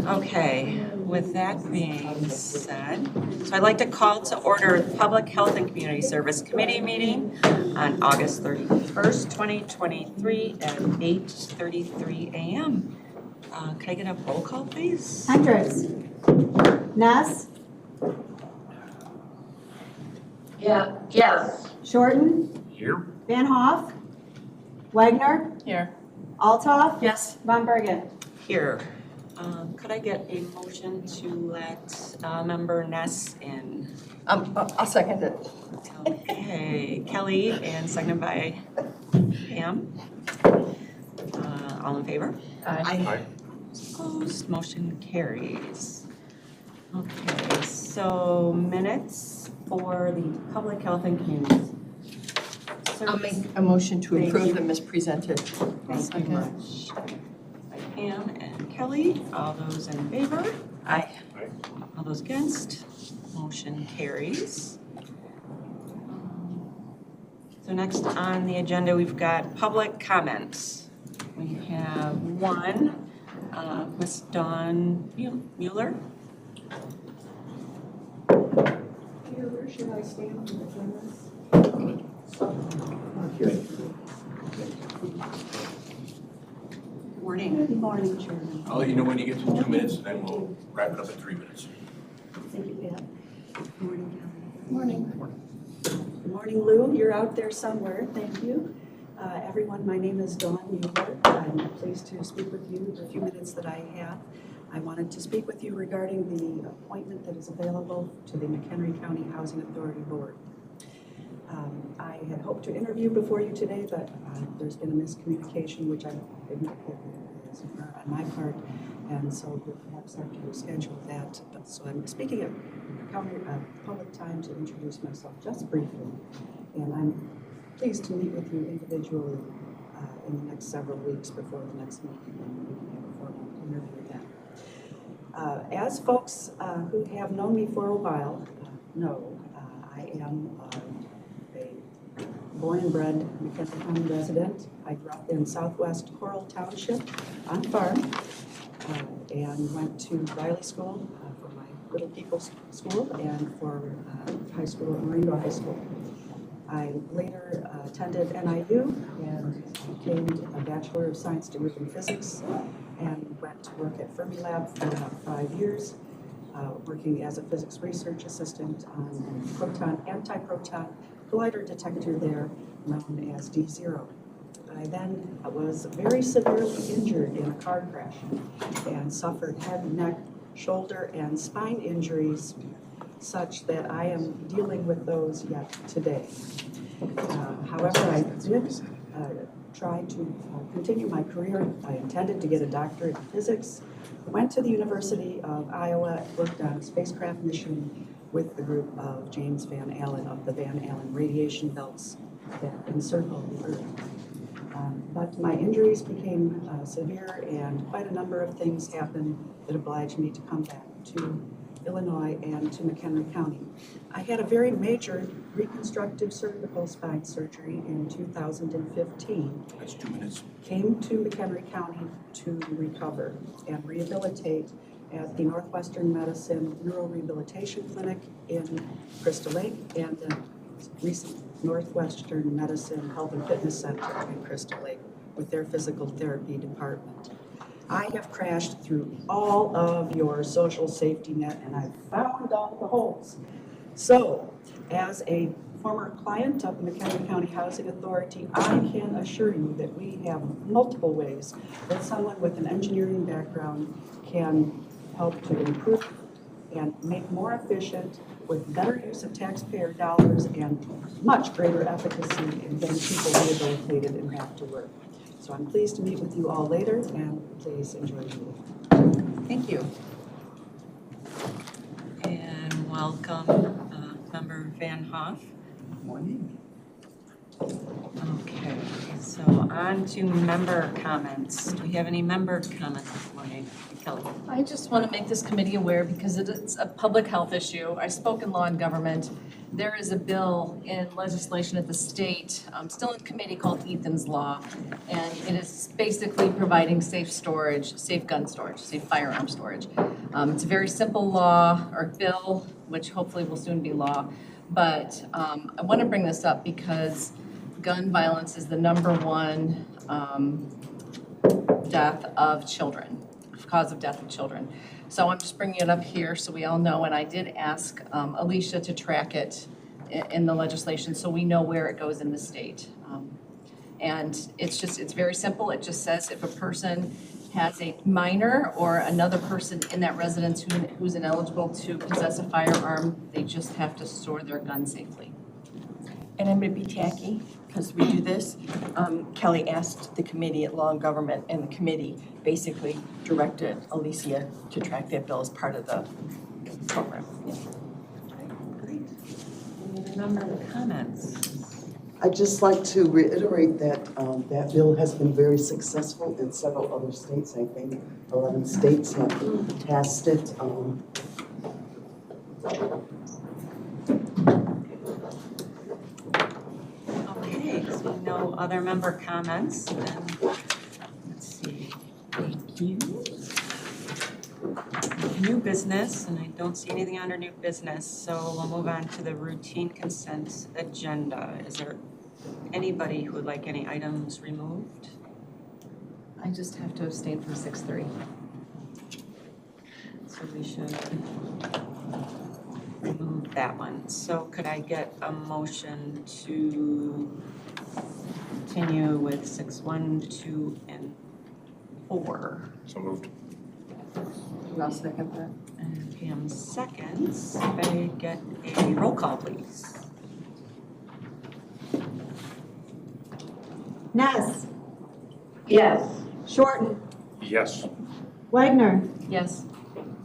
Okay, with that being said, so I'd like to call to order the Public Health and Community Service Committee meeting on August 31st, 2023 at 8:33 a.m. Can I get a roll call, please? Hendricks. Ness. Yeah. Yes. Shorten. Here. Van Hoff. Wagner. Here. Althoff. Yes. Von Bergen. Here. Could I get a motion to let member Ness in? I'll second it. Okay, Kelly, and seconded by Pam. All in favor? Aye. Opposed, motion carries. Okay, so minutes for the Public Health and Community I'll Service. make a motion to Thank approve you. them as presented. Thank you much. By Pam and Kelly, all those in favor? Aye. All those against? Motion carries. So next on the agenda, we've got public comments. We have one, Ms. Dawn Mueller. Where should I stand for this? Good morning. Good morning, Chairman. I'll let you know when you get to 2 minutes, and then we'll wrap it up in 3 minutes. Thank you, Pat. Good morning, Kelly. Morning. Good morning, Lou. You're out there somewhere. Thank you. Everyone, my name is Dawn Mueller. I'm pleased to speak with you the few minutes that I have. I wanted to speak with you regarding the appointment that is available to the McHenry County Housing Authority Board. I had hoped to interview before you today, but there's been a miscommunication, which I admit is on my part, and so we'll perhaps have to reschedule that. But so I'm speaking at public time to introduce myself just briefly, and I'm pleased to meet with you individually in the next several weeks before the next meeting, and we can have a formal interview then. As folks who have known me for a while know, I am a born and bred McHenry County resident. I grew up in southwest Coral Township on farm and went to Riley School for my Little People's School and for high school at Marengo High School. I later attended NIU and obtained a Bachelor of Science degree in physics and went to work at Fermilab for about 5 years, working as a physics research assistant on a proton, anti-proton collider detector there known as D0. I then was very severely injured in a car crash and suffered head, neck, shoulder, and spine injuries such that I am dealing with those yet today. However, I did try to continue my career. I intended to get a doctorate in physics, went to the University of Iowa, worked on a spacecraft mission with the group of James Van Allen of the Van Allen radiation belts that encircle the Earth. But my injuries became severe, and quite a number of things happened that obliged me to come back to Illinois and to McHenry County. I had a very major reconstructive cervical spine surgery in 2015. That's 2 minutes. Came to McHenry County to recover and rehabilitate at the Northwestern Medicine Neurorehabilitation Clinic in Crystal Lake and the recent Northwestern Medicine Health and Fitness Center in Crystal Lake with their physical therapy department. I have crashed through all of your social safety net and I've found all the holes. So, as a former client of the McHenry County Housing Authority, I can assure you that we have multiple ways that someone with an engineering background can help to improve and make more efficient with better use of taxpayer dollars and much greater efficacy in getting people rehabilitated and back to work. So I'm pleased to meet with you all later, and please enjoy the meeting. Thank you. And welcome, Member Van Hoff. Morning. Okay, so on to member comments. Do we have any member comments this morning? Kelly? I just want to make this committee aware because it's a public health issue. I spoke in law and government. There is a bill in legislation at the state, still in committee, called Ethan's Law. And it is basically providing safe storage, safe gun storage, safe firearm storage. It's a very simple law or bill, which hopefully will soon be law. But I want to bring this up because gun violence is the #1 death of children, cause of death of children. So I'm just bringing it up here so we all know, and I did ask Alicia to track it in the legislation so we know where it goes in the state. And it's very simple. It just says if a person has a minor or another person in that residence who's ineligible to possess a firearm, they just have to store their gun safely. And I'm going to be tacky because we do this. Kelly asked the committee at Law and Government, and the committee basically directed Alicia to track that bill as part of the program. Yeah. Great. Any other member comments? I'd just like to reiterate that that bill has been very successful in several other states. I think 11 states have passed it. Okay, so no other member comments, then let's see. Thank you. New business, and I don't see anything under new business, so we'll move on to the routine consent agenda. Is there anybody who would like any items removed? I just have to abstain from 6:3. So we should remove that one. So could I get a motion to continue with 6, 1, 2, and 4? So moved. I'll second that. And Pam seconds. Could I get a roll call, please? Ness, Yes. Shorten, Yes. Wagner, Yes.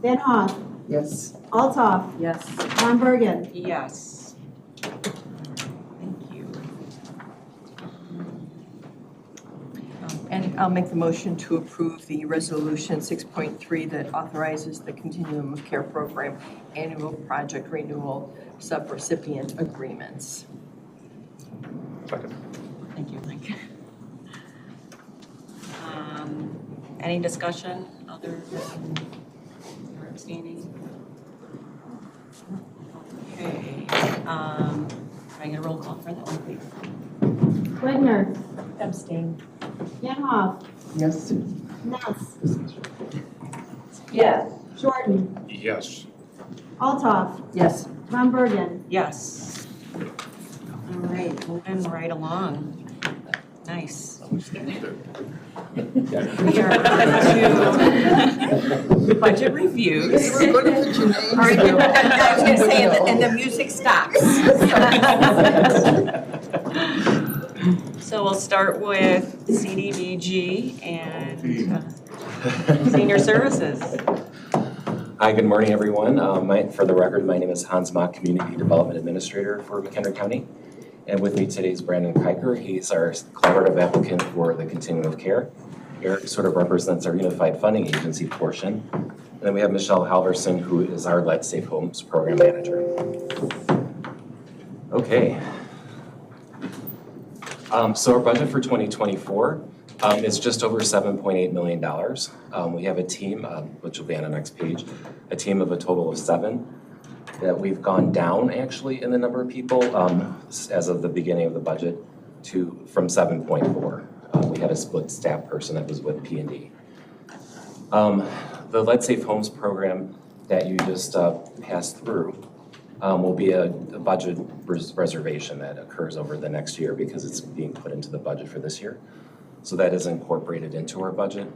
Van Hoff, Yes. Altoff, Yes. Von Bergen. Yes. Thank you. And I'll make the motion to approve the resolution 6.3 that authorizes the Continuum of Care Program annual project renewal subrecipient agreements. Second. Thank you, Mike. Any discussion other than your abstaining? Okay, can I get a roll call for that one, please? Wagner, Abstain. Van Hoff, Yes. Ness, Yes. Shorten, Yes. Altoff, Yes. Von Bergen. Yes. All right, moving right along. Nice. We are on to budget reviews. You were going to put your name. All right, I was going to say, and the music stops. So we'll start with CDBG and senior services. Hi, good morning, everyone. For the record, my name is Hans Mock, Community Development Administrator for McHenry County. And with me today is Brandon Kiker. He's our collaborative applicant for the Continuum of Care. Eric sort of represents our Unified Funding Agency portion. And then we have Michelle Halverson, who is our Let's Safe Homes Program Manager. Okay. So our budget for 2024 is just over $7.8 million. We have a team, which will be on the next page, a team of a total of 7 that we've gone down actually in the number of people as of the beginning of the budget from 7.4. We had a split staff person that was with P&D. The Let's Safe Homes program that you just passed through will be a budget reservation that occurs over the next year because it's being put into the budget for this year. So that is incorporated into our budget.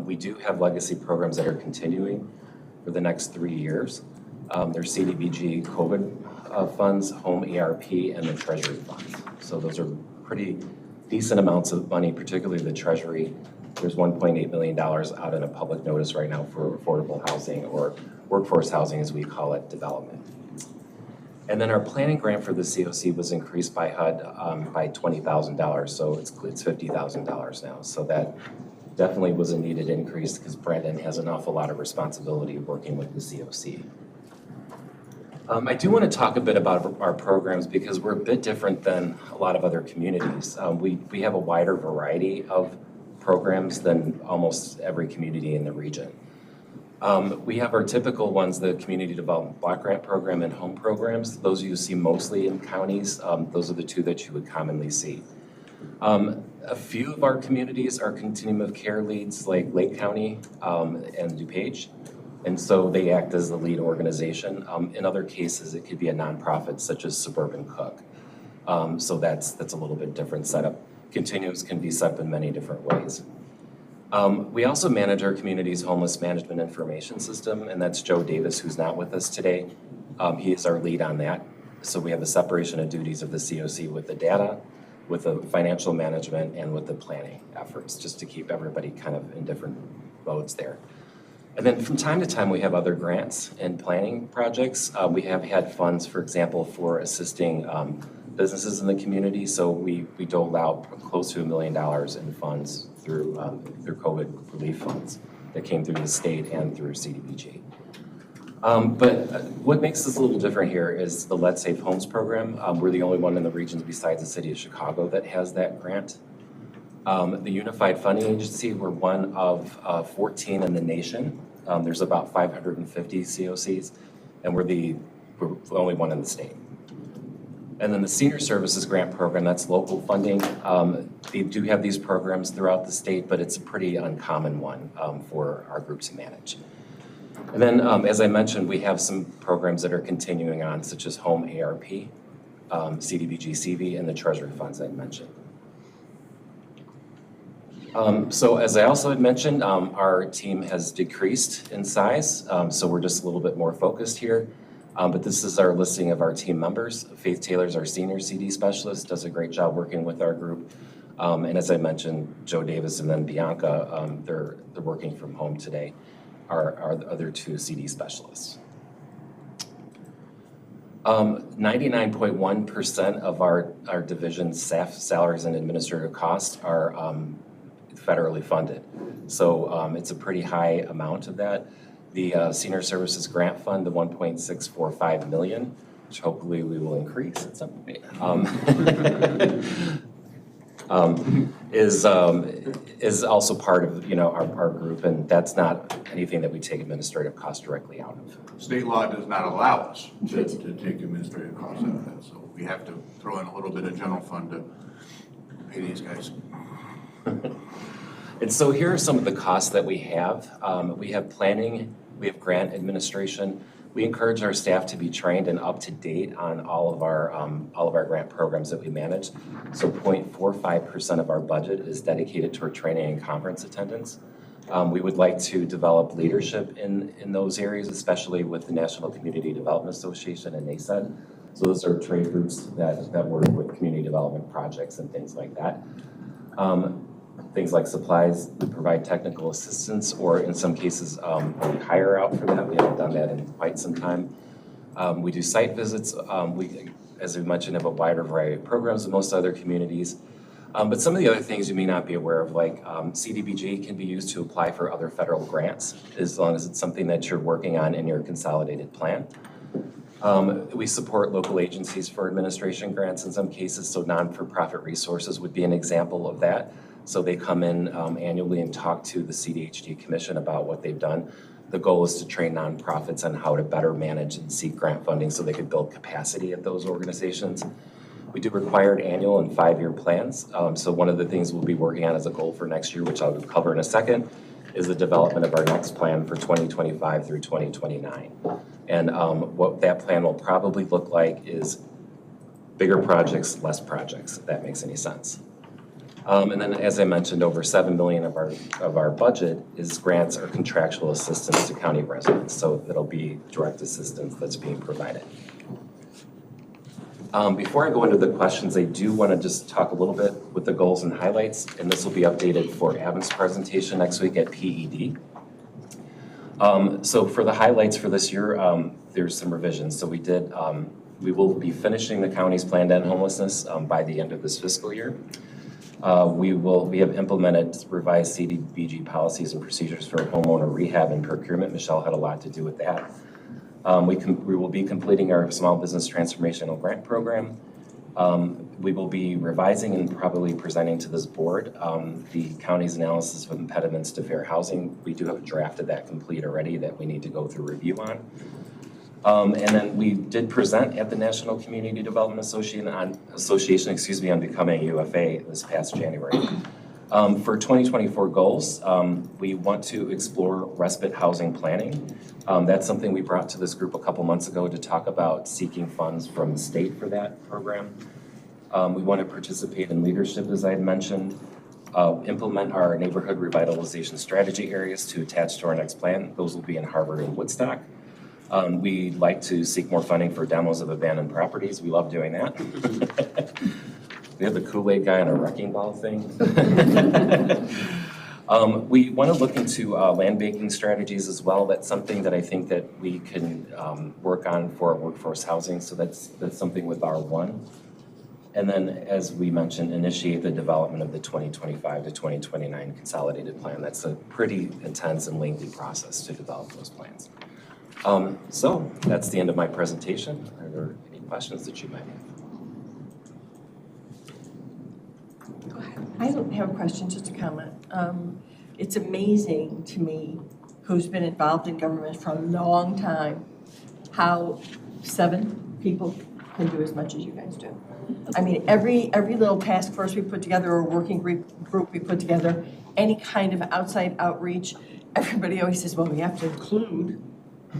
We do have legacy programs that are continuing for the next 3 years. There's CDBG COVID funds, home ERP, and the Treasury funds. So those are pretty decent amounts of money, particularly the Treasury. There's $1.8 million out in a public notice right now for affordable housing or workforce housing, as we call it, development. And then our planning grant for the COC was increased by HUD by $20,000, so it's $50,000 now. So that definitely was a needed increase because Brandon has an awful lot of responsibility working with the COC. I do want to talk a bit about our programs because we're a bit different than a lot of other communities. We have a wider variety of programs than almost every community in the region. We have our typical ones, the Community Development Block Grant Program and home programs. Those you see mostly in counties. Those are the two that you would commonly see. A few of our communities are continuum of care leads like Lake County and DuPage. And so they act as the lead organization. In other cases, it could be a nonprofit such as Suburban Cook. So that's a little bit different setup. Continuums can be set up in many different ways. We also manage our community's homeless management information system, and that's Joe Davis, who's not with us today. He is our lead on that. So we have the separation of duties of the COC with the data, with the financial management, and with the planning efforts, just to keep everybody kind of in different modes there. And then from time to time, we have other grants and planning projects. We have had funds, for example, for assisting businesses in the community. So we doled out close to $1 million in funds through COVID relief funds that came through the state and through CDBG. But what makes this a little different here is the Let's Safe Homes program. We're the only one in the region besides the city of Chicago that has that grant. The Unified Funding Agency, we're one of 14 in the nation. There's about 550 COCs, and we're the only one in the state. And then the Senior Services Grant Program, that's local funding. They do have these programs throughout the state, but it's a pretty uncommon one for our group to manage. And then, as I mentioned, we have some programs that are continuing on, such as Home ARP, CDBG CV, and the Treasury funds I mentioned. So as I also had mentioned, our team has decreased in size, so we're just a little bit more focused here. But this is our listing of our team members. Faith Taylor's our senior CD specialist, does a great job working with our group. And as I mentioned, Joe Davis and then Bianca, they're working from home today, are the other two CD specialists. 99.1% of our division's staff salaries and administrative costs are federally funded. So it's a pretty high amount of that. The Senior Services Grant Fund, the $1.645 million, which hopefully we will increase at some point, is also part of our group, and that's not anything that we take administrative costs directly out of. State law does not allow us to take administrative costs out of that, so we have to throw in a little bit of general fund to pay these guys. And so here are some of the costs that we have. We have planning, we have grant administration. We encourage our staff to be trained and up to date on all of our grant programs that we manage. So 0.45% of our budget is dedicated toward training and conference attendance. We would like to develop leadership in those areas, especially with the National Community Development Association and NASED. So those are trade groups that work with community development projects and things like that. Things like supplies, we provide technical assistance, or in some cases, we hire out for that. We haven't done that in quite some time. We do site visits. We, as we mentioned, have a wider variety of programs than most other communities. But some of the other things you may not be aware of, like CDBG can be used to apply for other federal grants, as long as it's something that you're working on in your consolidated plan. We support local agencies for administration grants in some cases, so non-for-profit resources would be an example of that. So they come in annually and talk to the CDHD Commission about what they've done. The goal is to train nonprofits on how to better manage and seek grant funding so they could build capacity at those organizations. We do required annual and 5-year plans. So one of the things we'll be working on as a goal for next year, which I'll cover in a second, is the development of our next plan for 2025 through 2029. And what that plan will probably look like is bigger projects, less projects, if that makes any sense. And then, as I mentioned, over $7 million of our budget is grants or contractual assistance to county residents. So it'll be direct assistance that's being provided. Before I go into the questions, I do want to just talk a little bit with the goals and highlights, and this will be updated for Adam's presentation next week at PED. So for the highlights for this year, there's some revisions. So we did We will be finishing the county's plan to end homelessness by the end of this fiscal year. We have implemented revised CDBG policies and procedures for homeowner rehab and procurement. Michelle had a lot to do with that. We will be completing our small business transformational grant program. We will be revising and probably presenting to this board the county's analysis of impediments to fair housing. We do have a draft of that complete already that we need to go through review on. And then we did present at the National Community Development Association on becoming a UFA this past January. For 2024 goals, we want to explore respite housing planning. That's something we brought to this group a couple months ago to talk about seeking funds from the state for that program. We want to participate in leadership, as I had mentioned, implement our neighborhood revitalization strategy areas to attach to our next plan. Those will be in Harvard and Woodstock. We'd like to seek more funding for demos of abandoned properties. We love doing that. We have the Kool-Aid guy on a wrecking ball thing. We want to look into land banking strategies as well. That's something that I think that we can work on for workforce housing. So that's something with R1. And then, as we mentioned, initiate the development of the 2025 to 2029 consolidated plan. That's a pretty intense and lengthy process to develop those plans. So that's the end of my presentation. Are there any questions that you might have? I don't have a question, just a comment. It's amazing to me, who's been involved in government for a long time, how 7 people can do as much as you guys do. I mean, every little task force we put together or working group we put together, any kind of outside outreach, everybody always says, well, we have to include,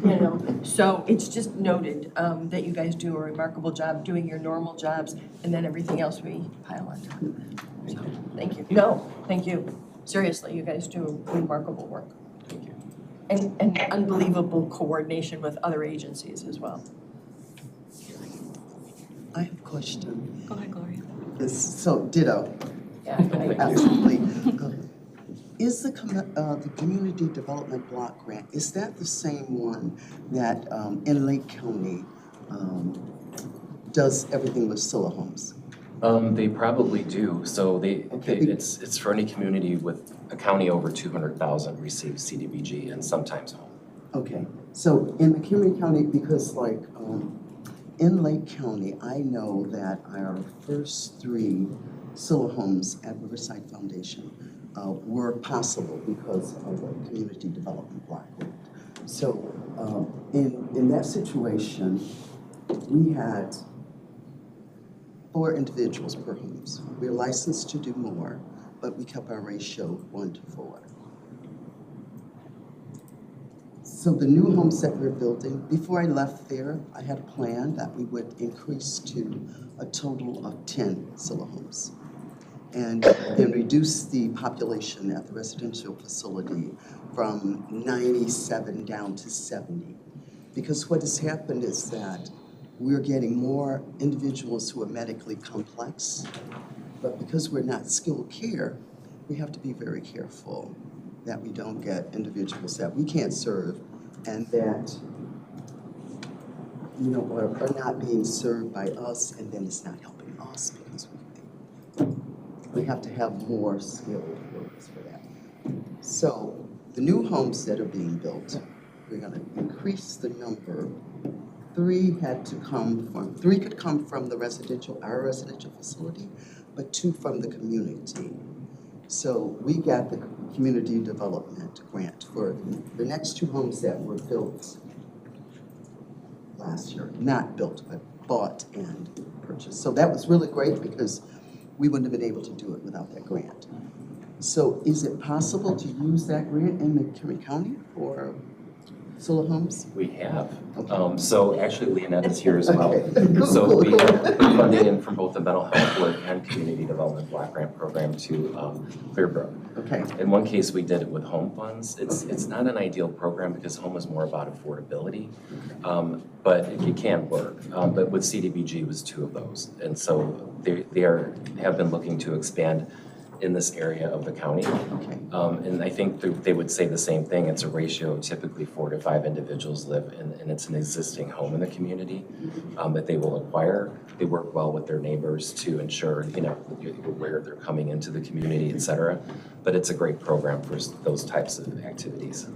you know. So it's just noted that you guys do a remarkable job doing your normal jobs, and then everything else we pile on top of it. So, thank you. No, thank you. Seriously, you guys do remarkable work. Thank you. And unbelievable coordination with other agencies as well. I have a question. Go ahead, Gloria. So ditto, Yeah, absolutely. Is the community development block grant, is that the same one that in Lake County does everything with Scylla homes? They probably do. So it's for any community with a county over 200,000 receives CDBG and sometimes home. Okay, so in McHenry County, because like in Lake County, I know that our first 3 Scylla homes at Riverside Foundation were possible because of the community development block grant. So in that situation, we had 4 individuals per homes. We're licensed to do more, but we kept our ratio 1-to-4. So the new homes that we're building, before I left there, I had a plan that we would increase to a total of 10 Scylla homes and then reduce the population at the residential facility from 97 down to 70. Because what has happened is that we're getting more individuals who are medically complex, but because we're not skilled care, we have to be very careful that we don't get individuals that we can't serve and that, you know, are not being served by us, and then it's not helping us because we have to have more skilled workers for that. So the new homes that are being built, we're going to increase the number. 3 could come from the our residential facility, but 2 from the community. So we got the community development grant for the next 2 homes that were built last year. Not built, but bought and purchased. So that was really great because we wouldn't have been able to do it without that grant. So is it possible to use that grant in McHenry County for Scylla homes? We have. Okay. So actually Leonette is here as well. Okay. So we have funding in from both the mental health work and community development block grant program to Clearbrook. Okay. In one case, we did it with home funds. It's not an ideal program because home is more about affordability, but it can work. But with CDBG, it was 2 of those. And so they have been looking to expand in this area of the county. Okay. And I think they would say the same thing. It's a ratio, typically 4 to 5 individuals live in, and it's an existing home in the community that they will acquire. They work well with their neighbors to ensure, where they're coming into the community, et cetera. But it's a great program for those types of activities.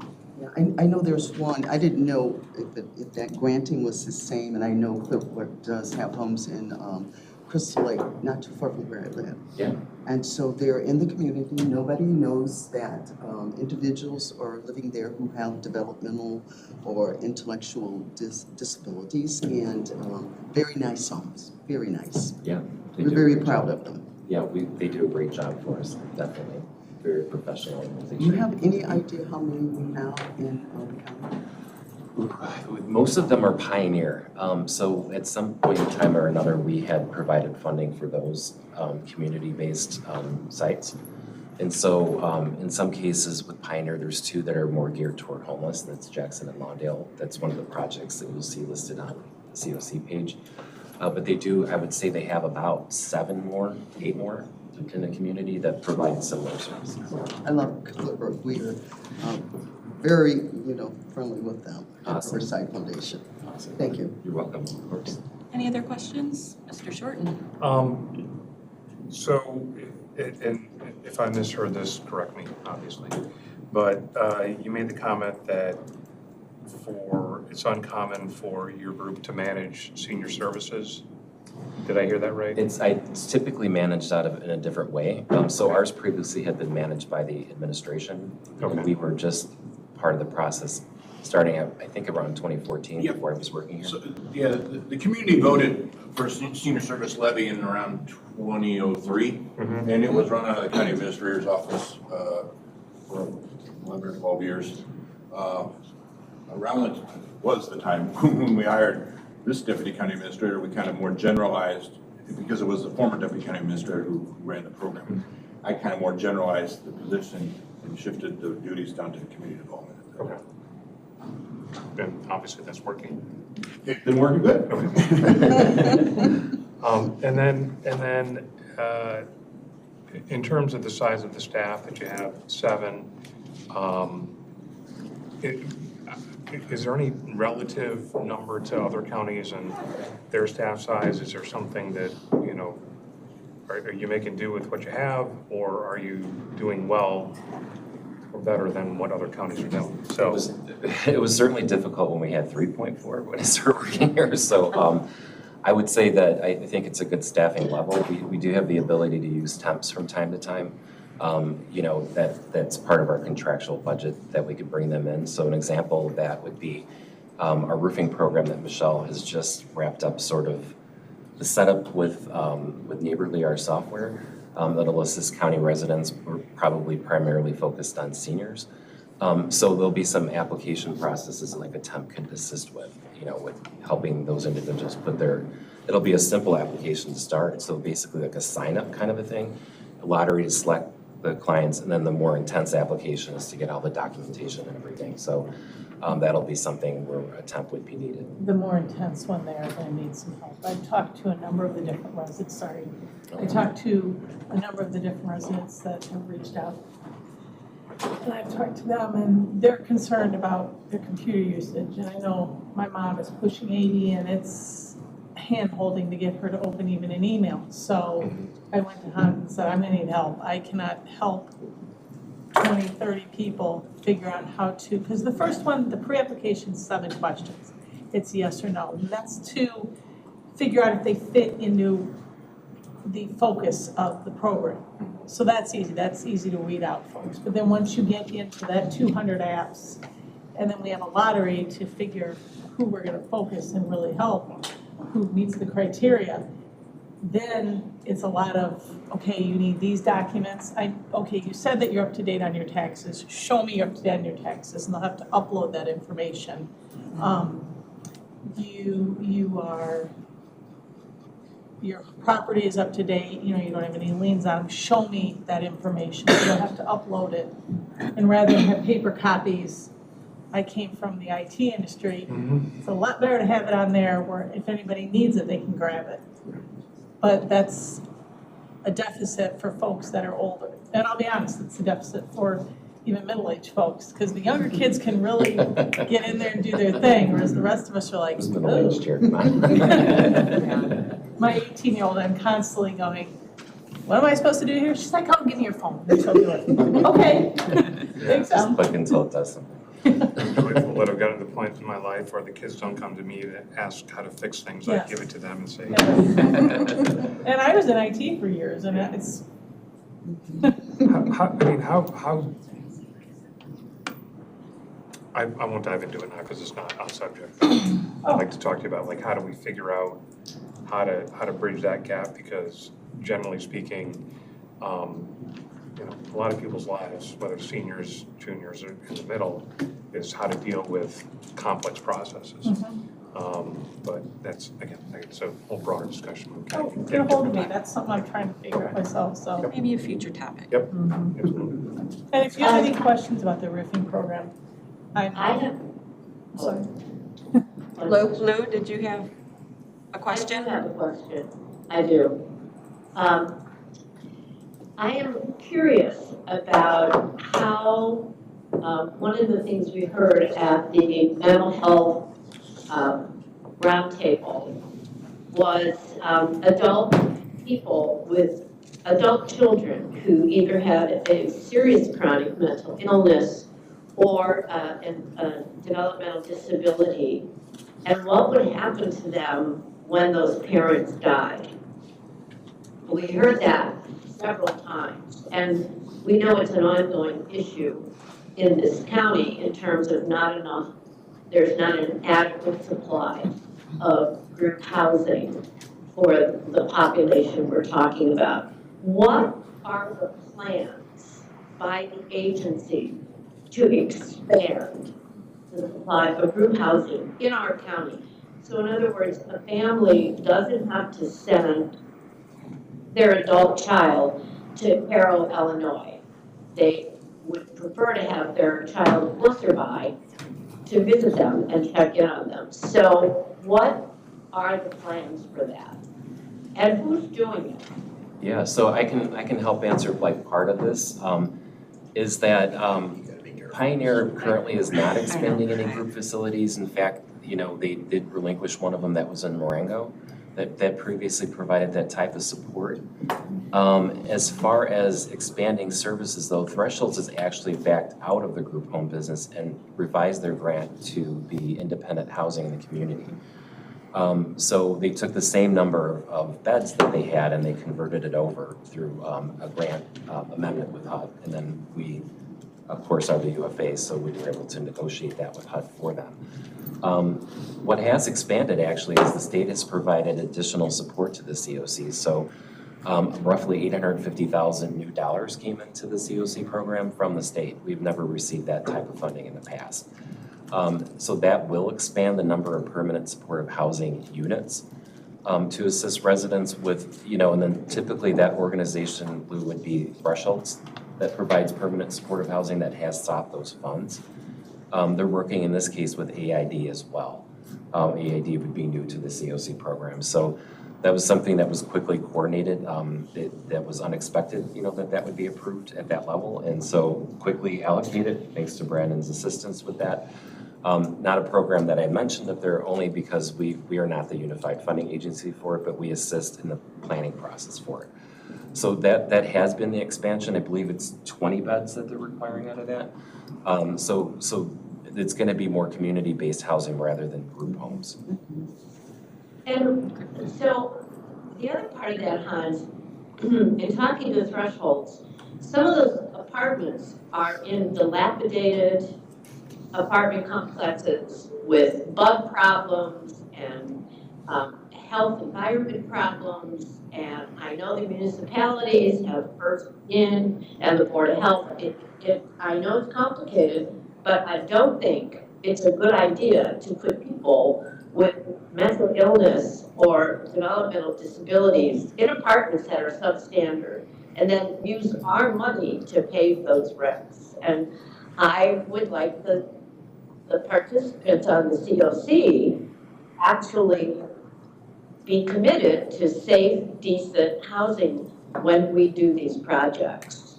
Yeah, I know there's one, I didn't know if that granting was the same, and I know Clearport does have homes in Crystal Lake, not too far from where I live. Yeah. And so they're in the community, nobody knows that individuals are living there who have developmental or intellectual disabilities, and very nice homes, very nice. Yeah. We're very proud of them. Yeah, they do a great job for us, definitely. Very professional Do organization. you have any idea how many we have in the county? Most of them are Pioneer. So at some point in time or another, we had provided funding for those community-based sites. And so in some cases with Pioneer, there's 2 that are more geared toward homeless. That's Jackson and Lawndale. That's one of the projects that you'll see listed on the COC page. But they do, I would say they have about 8 more in the community that provide similar services. I love Clearport. We are very, friendly with them at Awesome. Riverside Foundation. Awesome. Thank you. You're welcome, of course. Any other questions? Mr. Shorten? So, and if I misheard this, correct me, obviously, but you made the comment that it's uncommon for your group to manage senior services. Did I hear that right? It's typically managed in a different way. So ours previously had been managed by the administration. Okay. And we were just part of the process, starting at, I think, around 2014, Yep. before I was working here. So, yeah, the community voted for senior service levy in around 2003, Mhm. and it was run out of the county administrator's office for 11 or 12 years. Around the time when we hired this deputy county administrator, we kind of more generalized, because it was the former deputy county administrator who ran the program. I kind of more generalized the position and shifted the duties down to the community development. Okay. And obviously that's working. It's been working good. And then in terms of the size of the staff that you have, 7, is there any relative number to other counties and their staff size? Is there something that, are you making do with what you have, or are you doing well or better than what other counties are doing? So It was certainly difficult when we had 3.4 when I started working here. So I would say that I think it's a good staffing level. We do have the ability to use temps from time to time. That's part of our contractual budget that we could bring them in. So an example of that would be our roofing program that Michelle has just wrapped up, sort of the setup with Neighborly, our software that'll assist county residents. We're probably primarily focused on seniors. So there'll be some application processes like a temp can assist with, with helping those individuals it'll be a simple application to start. So basically like a sign up kind of a thing, a lottery to select the clients, and then the more intense application is to get all the documentation and everything. So that'll be something where a temp would be needed. The more intense one, they are going to need some help. I've talked to a number of the different residents, I talked to a number of the different residents that have reached out. And I've talked to them, and they're concerned about their computer usage. And I know my mom is pushing 80, and it's hand-holding to get her to open even an email. So I went to Hunt and said, I'm going to need help. I cannot help 20, 30 people figure out how to, because the first one, the pre-application is 7 questions. It's yes or no. And that's to figure out if they fit into the focus of the program. So that's easy to weed out, folks. But then once you get into that 200 apps, and then we have a lottery to figure who we're going to focus and really help, who meets the criteria, then it's a lot of, okay, you need these documents. Okay, you said that you're up to date on your taxes. Show me you're up to date on your taxes, and they'll have to upload that information. Your property is up to date, you don't have any liens on them. Show me that information. You'll have to upload it. And rather than have paper copies, I came from the IT industry. It's a lot better to have it on there where if anybody needs it, they can grab it. But that's a deficit for folks that are older. And I'll be honest, it's a deficit for even middle-aged folks, because the younger kids can really get in there and do their thing, whereas the rest of us are like, Who's middle-aged here? my 18-year-old, I'm constantly going, what am I supposed to do here? She's like, oh, give me your phone. And she'll do it. Okay. Thanks, Just click until it does something. What I've gotten to the point in my life where the kids don't come to me to ask how to fix things, I Yes. give it to them and say. And I was in IT for years, and it's, I won't dive into it now because it's not on subject. I'd like to talk to you about, like, how do we figure out how to bridge that gap, because generally speaking, you know, a lot of people's lives, whether seniors, juniors, or in the middle, is how to deal with complex processes. But that's, again, it's a whole broader discussion. We oh, can't get a hold of me. different That's something I'm trying to figure out myself, so. Maybe a future topic. Yep. And if you have any questions about the roofing program, I have. sorry. Lou, did you have a I question? do have a question. I do. I am curious about how, one of the things we heard at the mental health roundtable was adult people with adult children who either had a serious chronic mental illness or a developmental disability, and what would happen to them when those parents died. We heard that several times, and we know it's an ongoing issue in this county in terms of there's not an adequate supply of group housing for the population we're talking about. What are the plans by the agency to expand the supply of group housing in our county? So in other words, a family doesn't have to send their adult child to Cairo, Illinois. They would prefer to have their child closer by to visit them and check in on them. So what are the plans for that? And who's doing it? Yeah, so I can help answer like part of this, is that Pioneer currently is not expanding any group facilities. In fact, you know, they did relinquish one of them that was in Marengo that previously provided that type of support. As far as expanding services though, Thresholds is actually backed out of the group home business and revised their grant to be independent housing in the community. So they took the same number of beds that they had and they converted it over through a grant amendment with HUD. And then we, of course, are the UFA, so we were able to negotiate that with HUD for them. What has expanded actually is the state has provided additional support to the COC. So roughly $850,000 new dollars came into the COC program from the state. We've never received that type of funding in the past. So that will expand the number of permanent supportive housing units to assist residents with, you know, and then typically that organization, Lou, would be Thresholds that provides permanent supportive housing that has sought those funds. They're working in this case with AID as well. AID would be new to the COC program. So that was something that was quickly coordinated. That was unexpected, you know, that would be approved at that level. And so quickly allocated, thanks to Brandon's assistance with that. Not a program that I mentioned up there only because we are not the unified funding agency for it, but we assist in the planning process for it. So that has been the expansion. I believe it's 20 beds that they're requiring out of that. So it's going to be more community-based housing rather than group homes. And so the other part of that, Hans, in talking to Thresholds, some of those apartments are in dilapidated apartment complexes with bug problems and health environment problems. And I know the municipalities have first in and the Board of Health. I know it's complicated, but I don't think it's a good idea to put people with mental illness or developmental disabilities in apartments that are substandard and then use our money to pay those rents. And I would like the participants on the COC actually be committed to safe, decent housing when we do these projects.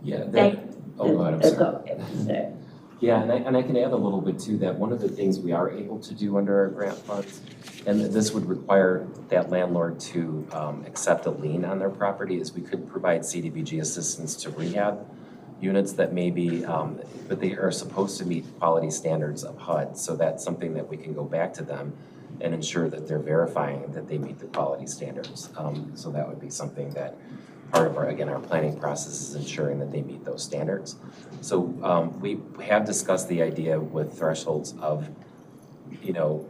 Yeah, Thank. oh, go ahead, I'm That's sorry. all I have to say. Yeah, and I can add a little bit to that. One of the things we are able to do under our grant funds, and this would require that landlord to accept a lien on their property, is we could provide CDBG assistance to rehab units that may be, but they are supposed to meet quality standards of HUD. So that's something that we can go back to them and ensure that they're verifying that they meet the quality standards. So that would be something that part of our, again, our planning process is ensuring that they meet those standards. So we have discussed the idea with thresholds of, you know,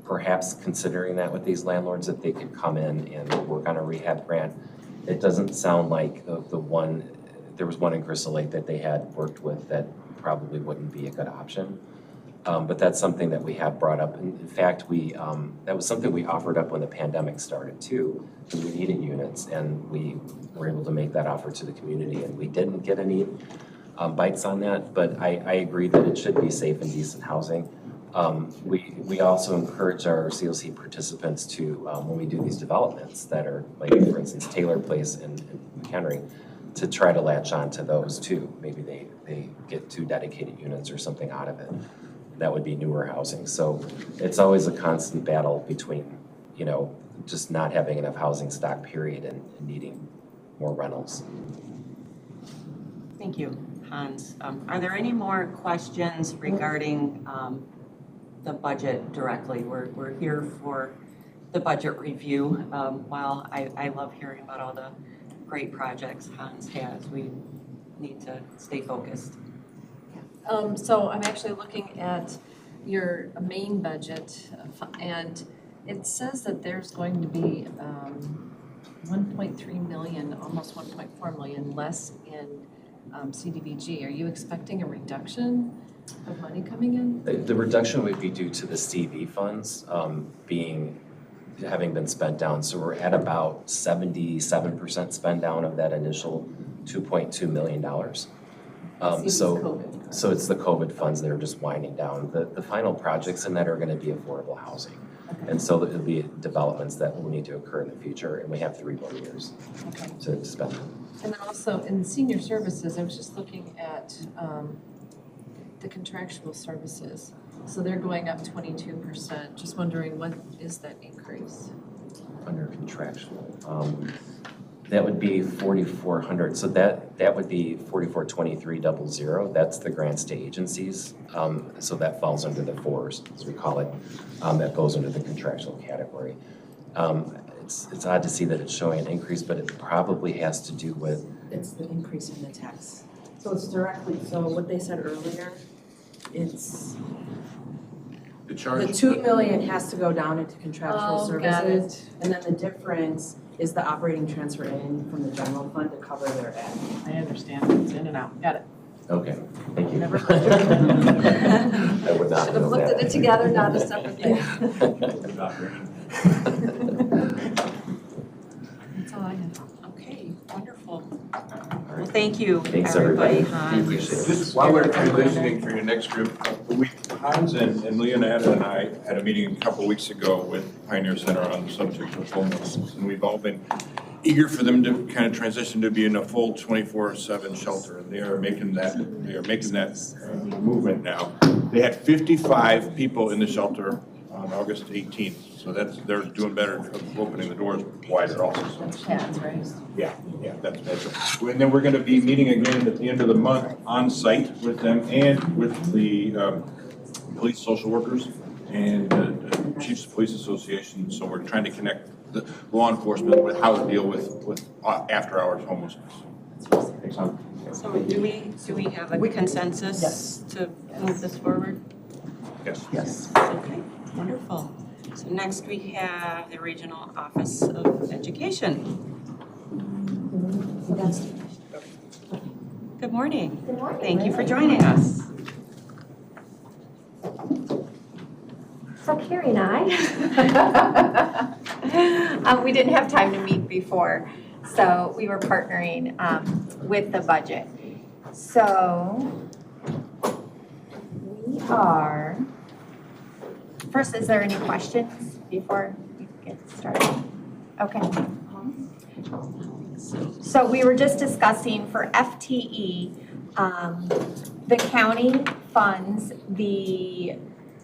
perhaps considering that with these landlords, that they could come in and work on a rehab grant. It doesn't sound like the one, there was one in Crystal Lake that they had worked with that probably wouldn't be a good option. But that's something that we have brought up. In fact, that was something we offered up when the pandemic started too, because we needed units, and we were able to make that offer to the community, and we didn't get any bites on that, but I agree that it should be safe and decent housing. We also encourage our COC participants to, when we do these developments that are, like for instance, Taylor Place and McHenry, to try to latch on to those too. Maybe they get 2 dedicated units or something out of it. That would be newer housing. So it's always a constant battle between, you know, just not having enough housing stock, period, and needing more rentals. Thank you, Hans. Are there any more questions regarding the budget directly? We're here for the budget review. While I love hearing about all the great projects Hans has, we need to stay focused. So I'm actually looking at your main budget, and it says that there's going to be 1.3 million, almost 1.4 million less in CDBG. Are you expecting a reduction of money coming in? The reduction would be due to the CV funds having been spent down. So we're at about 77% spend down of that initial $2.2 million. So it's the COVID funds that are just winding down. The final projects in that are going to be affordable housing. Okay. And so it'll be developments that will need to occur in the future, and we have 3 more years to spend them. And then also in senior services, I was just looking at the contractual services. So they're going up 22%. Just wondering, what is that increase? Under contractual. That would be 4,400. So that would be 442300. That's the grants to agencies. So that falls under the 4s, as we call it. That goes under the contractual category. It's odd to see that it's showing an increase, but it probably has to do with. It's the increase in the tax. So it's directly, so what they said earlier, it's, The charge. the 2 million has to go down into contractual Oh, got services. And then the difference is the operating transfer in from the general fund to cover their ad. I understand, it's in and out, got it. Okay, thank you. Never I would not Should have know looked at that. it together, not a separate thing. That's all I have. Okay, wonderful. Well, thank you, Thanks, everybody. everybody. Hans. We appreciate it. Just while we're transitioning for your next group, Hans and Leonetta and I had a meeting a couple weeks ago with Pioneer Center on the subject of homelessness, and we've all been eager for them to kind of transition to be in a full 24/7 shelter, and they are making that movement now. They had 55 people in the shelter on August 18th, so they're doing better of opening the doors wider also. That's Pat's, right? Yeah, that's right. And then we're going to be meeting again at the end of the month on site with them and with the police social workers and the Chiefs of Police Association. So we're trying to connect the law enforcement with how to deal with after hours homelessness. So do we have a consensus Yes. to move this forward? Yes. Yes. Okay, wonderful. So next we have the Regional Office of Education. Good morning. Good morning. Thank you for joining us. So Carrie and I, we didn't have time to meet before, so we were partnering with the budget. So we are, first, is there any questions before we get started? Okay. So we were just discussing for FTE, the county funds the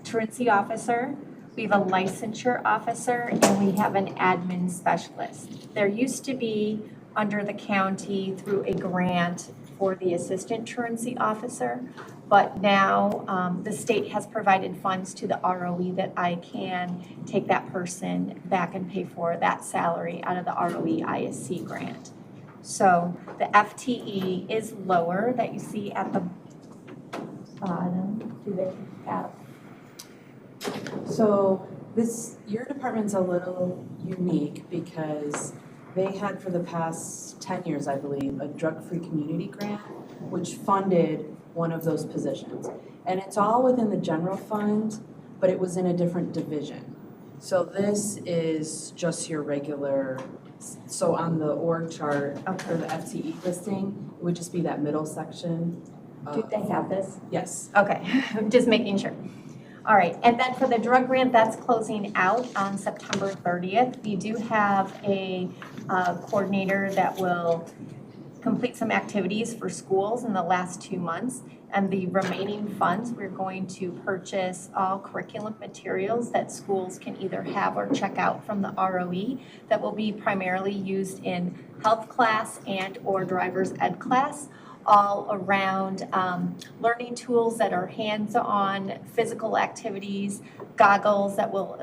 truancy officer, we have a licensure officer, and we have an admin specialist. There used to be under the county through a grant for the assistant truancy officer, but now the state has provided funds to the ROE that I can take that person back and pay for that salary out of the ROE ISC grant. So the FTE is lower that you see at the bottom. Do they have? So your department's a little unique because they had for the past 10 years, I believe, a drug-free community grant, which funded one of those positions. And it's all within the general fund, but it was in a different division. So this is just your regular, so on the org chart for the FTE listing, it would just be that middle section. Do they have this? Yes. Okay, just making sure. All right, and then for the drug grant, that's closing out on September 30th. We do have a coordinator that will complete some activities for schools in the last 2 months. And the remaining funds, we're going to purchase all curriculum materials that schools can either have or check out from the ROE that will be primarily used in health class and or driver's ed class, all around learning tools that are hands-on, physical activities, goggles that will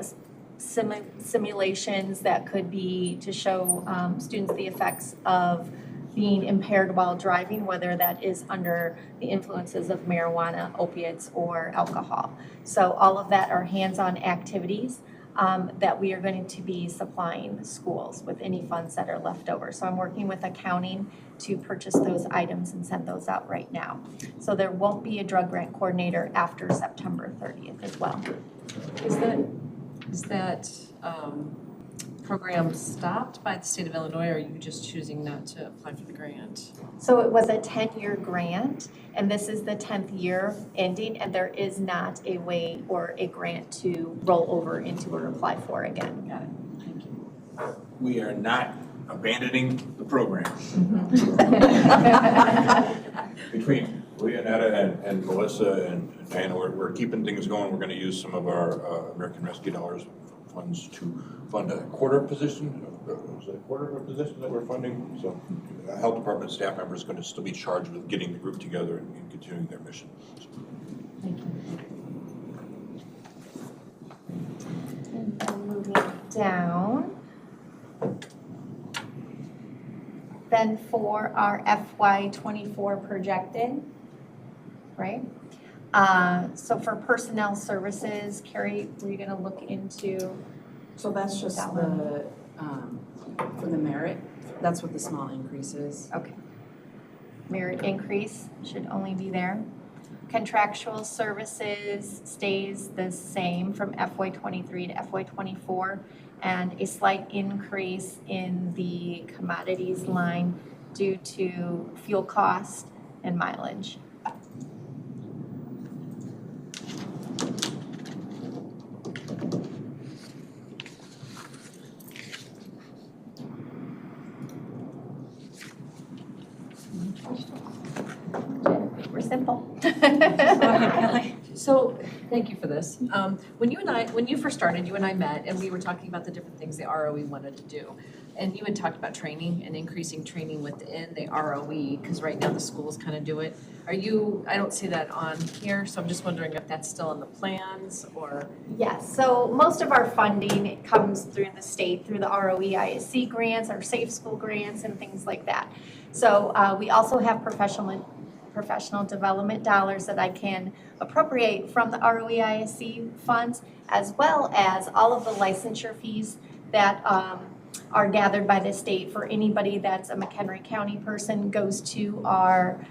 simulations that could be to show students the effects of being impaired while driving, whether that is under the influences of marijuana, opiates, or alcohol. So all of that are hands-on activities that we are going to be supplying schools with any funds that are left over. So I'm working with accounting to purchase those items and send those out right now. So there won't be a drug grant coordinator after September 30th as well. Is that program stopped by the state of Illinois, or are you just choosing not to apply for the grant? So it was a 10-year grant, and this is the 10th year ending, and there is not a way or a grant to roll over into or apply for again. Got it, thank you. We are not abandoning the program. Between Leonetta and Melissa and Diana, we're keeping things going. We're going to use some of our American Rescue dollars funds to fund a quarter position. Is it a quarter of a position that we're funding? So the health department staff member is going to still be charged with getting the group together and continuing their mission. Thank you. And then moving down. Then for our FY24 projected, right? So for personnel services, Carrie, were you going to look into? So that's just that the, for the merit, that's what the small increase is. Okay. Merit increase should only be there. Contractual services stays the same from FY23 to FY24, and a slight increase in the commodities line due to fuel cost and mileage. We're simple. Go ahead, Kelly. So, thank you for this. When you first started, you and I met, and we were talking about the different things the ROE wanted to do. And you had talked about training and increasing training within the ROE, because right now the schools kind of do it. I don't see that on here, so I'm just wondering if that's still in the plans, or? Yes, so most of our funding comes through the state, through the ROE ISC grants, our Safe School grants, and things like that. So we also have professional development dollars that I can appropriate from the ROE ISC funds, as well as all of the licensure fees that are gathered by the state for anybody that's a McHenry County person goes to our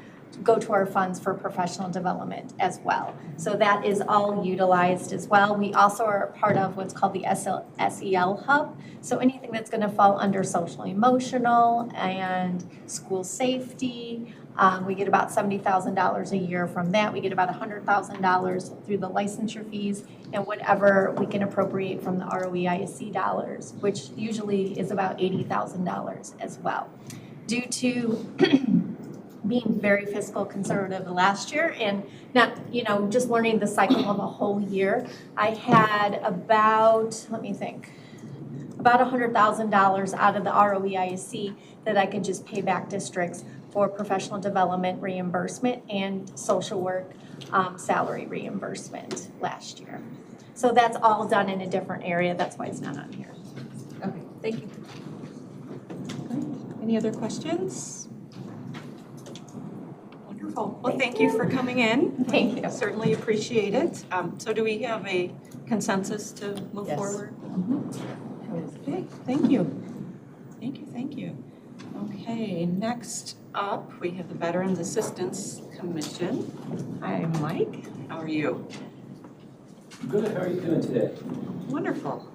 go to our funds for professional development as well. So that is all utilized as well. We also are a part of what's called the SEL Hub. So anything that's going to fall under social emotional and school safety, we get about $70,000 a year from that. We get about $100,000 through the licensure fees and whatever we can appropriate from the ROEISC dollars, which usually is about $80,000 as well. Due to being very fiscal conservative last year and not, just learning the cycle of a whole year, I had about, about $100,000 out of the ROEISC that I could just pay back districts for professional development reimbursement and social work salary reimbursement last year. So that's all done in a different area. That's why it's not on here. Okay, thank you. Any other questions? Wonderful. Well, thank you for coming in. Thank you. Certainly appreciate it. So do we have a consensus to move Yes. forward? Okay, thank you. Thank you. Okay, next up, we have the Veterans Assistance Commission. Hi, Mike. How are you? Good, how are you doing today? Wonderful.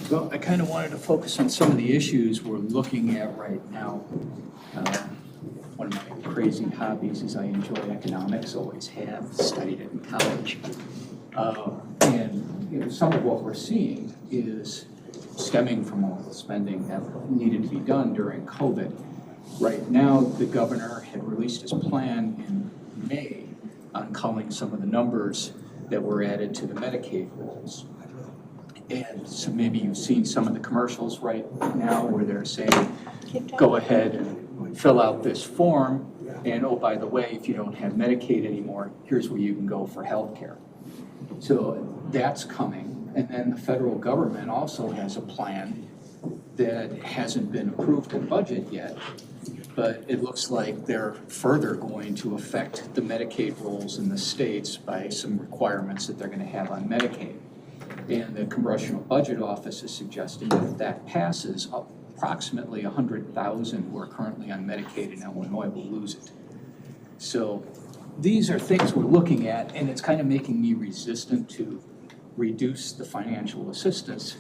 Well, I kind of wanted to focus on some of the issues we're looking at right now. One of my crazy hobbies is I enjoy economics, always have, studied it in college. And some of what we're seeing is stemming from all the spending that needed to be done during COVID. Right now, the governor had released his plan in May on culling some of the numbers that were added to the Medicaid rolls. And so maybe you've seen some of the commercials right now where they're saying, go ahead and fill out this form, and oh, by the way, if you don't have Medicaid anymore, here's where you can go for health care. So that's coming. And then the federal government also has a plan that hasn't been approved in budget yet, but it looks like they're further going to affect the Medicaid rolls in the states by some requirements that they're going to have on Medicaid. And the Congressional Budget Office is suggesting that if that passes, approximately 100,000 who are currently on Medicaid in Illinois will lose it. So these are things we're looking at, and it's kind of making me resistant to reduce the financial assistance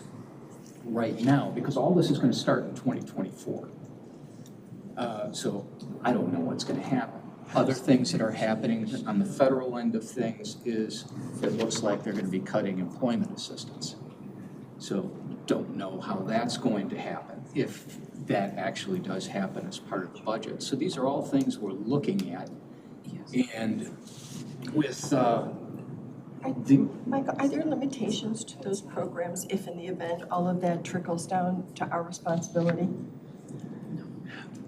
right now, because all this is going to start in 2024. So I don't know what's going to happen. Other things that are happening on the federal end of things is it looks like they're going to be cutting employment assistance. So don't know how that's going to happen, if that actually does happen as part of the budget. So these are all things we're looking at. And with Michael, are there limitations to those programs if in the event all of that trickles down to our responsibility?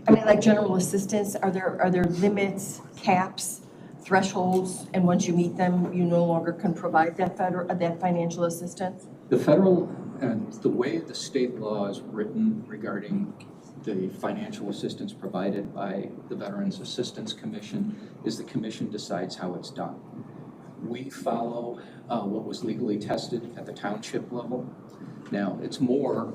I mean, like general assistance, are there limits, caps, thresholds, and once you meet them, you no longer can provide that financial assistance? the federal, and the way the state law is written regarding the financial assistance provided by the Veterans Assistance Commission is the commission decides how it's done. We follow what was legally tested at the township level. Now, it's more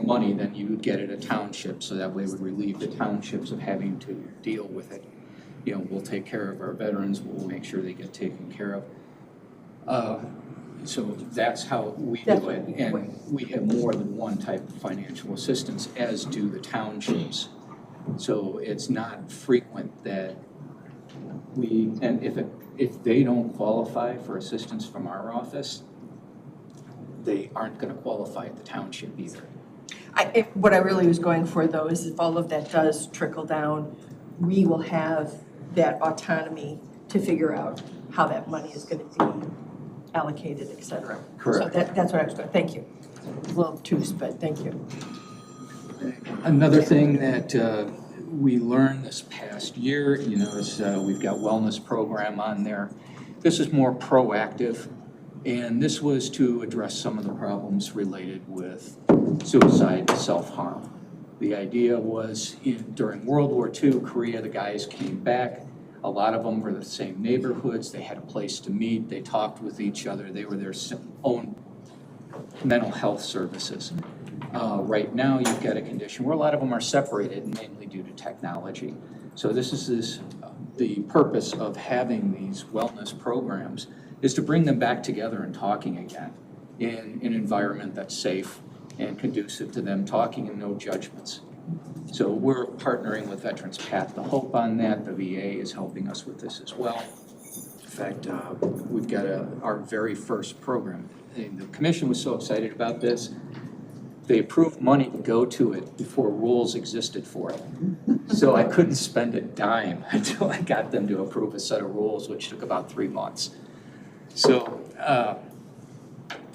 money than you would get at a township, so that way it would relieve the townships of having to deal with it. You know, we'll take care of our veterans, we'll make sure they get taken care of. So that's how we do it, and we have more than one type of financial assistance, as do the townships. So it's not frequent that and if they don't qualify for assistance from our office, they aren't going to qualify at the township either. What I really was going for, though, is if all of that does trickle down, we will have that autonomy to figure out how that money is going to be allocated, et cetera. Correct. So that's what I was going. Thank you. A little obtuse, but thank you. Another thing that we learned this past year, you know, is we've got wellness program on there. This is more proactive, and this was to address some of the problems related with suicide and self-harm. The idea was during World War II, Korea, the guys came back. A lot of them were the same neighborhoods, they had a place to meet, they talked with each other, they were their own mental health services. Right now, you've got a condition where a lot of them are separated, mainly due to technology. So this is the purpose of having these wellness programs is to bring them back together and talking again in an environment that's safe and conducive to them talking and no judgments. So we're partnering with Veterans Path to Hope on that. The VA is helping us with this as well. In fact, we've got our very first program. And the commission was so excited about this. They approved money to go to it before rules existed for it. So I couldn't spend a dime until I got them to approve a set of rules, which took about 3 months. So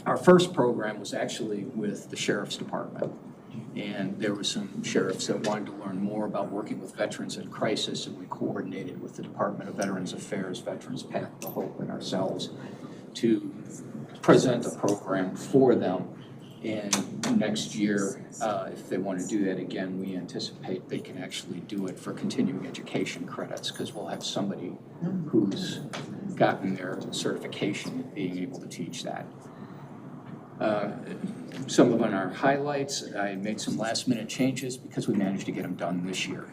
our first program was actually with the Sheriff's Department. And there were some sheriffs that wanted to learn more about working with veterans in crisis, and we coordinated with the Department of Veterans Affairs, Veterans Path to Hope, and ourselves to present a program for them. And next year, if they want to do that again, we anticipate they can actually do it for continuing education credits, because we'll have somebody who's gotten their certification being able to teach that. Some of them are highlights. I made some last minute changes because we managed to get them done this year,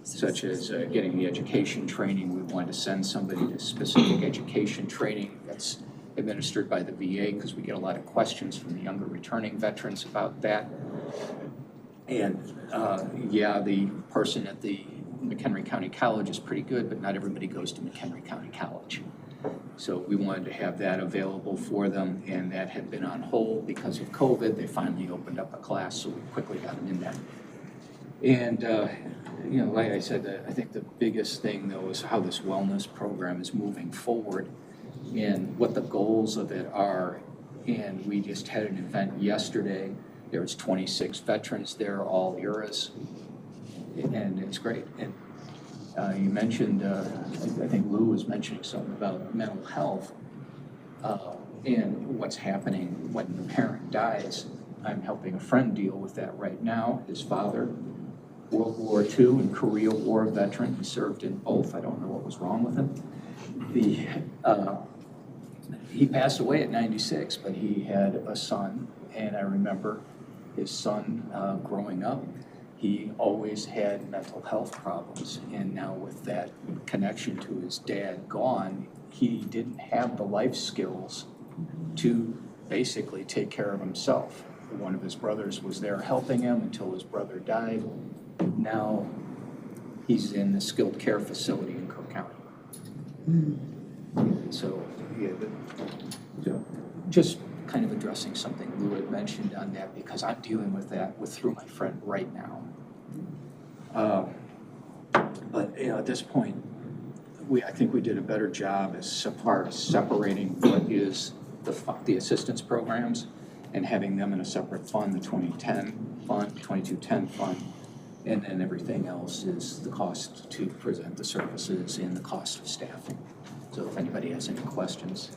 such as getting the education training. We wanted to send somebody to specific education training that's administered by the VA, because we get a lot of questions from the younger returning veterans about that. And the person at the McHenry County College is pretty good, but not everybody goes to McHenry County College. So we wanted to have that available for them, and that had been on hold because of COVID. They finally opened up a class, so we quickly got them in there. And like I said, I think the biggest thing though is how this wellness program is moving forward and what the goals of it are. And we just had an event yesterday. There was 26 veterans there, all eras, and it's great. And you mentioned, I think Lou was mentioning something about mental health and what's happening when the parent dies. I'm helping a friend deal with that right now. His father, World War II and Korea War veteran. He served in both. I don't know what was wrong with him. He passed away at 96, but he had a son, and I remember his son growing up. He always had mental health problems, and now with that connection to his dad gone, he didn't have the life skills to basically take care of himself. One of his brothers was there helping him until his brother died. Now he's in the skilled care facility in Cook County. So, just kind of addressing something Lou had mentioned on that, because I'm dealing with that through my friend right now. But at this point, I think we did a better job as far as separating what is the assistance programs and having them in a separate fund, the 2010 fund, 2210 fund, and then everything else is the cost to present the services and the cost of staffing. So if anybody has any questions.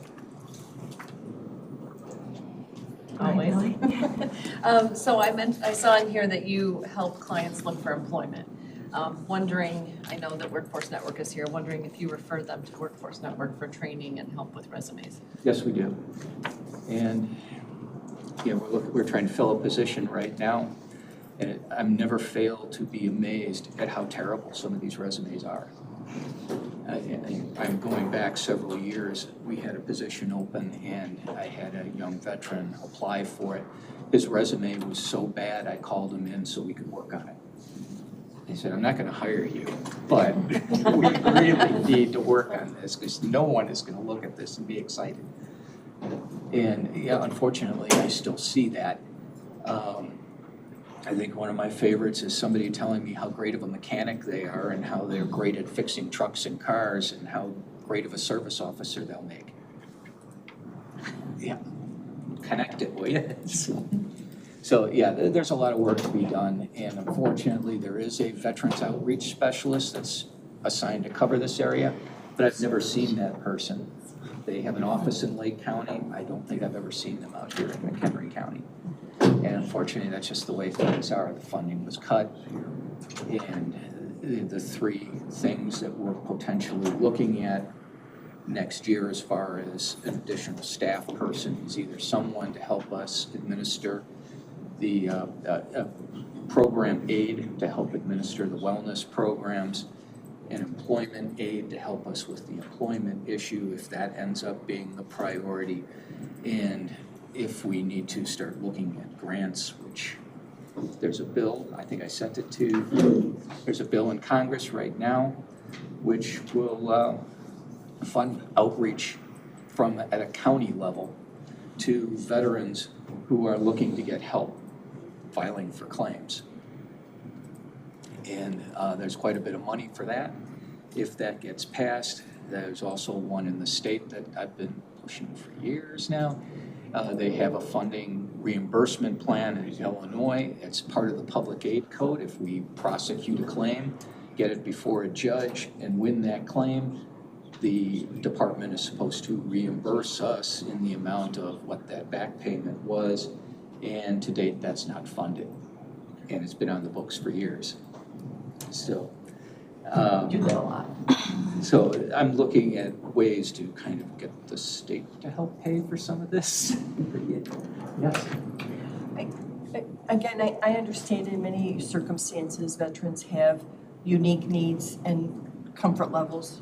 Always. So I saw in here that you help clients look for employment. Wondering, I know that Workforce Network is here, wondering if you refer them to Workforce Network for training and help with resumes. Yes, we do. And we're trying to fill a position right now, and I've never failed to be amazed at how terrible some of these resumes are. I'm going back several years. We had a position open, and I had a young veteran apply for it. His resume was so bad, I called him in so we could work on it. He said, I'm not going to hire you, but we really need to work on this, because no one is going to look at this and be excited. And unfortunately, I still see that. I think one of my favorites is somebody telling me how great of a mechanic they are and how they're great at fixing trucks and cars and how great of a service officer they'll make. Yeah, connect it, will you? So there's a lot of work to be done, and unfortunately there is a veterans outreach specialist that's assigned to cover this area, but I've never seen that person. They have an office in Lake County. I don't think I've ever seen them out here in McHenry County. And unfortunately, that's just the way things are. The funding was cut, and the three things that we're potentially looking at next year as far as an additional staff person is either someone to help us administer the program aid to help administer the wellness programs, an employment aid to help us with the employment issue if that ends up being the priority, and if we need to start looking at grants, which there's a bill, I think I sent it to you, there's a bill in Congress right now which will fund outreach from at a county level to veterans who are looking to get help filing for claims. And there's quite a bit of money for that. If that gets passed, there's also one in the state that I've been pushing for years now. They have a funding reimbursement plan in Illinois. It's part of the public aid code. If we prosecute a claim, get it before a judge and win that claim, the department is supposed to reimburse us in the amount of what that back payment was. And to date, that's not funded. And it's been on the books for years. So, Do that a lot. so I'm looking at ways to kind of get the state to help pay for some of this. Yes. Again, I understand in many circumstances, veterans have unique needs and comfort levels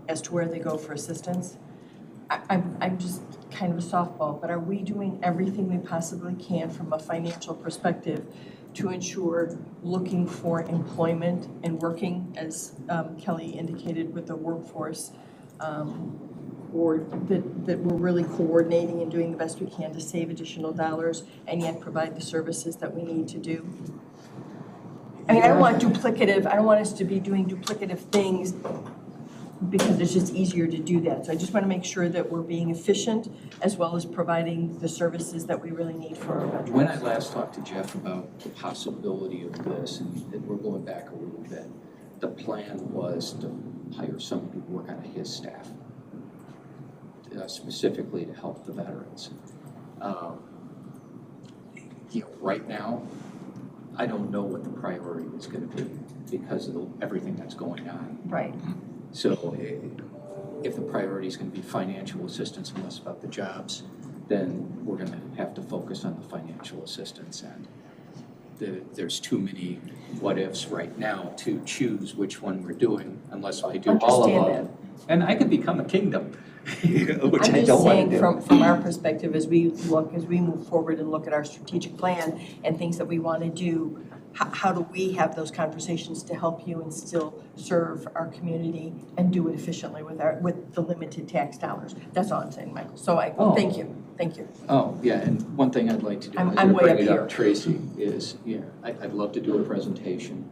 as to where they go for assistance. I'm just kind of a softball, but are we doing everything we possibly can from a financial perspective to ensure looking for employment and working, as Kelly indicated, with the workforce, or that we're really coordinating and doing the best we can to save additional dollars and yet provide the services that we need to do? I mean, I don't want us to be doing duplicative things because it's just easier to do that. So I just want to make sure that we're being efficient as well as providing the services that we really need for our veterans. When I last talked to Jeff about the possibility of this, and we're going back a little bit, the plan was to hire someone to work on his staff, specifically to help the veterans. Right now, I don't know what the priority is going to be because of everything that's going on. Right. So if the priority is going to be financial assistance and less about the jobs, then we're going to have to focus on the financial assistance. And there's too many what-ifs right now to choose which one we're doing unless I do all of them. Understand And I could become a kingdom, which I'm I just don't want saying to do. from our perspective, as we move forward and look at our strategic plan and things that we want to do, how do we have those conversations to help you and still serve our community and do it efficiently with the limited tax dollars? That's all I'm saying, Michael. So thank you. Oh, yeah, and one thing I'd like to do, I'm way up bring it here. up, Tracy, is, I'd love to do a presentation,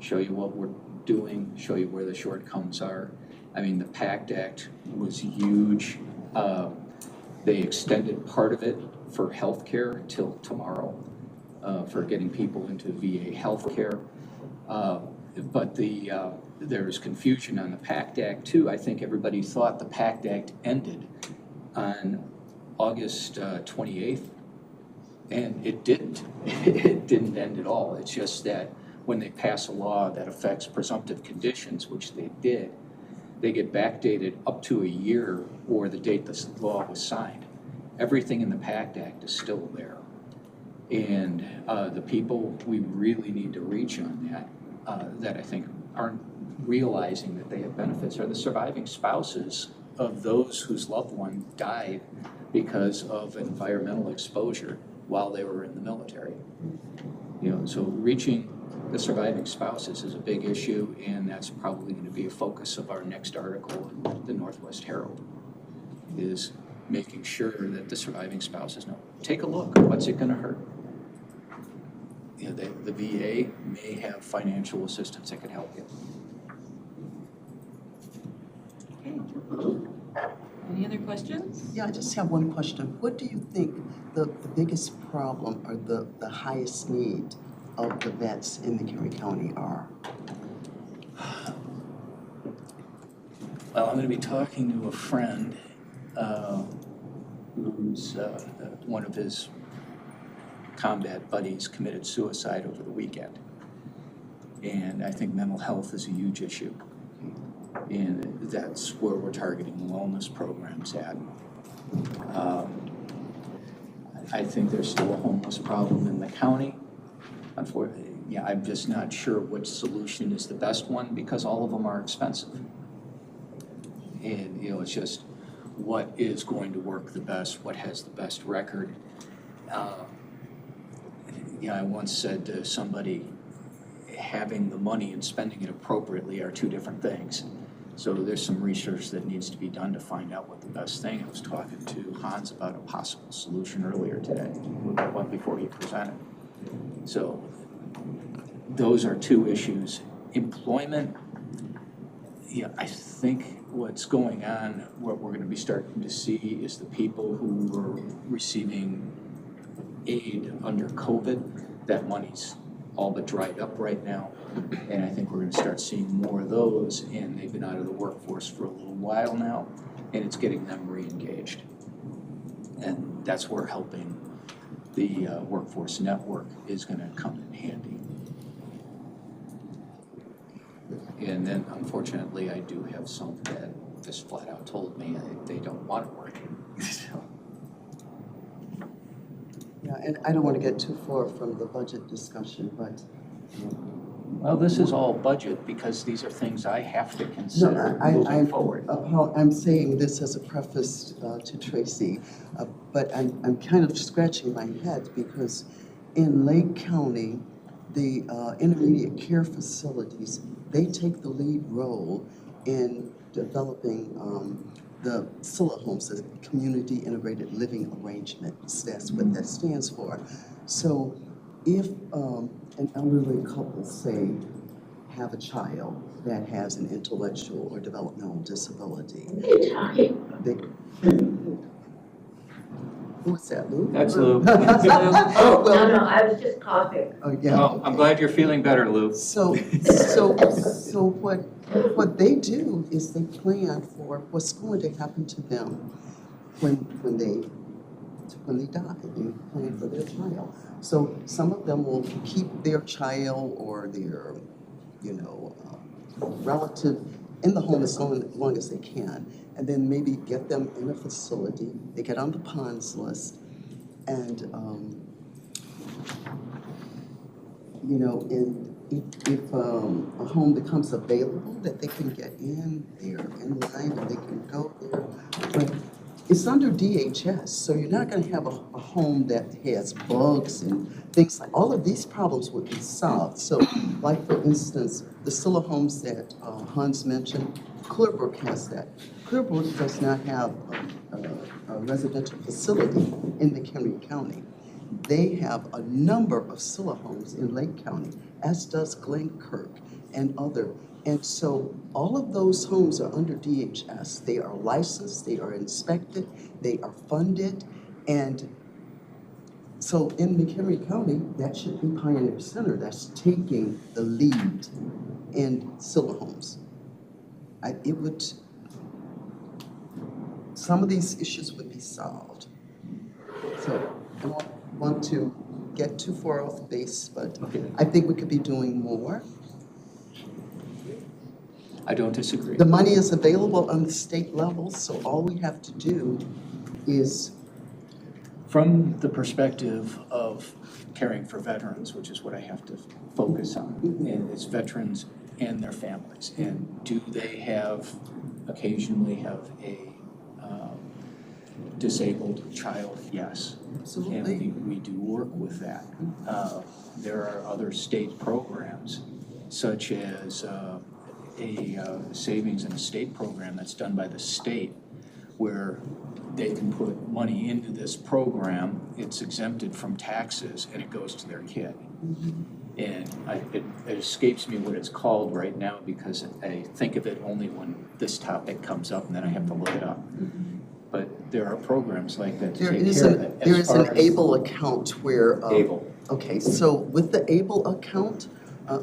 show you what we're doing, show you where the shortcomings are. I mean, the PACT Act was huge. They extended part of it for healthcare till tomorrow, for getting people into VA healthcare. But there's confusion on the PACT Act too. I think everybody thought the PACT Act ended on August 28th, and it didn't. It didn't end at all. It's just that when they pass a law that affects presumptive conditions, which they did, they get backdated up to a year or the date this law was signed. Everything in the PACT Act is still there. And the people we really need to reach on that I think aren't realizing that they have benefits are the surviving spouses of those whose loved one died because of environmental exposure while they were in the military. So reaching the surviving spouses is a big issue, and that's probably going to be a focus of our next article in the Northwest Herald, is making sure that the surviving spouses know. Take a look. What's it going to hurt? The VA may have financial assistance that could help you. Any other questions? Yeah, I just have one question. What do you think the biggest problem or the highest need of the vets in McHenry County are? Well, I'm going to be talking to a friend who's one of his combat buddies committed suicide over the weekend. And I think mental health is a huge issue. And that's where we're targeting wellness programs at. I think there's still a homeless problem in the county. Unfortunately, yeah, I'm just not sure which solution is the best one because all of them are expensive. And, it's just what is going to work the best, what has the best record. I once said to somebody, having the money and spending it appropriately are two different things. So there's some research that needs to be done to find out what the best thing. I was talking to Hans about a possible solution earlier today, before he presented. So those are two issues. Employment, I think what's going on, what we're going to be starting to see is the people who were receiving aid under COVID, that money's all but dried up right now. And I think we're going to start seeing more of those, and they've been out of the workforce for a little while now, and it's getting them re-engaged. And that's where helping the workforce network is going to come in handy. And then unfortunately, I do have some that just flat out told me they don't want to work. So. Yeah, and I don't want to get too far from the budget discussion, but. Well, this is all budget because these are things I have to consider moving forward. I'm saying this as a preface to Tracy, but I'm kind of scratching my head because in Lake County, the intermediate care facilities, they take the lead role in developing the SILA homes, the Community Integrated Living Arrangements. That's what that stands for. So if an elderly couple, say, have a child that has an intellectual or developmental disability. What's that, Lou? That's Lou. Oh, no, I was just coughing. Oh, yeah. Oh, I'm glad you're feeling better, Lou. So what they do is they plan for what's going to happen to them when they die. They plan for their child. So some of them will keep their child or their, relative in the home as long as they can, and then maybe get them in a facility. They get on the PONS list, and if a home becomes available that they can get in, they're in line and they can go there. But it's under DHS, so you're not going to have a home that has bugs and things like, all of these problems would be solved. So, like for instance, the SILA homes that Hans mentioned, Clearbrook has that. Clearbrook does not have a residential facility in McHenry County. They have a number of SILA homes in Lake County, as does Glenkirk and other. And so all of those homes are under DHS. They are licensed, they are inspected, they are funded. And so in McHenry County, that should be Pioneer Center that's taking the lead in SILA homes. Some of these issues would be solved. So I don't want to get too far off base, but I think we could be doing more. I don't disagree. The money is available on the state level, so all we have to do is. From the perspective of caring for veterans, which is what I have to focus on, and it's veterans and their families. And do they occasionally have a disabled child? Yes. Absolutely. And we do work with that. There are other state programs, such as a savings and estate program that's done by the state, where they can put money into this program, it's exempted from taxes, and it goes to their kid. And it escapes me what it's called right now because I think of it only when this topic comes up, and then I have to look it up. But there are programs like that to take care of that. There is an ABLE account where. ABLE. Okay, so with the ABLE account,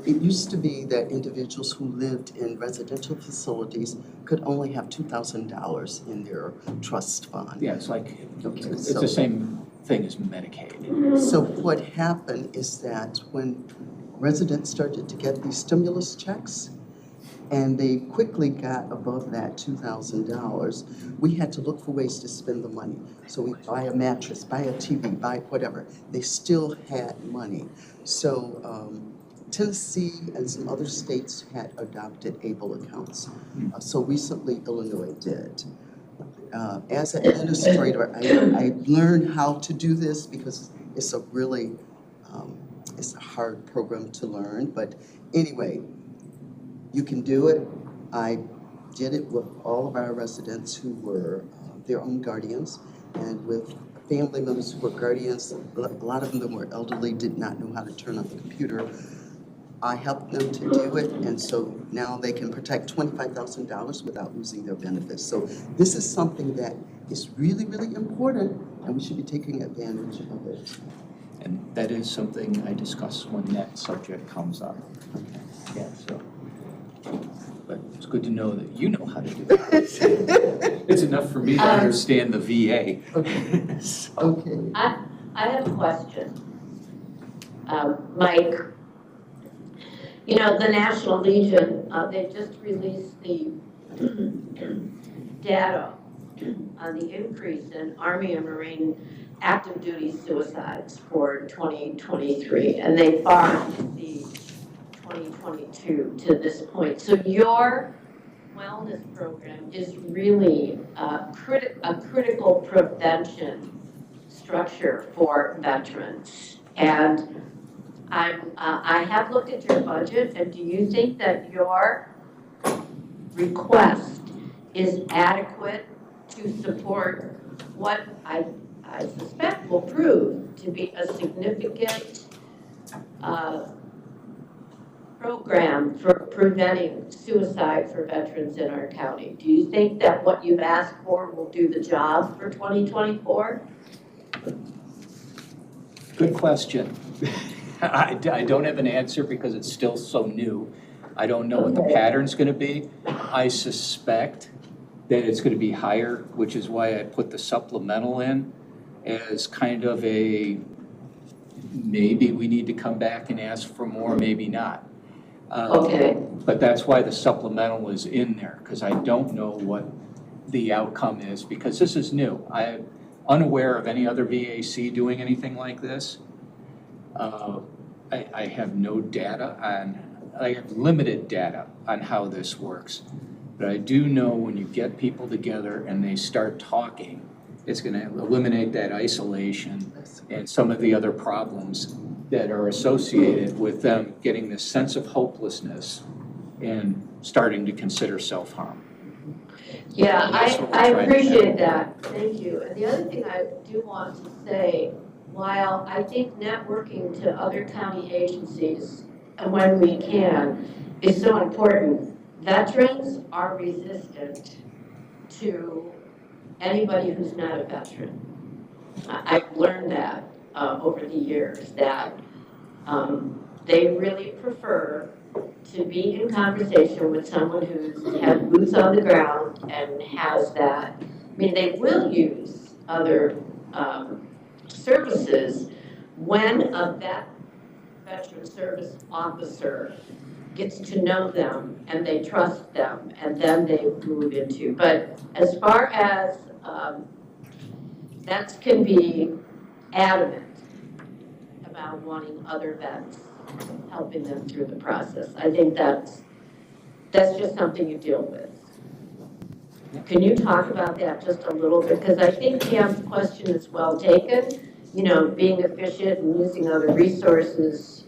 it used to be that individuals who lived in residential facilities could only have $2,000 in their trust fund. Yeah, it's the same thing as Medicaid. So what happened is that when residents started to get these stimulus checks, and they quickly got above that $2,000. We had to look for ways to spend the money. So we buy a mattress, buy a TV, buy whatever. They still had money. So Tennessee and some other states had adopted ABLE accounts. So recently Illinois did. As an administrator, I learned how to do this because it's a really, it's a hard program to learn. But anyway, you can do it. I did it with all of our residents who were their own guardians, and with family members who were guardians. A lot of them were elderly, did not know how to turn on the computer. I helped them to do it, and so now they can protect $25,000 without losing their benefits. So this is something that is really, really important, and we should be taking advantage of it. And that is something I discuss when that subject comes up. Yeah, so. But it's good to know that you know how to do that. It's enough for me to understand the VA. Okay. So. Okay. I have a question. Mike, you know, the National Legion, they just released the data on the increase in Army and Marine active duty suicides for 2023, and they farmed the 2022 to this point. So your wellness program is really a critical prevention structure for veterans. And I have looked at your budget, and do you think that your request is adequate to support what I suspect will prove to be a significant program for preventing suicide for veterans in our county? Do you think that what you've asked for will do the job for 2024? Good question. I don't have an answer because it's still so new. I don't know what the pattern's gonna be. I suspect that it's gonna be higher, which is why I put the supplemental in as kind of a, maybe we need to come back and ask for more, maybe not. Okay. But that's why the supplemental is in there, because I don't know what the outcome is, because this is new. I'm unaware of any other VAC doing anything like this. I have no data on, I have limited data on how this works. But I do know when you get people together and they start talking, it's gonna eliminate that isolation and some of the other problems that are associated with them getting this sense of hopelessness and starting to consider self-harm. Yeah, That's what we're I trying to appreciate that. Thank you. And the other thing I do want to say, while I think networking to other county agencies and when we can is so important, veterans are resistant to anybody who's not a veteran. I've learned that over the years, that they really prefer to be in conversation with someone who's had boots on the ground and has that. I mean, they will use other services when that veteran service officer gets to know them and they trust them, and then they move into. But as far as vets can be adamant about wanting other vets, helping them through the process. I think that's just something you deal with. Can you talk about that just a little bit? Because I think Pam's question is well taken, you know, being efficient and using other resources.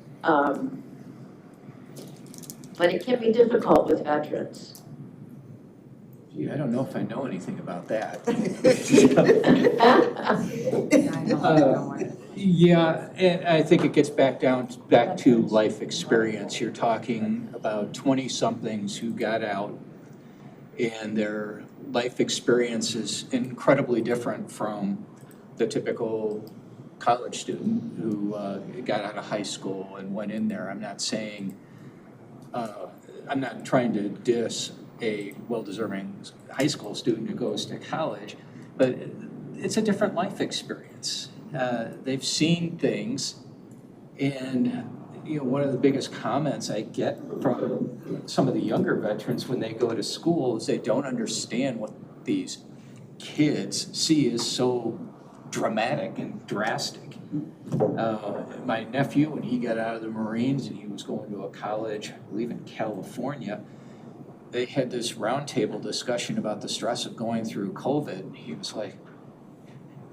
But it can be difficult with veterans. Gee, I don't know if I know anything about that. Yeah, and I think it gets back to life experience. You're talking about 20-somethings who got out, and their life experience is incredibly different from the typical college student who got out of high school and went in there. I'm not saying, I'm not trying to diss a well-deserving high school student who goes to college, but it's a different life experience. They've seen things, and you know, one of the biggest comments I get from some of the younger veterans when they go to school is they don't understand what these kids see as so dramatic and drastic. My nephew, when he got out of the Marines and he was going to a college, I believe in California, they had this roundtable discussion about the stress of going through COVID. He was like,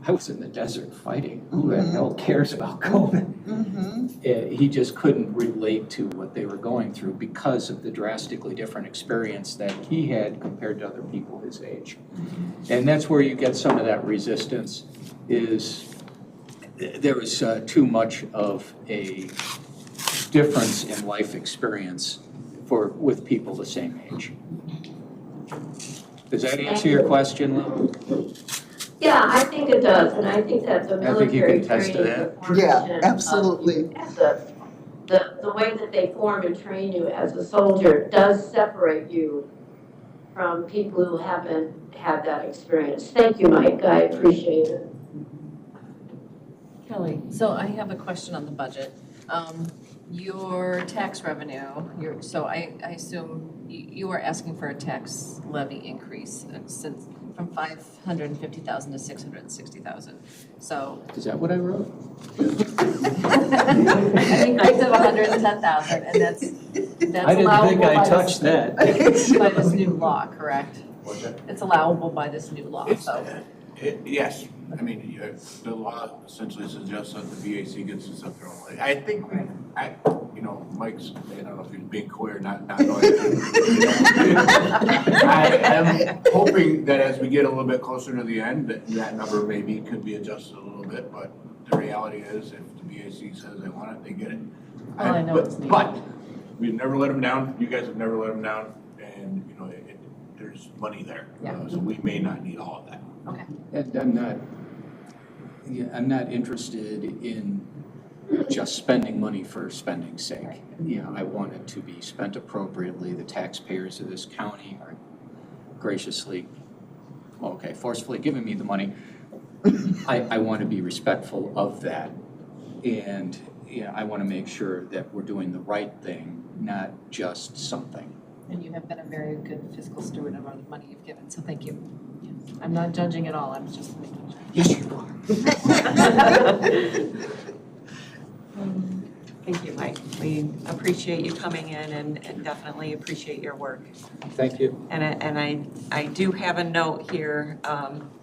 I was in the desert fighting. Who the hell cares about COVID? He just couldn't relate to what they were going through because of the drastically different experience that he had compared to other people his age. And that's where you get some of that resistance, is there was too much of a difference in life experience with people the same age. Does that answer your question, Lou? Yeah, I think it does, and I think that the I think you military can attest to training, that. the formation Yeah, of absolutely. you as the way that they form and train you as a soldier does separate you from people who haven't had that experience. Thank you, Mike, I appreciate it. Kelly, so I have a question on the budget. Your tax revenue, so I assume you are asking for a tax levy increase since from 550,000 to 660,000. So Is that what I wrote? an increase of 110,000, and that's allowable by this new law, correct? What's that? It's allowable by this new law, so. Yes, I mean, the law essentially suggests that the VAC gets to set their own. I think, Mike's, I don't know if he's being coy or not knowing. I am hoping that as we get a little bit closer to the end, that number maybe could be adjusted a little bit, but the reality is, if the VAC says they want it, they get it. Well, I know it's needed. But we've never let them down, you guys have never let them down, and, there's money there. Yeah. So we may not need all of that. Okay. And I'm not interested in just spending money for spending's sake. I want it to be spent appropriately. The taxpayers of this county are graciously, forcefully giving me the money. I want to be respectful of that. And I want to make sure that we're doing the right thing, not just something. And you have been a very good fiscal steward of the money you've given, so thank you. I'm not judging at all, I'm just making sure. Yes, you are. Thank you, Mike. We appreciate you coming in and definitely appreciate your work. Thank you. And I do have a note here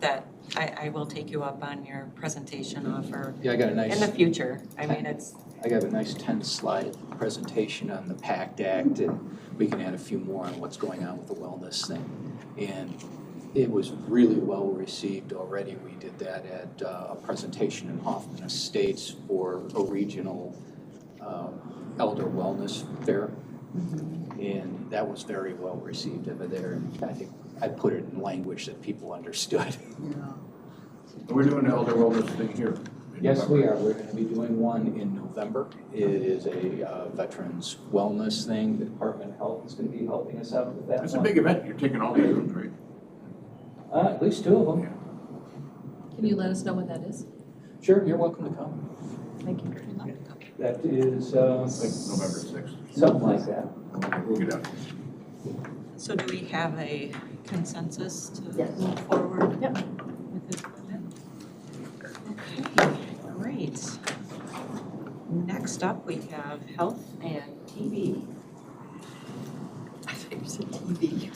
that I will take you up on your presentation offer Yeah, I got a nice. in the future. I mean, I got a nice 10-slide presentation on the PACT Act, and we can add a few more on what's going on with the wellness thing. And it was really well received already. We did that at a presentation in Hoffman Estates for a regional elder wellness fair. And that was very well received over there. And I think I put it in language that people understood. We're doing an elder wellness thing here. Yes, we are. We're going to be doing one in November. It is a veterans wellness thing. The Department of Health is going to be helping us out with that. It's a big event. You're taking all the rooms, right? At least 2 of them. Can you let us know when that is? Sure, you're welcome to come. Thank you. That is Like November 6th. something like that. We'll get out. so do we have a consensus to Yes. move forward? Yep. With this budget? Okay, great. Next up, we have health and TV. I thought you said TV.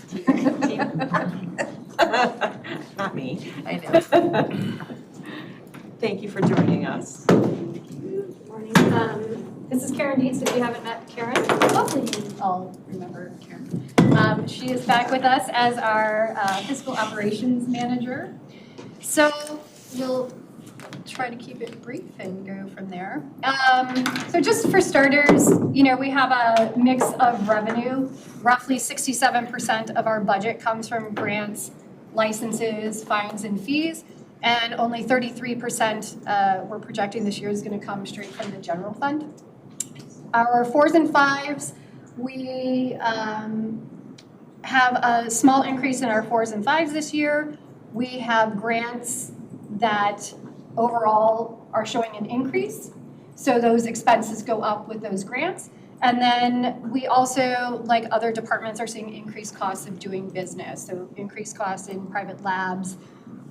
Not me. I know. Thank you for joining us. Good morning. This is Karen Dietz. If you haven't met Karen, hopefully you all remember Karen. She is back with us as our fiscal operations manager. So we'll try to keep it brief and go from there. So just for starters, we have a mix of revenue. Roughly 67% of our budget comes from grants, licenses, fines, and fees. And only 33% we're projecting this year is going to come straight from the general fund. Our 4s and 5s, we have a small increase in our 4s and 5s this year. We have grants that overall are showing an increase. So those expenses go up with those grants. And then we also, like other departments, are seeing increased costs of doing business. So increased costs in private labs,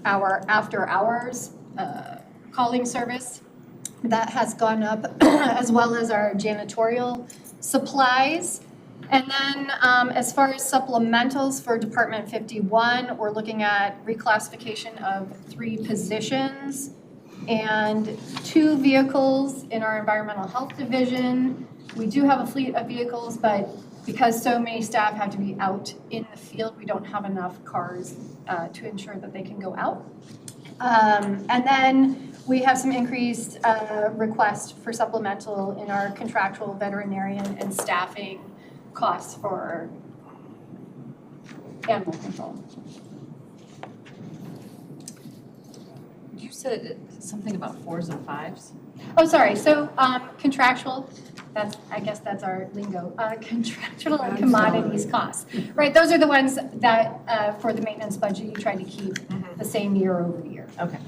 our after hours calling service, that has gone up, as well as our janitorial supplies. And then as far as supplementals for Department 51, we're looking at reclassification of 3 positions and 2 vehicles in our environmental health division. We do have a fleet of vehicles, but because so many staff have to be out in the field, we don't have enough cars to ensure that they can go out. And then we have some increased requests for supplemental in our contractual veterinarian and staffing costs for animal control. You said something about 4s and 5s? Oh, sorry, so contractual, I guess that's our lingo, contractual and commodities costs, right? Those are the ones that, for the maintenance budget, you try to keep the same year over year. Okay.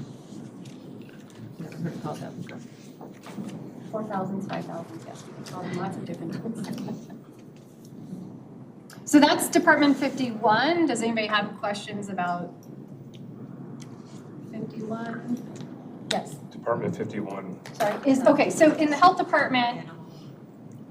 Never heard it called that before. 4,000s, 5,000s, yes, we can call them lots of different things. So that's Department 51. Does anybody have questions about 51? Yes. Department 51. Sorry, okay, so in the health department,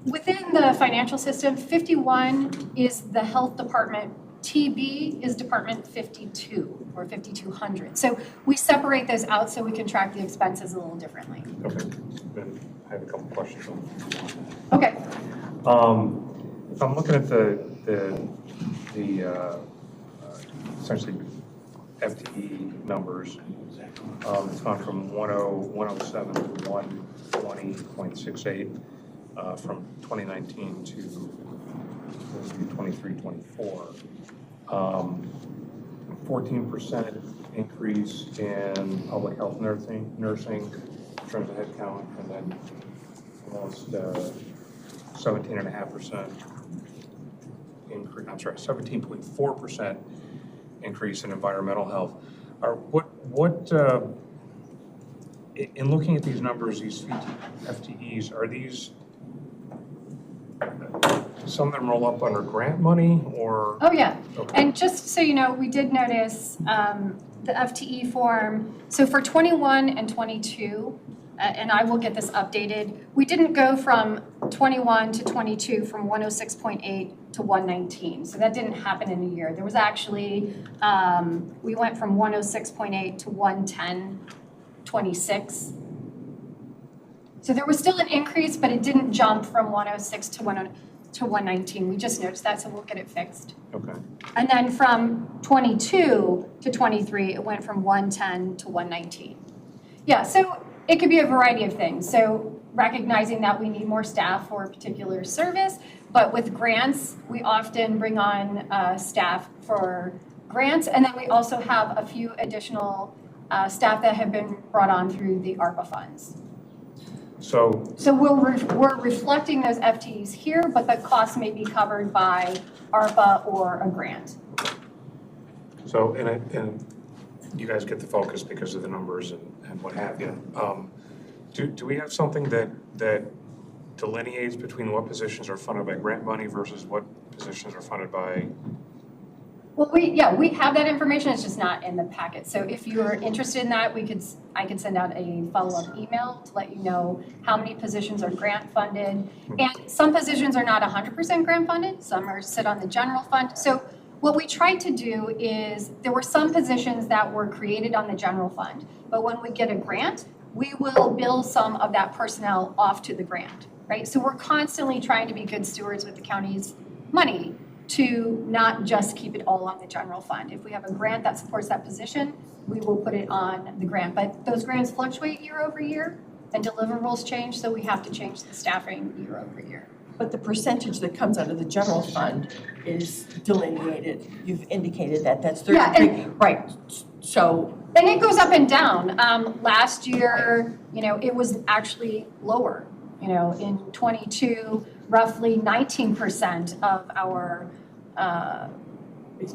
within the financial system, 51 is the health department. TB is Department 52 or 5200. So we separate those out so we can track the expenses a little differently. Okay, then I have a couple questions on Okay. if I'm looking at the essentially FTE numbers, it's gone from 107 to 120.68 from 2019 to 23-24. 14% increase in public health nursing in terms of headcount, and then almost 17.5% increase. I'm sorry, 17.4% increase in environmental health. In looking at these numbers, these FTEs, are these, some of them roll up under grant money or? Oh, yeah. Okay. And just so you know, we did notice the FTE form. So for 21 and 22, and I will get this updated, we didn't go from 21 to 22 from 106.8 to 119. So that didn't happen in a year. There was actually, we went from 106.8 to 110.26. So there was still an increase, but it didn't jump from 106 to 119. We just noticed that, so we'll get it fixed. Okay. And then from 22 to 23, it went from 110 to 119. Yeah, so it could be a variety of things. So recognizing that we need more staff for a particular service, but with grants, we often bring on staff for grants, and then we also have a few additional staff that have been brought on through the ARPA funds. So we're reflecting those FTEs here, but the cost may be covered by ARPA or a grant. So, and you guys get the focus because of the numbers and what have you. Do we have something that delineates between what positions are funded by grant money versus what positions are funded by? Well, we have that information, it's just not in the packet. So if you're interested in that, I could send out a follow-up email to let you know how many positions are grant funded. And some positions are not 100% grant funded, some are sit on the general fund. So what we tried to do is, there were some positions that were created on the general fund, but when we get a grant, we will bill some of that personnel off to the grant, right? So we're constantly trying to be good stewards with the county's money to not just keep it all on the general fund. If we have a grant that supports that position, we will put it on the grant. But those grants fluctuate year over year and deliverables change, so we have to change the staffing year over year. But the percentage that comes out of the general fund is delineated. You've indicated that, that's 33, Yeah, right, so. And it goes up and down. Last year, it was actually lower. In 22, roughly 19% of our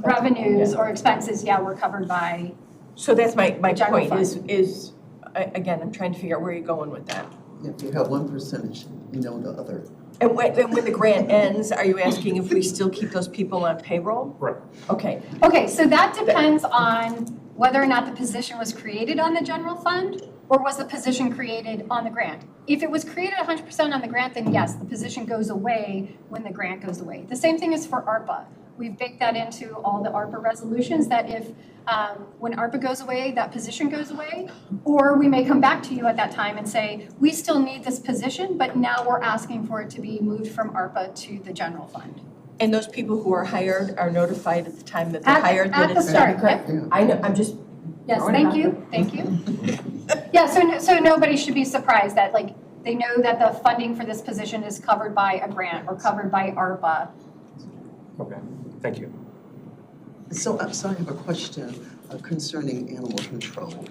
revenues or expenses, were covered by. So that's my general point fund. is again, I'm trying to figure out where you're going with that. If you have one percentage, you know the other. And when the grant ends, are you asking if we still keep those people on payroll? Right. Okay. Okay, so that depends on whether or not the position was created on the general fund or was the position created on the grant. If it was created 100% on the grant, then yes, the position goes away when the grant goes away. The same thing is for ARPA. We've baked that into all the ARPA resolutions that if when ARPA goes away, that position goes away, or we may come back to you at that time and say, we still need this position, but now we're asking for it to be moved from ARPA to the general fund. And those people who are hired are notified at the time that they're hired? At the start, correct? I know, I'm just. Yes, thank you, thank you. Yeah, so nobody should be surprised that like, they know that the funding for this position is covered by a grant or covered by ARPA. Okay, thank you. So I have a question concerning animal control.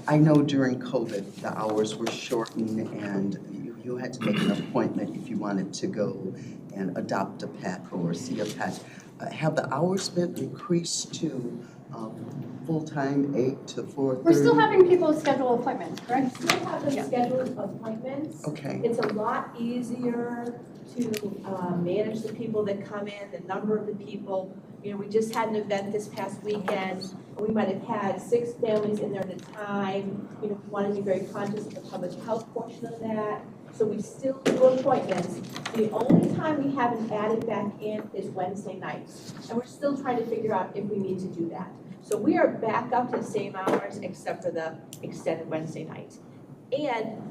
I know during COVID, the hours were shortened and you had to make an appointment if you wanted to go and adopt a pet or see a pet. Have the hours been increased to full-time, 8 to 4:30? We're still having people schedule appointments, correct? We still have them scheduled appointments. Okay. It's a lot easier to manage the people that come in, the number of the people. You know, we just had an event this past weekend. We might have had 6 families in there at a time. You know, we want to be very conscious of the public health portion of that. So we still do appointments. The only time we haven't added back in is Wednesday nights. And we're still trying to figure out if we need to do that. So we are back up to the same hours except for the extended Wednesday night. And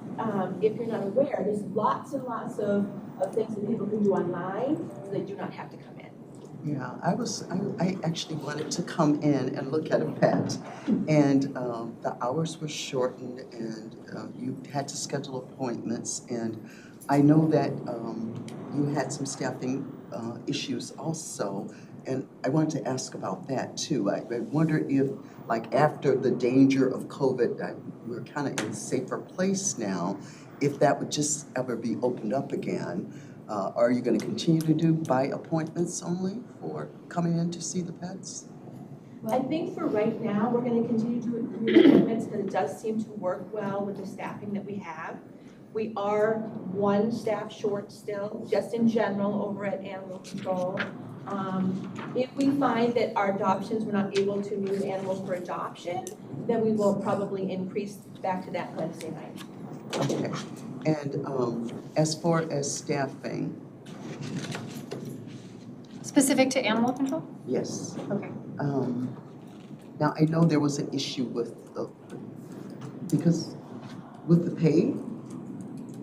if you're not aware, there's lots and lots of things that people can do online, so they do not have to come in. Yeah, I actually wanted to come in and look at a pet, and the hours were shortened, and you had to schedule appointments, and I know that you had some staffing issues also, and I wanted to ask about that too. I wonder if, like after the danger of COVID, we're kind of in a safer place now, if that would just ever be opened up again. Are you going to continue to do by appointments only for coming in to see the pets? I think for right now, we're going to continue to do appointments because it does seem to work well with the staffing that we have. We are 1 staff short still, just in general over at Animal Control. If we find that our adoptions, we're not able to move animals for adoption, then we will probably increase back to that Wednesday night. Okay. And as far as staffing? Specific to animal control? Yes. Okay. Now, I know there was an issue with because with the pay,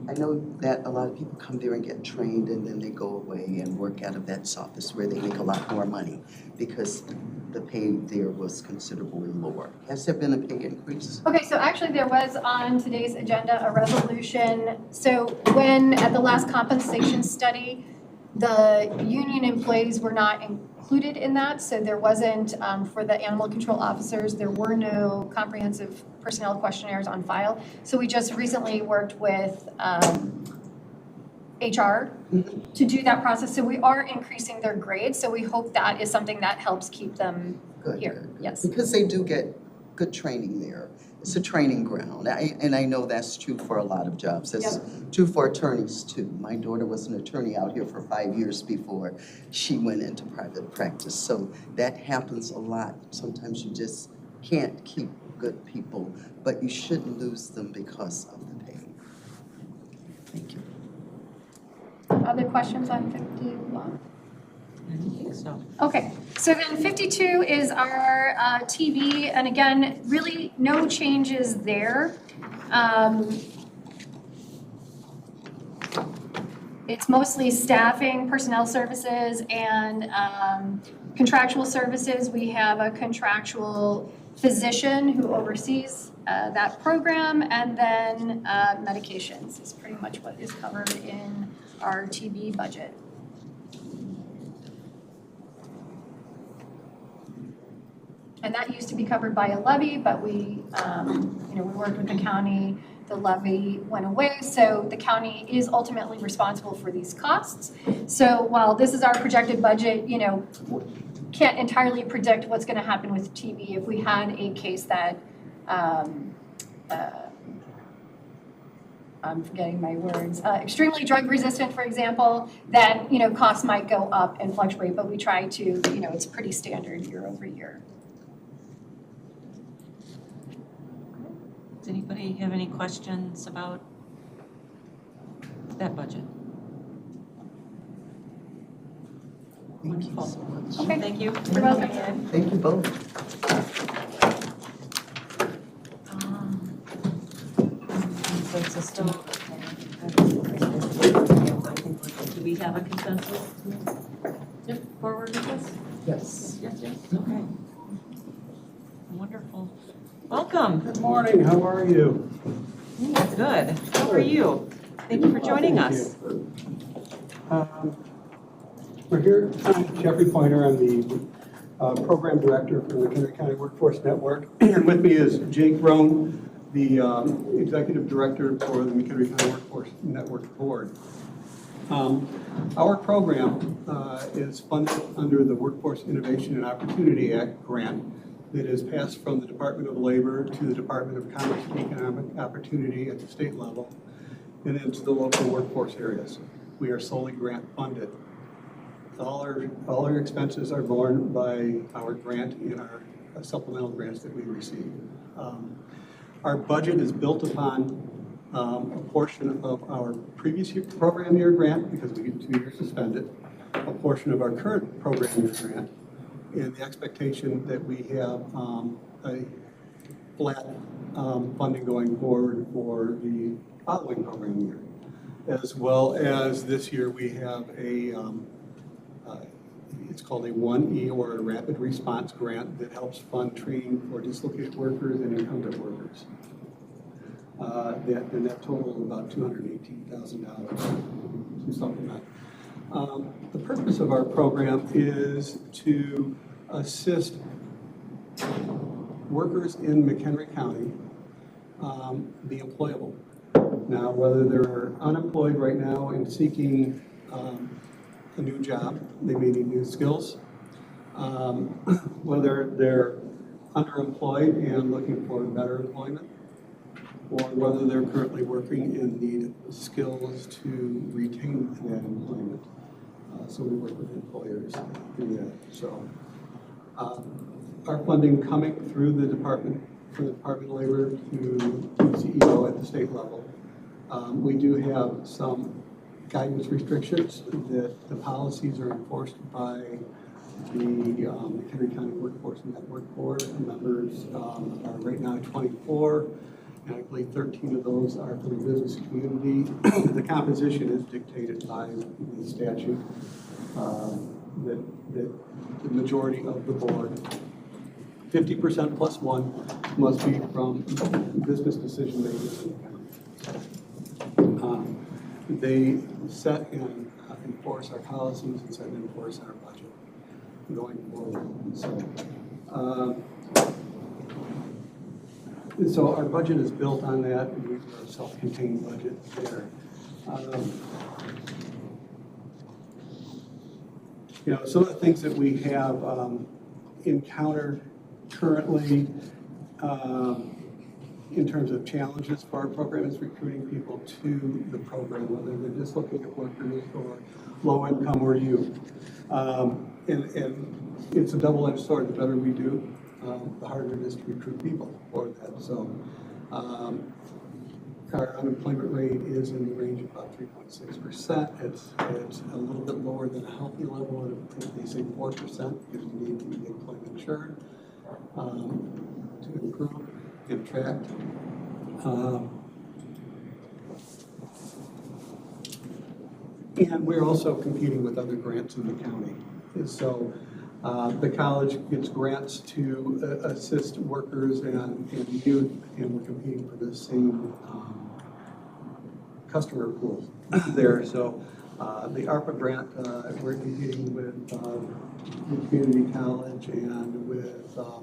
I know that a lot of people come there and get trained and then they go away and work out of vet's office where they make a lot more money because the pay there was considerably lower. Has there been a pay increase? Okay, so actually there was on today's agenda a resolution. So when at the last compensation study, the union employees were not included in that. So there wasn't, for the animal control officers, there were no comprehensive personnel questionnaires on file. So we just recently worked with HR to do that process. So we are increasing their grades. So we hope that is something that helps keep them here. Yes. Because they do get good training there. It's a training ground. And I know that's true for a lot of jobs. That's true for attorneys too. My daughter was an attorney out here for 5 years before she went into private practice. So that happens a lot. Sometimes you just can't keep good people, but you shouldn't lose them because of the pay. Thank you. Other questions on 51? I don't think so. Okay, so then 52 is our TV, and again, really no changes there. It's mostly staffing, personnel services, and contractual services. We have a contractual physician who oversees that program, and then medications is pretty much what is covered in our TV budget. And that used to be covered by a levy, but we worked with the county, the levy went away, so the county is ultimately responsible for these costs. So while this is our projected budget, can't entirely predict what's gonna happen with TV. If we had a case that I'm forgetting my words, extremely drug resistant, for example, then, costs might go up and fluctuate, but we try to, it's pretty standard year over year. Does anybody have any questions about that budget? Thank you so much. Okay. Thank you. You're welcome. Thank you both. Consensus to. Do we have a consensus? Yep. Forward with this? Yes. Yes, okay. Wonderful. Welcome. Good morning, how are you? Good. How are you? Thank you for joining us. We're here, I'm Jeffrey Pointer, I'm the Program Director for the McHenry County Workforce Network. And with me is Jake Roan, the Executive Director for the McHenry County Workforce Network Board. Our program is funded under the Workforce Innovation and Opportunity Act grant that is passed from the Department of Labor to the Department of Commerce and Economic Opportunity at the state level and into the local workforce areas. We are solely grant funded. All our expenses are borne by our grant and our supplemental grants that we receive. Our budget is built upon a portion of our previous year program year grant, because we get 2 years to spend it, a portion of our current program year grant, and the expectation that we have a flat funding going forward for the following program year. As well as this year we have a it's called a 1E, or a rapid response grant, that helps fund training for dislocated workers and incumbent workers. That total of about $218,000 to supplement. The purpose of our program is to assist workers in McHenry County be employable. Now, whether they're unemployed right now and seeking a new job, they may need new skills. Whether they're underemployed and looking for better employment, or whether they're currently working and need skills to retain that employment. So we work with employers in that. So our funding coming through the Department, from the Department of Labor to CEO at the state level. We do have some guidance restrictions that the policies are enforced by the McHenry County Workforce Network Board. Members are right now 24, and I believe 13 of those are from the business community. The composition is dictated by the statute that the majority of the board, 50% plus one, must be from business decision makers in the county. They set and enforce our policies and set and enforce our budget going forward. So our budget is built on that, and we have a self-contained budget there. Some of the things that we have encountered currently in terms of challenges for our program is recruiting people to the program, whether they're dislocated workers or low income or youth. And it's a double-edged sword. The better we do, the harder it is to recruit people for that. So our unemployment rate is in the range of about 3.6%. It's a little bit lower than a healthy level. I think they say 4%, because we need to be employment insured to improve and attract. And we're also competing with other grants in the county. And so the college gets grants to assist workers and youth, and we're competing for the same customer pool there. So the ARPA grant, we're competing with the community college and with the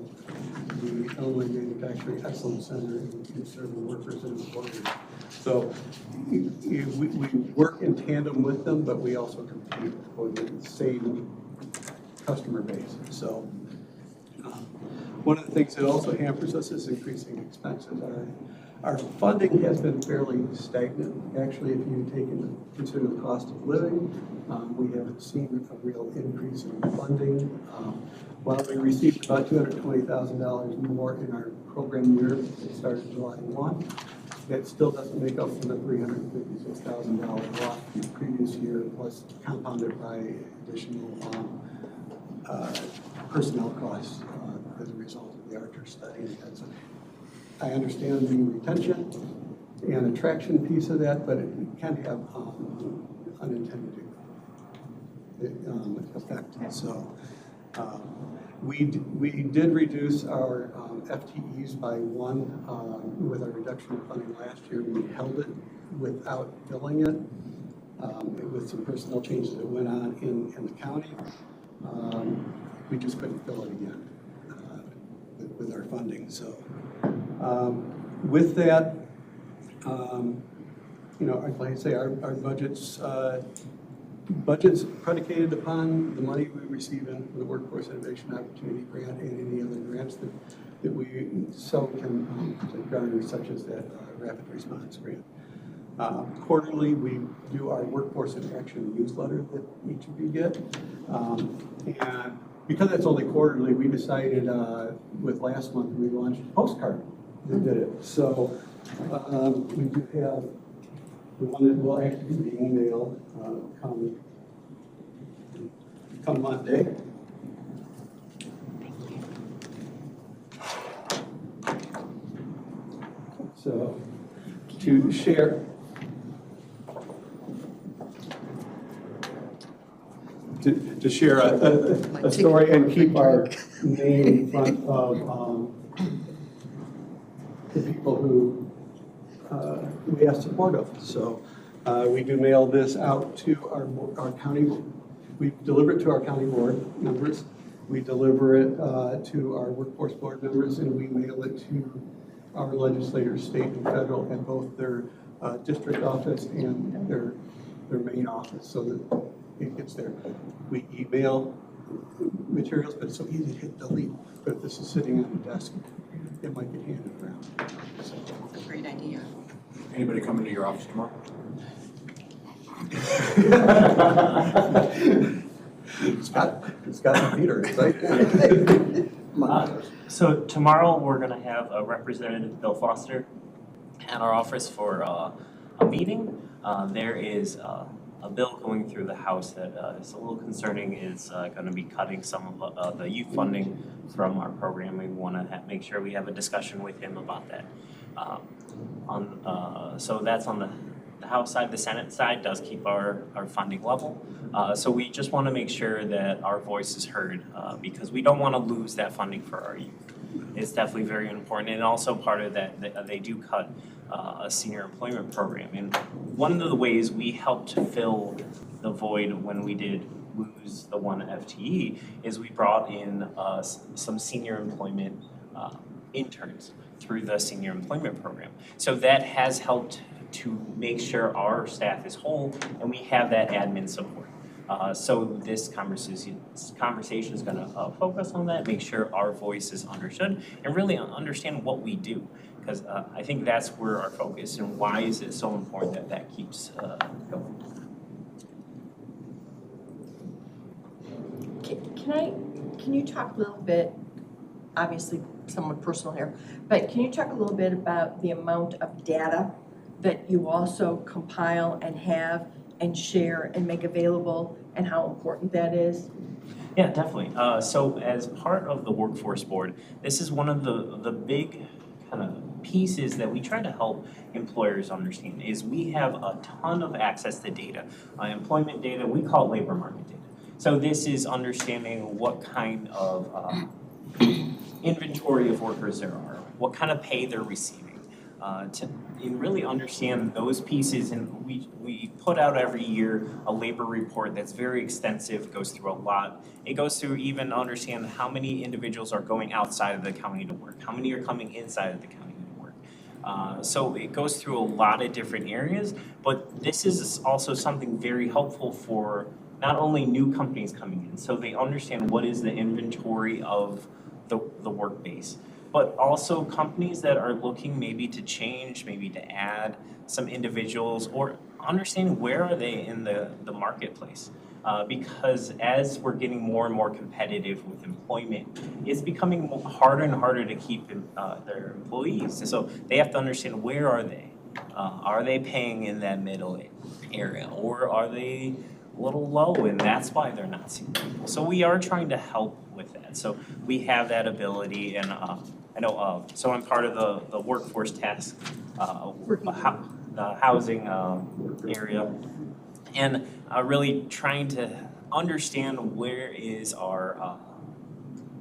Illinois Manufacturing Excellence Center in serving workers and employers. So we work in tandem with them, but we also compete for the same customer base. So one of the things that also hampers us is increasing expenses. Our funding has been fairly stagnant. Actually, if you take into consider the cost of living, we haven't seen a real increase in funding. While we received about $220,000 more in our program year that started July 1, that still doesn't make up for the $356,000 loss from the previous year, plus compounded by additional personnel costs as a result of the Archer study. And so I understand the retention and attraction piece of that, but it can have unintended effect. So we did reduce our FTEs by one with our reduction of funding last year. We held it without filling it with some personnel changes that went on in the county. We just couldn't fill it again with our funding. So with that, like I say, our budget's predicated upon the money we receive in the Workforce Innovation Opportunity Grant and any other grants that we so can garner, such as that Rapid Response Grant. Quarterly, we do our Workforce in Action newsletter that each of you get. And because it's only quarterly, we decided with last month we launched a postcard that did it. So we do have the one that will actually be emailed come Monday. So to share to share a story and keep our name in front of the people who we have support of. So we do mail this out to our county. We deliver it to our county board members. We deliver it to our workforce board members, and we mail it to our legislators, state and federal, at both their district office and their main office, so that it gets there. We email materials, but it's so easy to hit delete. But if this is sitting on the desk, it might get handed around. So. That's a great idea. Anybody coming to your office tomorrow? Scott and Peter, right? So tomorrow we're going to have a Representative Bill Foster at our office for a meeting. There is a bill going through the House that is a little concerning. It's going to be cutting some of the youth funding from our program. We want to make sure we have a discussion with him about that. So that's on the House side. The Senate side does keep our funding level. So we just want to make sure that our voice is heard because we don't want to lose that funding for our youth. It's definitely very important. And also part of that, they do cut a senior employment program. And one of the ways we helped to fill the void when we did lose the one FTE is we brought in some senior employment interns through the senior employment program. So that has helped to make sure our staff is whole and we have that admin support. So this conversation is going to focus on that, make sure our voice is understood, and really understand what we do. Because I think that's where our focus and why is it so important that keeps going. Can you talk a little bit, obviously somewhat personal here, but can you talk a little bit about the amount of data that you also compile and have and share and make available and how important that is? Yeah, definitely. So as part of the Workforce Board, this is one of the big kind of pieces that we try to help employers understand is we have a ton of access to data, employment data, we call it labor market data. So this is understanding what kind of inventory of workers there are, what kind of pay they're receiving, to really understand those pieces. And we put out every year a labor report that's very extensive, goes through a lot. It goes through even understand how many individuals are going outside of the county to work, how many are coming inside of the county to work. So it goes through a lot of different areas, but this is also something very helpful for not only new companies coming in, so they understand what is the inventory of the work base, but also companies that are looking maybe to change, maybe to add some individuals, or understanding where are they in the marketplace. Because as we're getting more and more competitive with employment, it's becoming harder and harder to keep their employees. And so they have to understand, where are they? Are they paying in that middle area, or are they a little low and that's why they're not seeing people? So we are trying to help with that. So we have that ability, and I know, so I'm part of the workforce task, the housing area, and really trying to understand where is our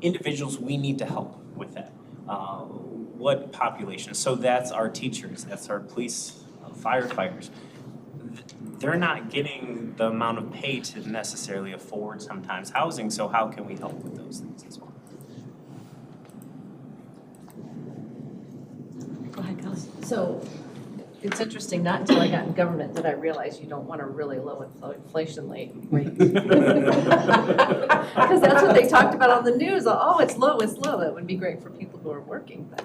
individuals we need to help with that. What population? So that's our teachers, that's our police, firefighters. They're not getting the amount of pay to necessarily afford sometimes housing, so how can we help with those things as well? Go ahead, Kelly. So it's interesting, not until I got in government did I realize you don't want a really low inflation rate. Because that's what they talked about on the news. Oh, it's low, it's low. That would be great for people who are working, but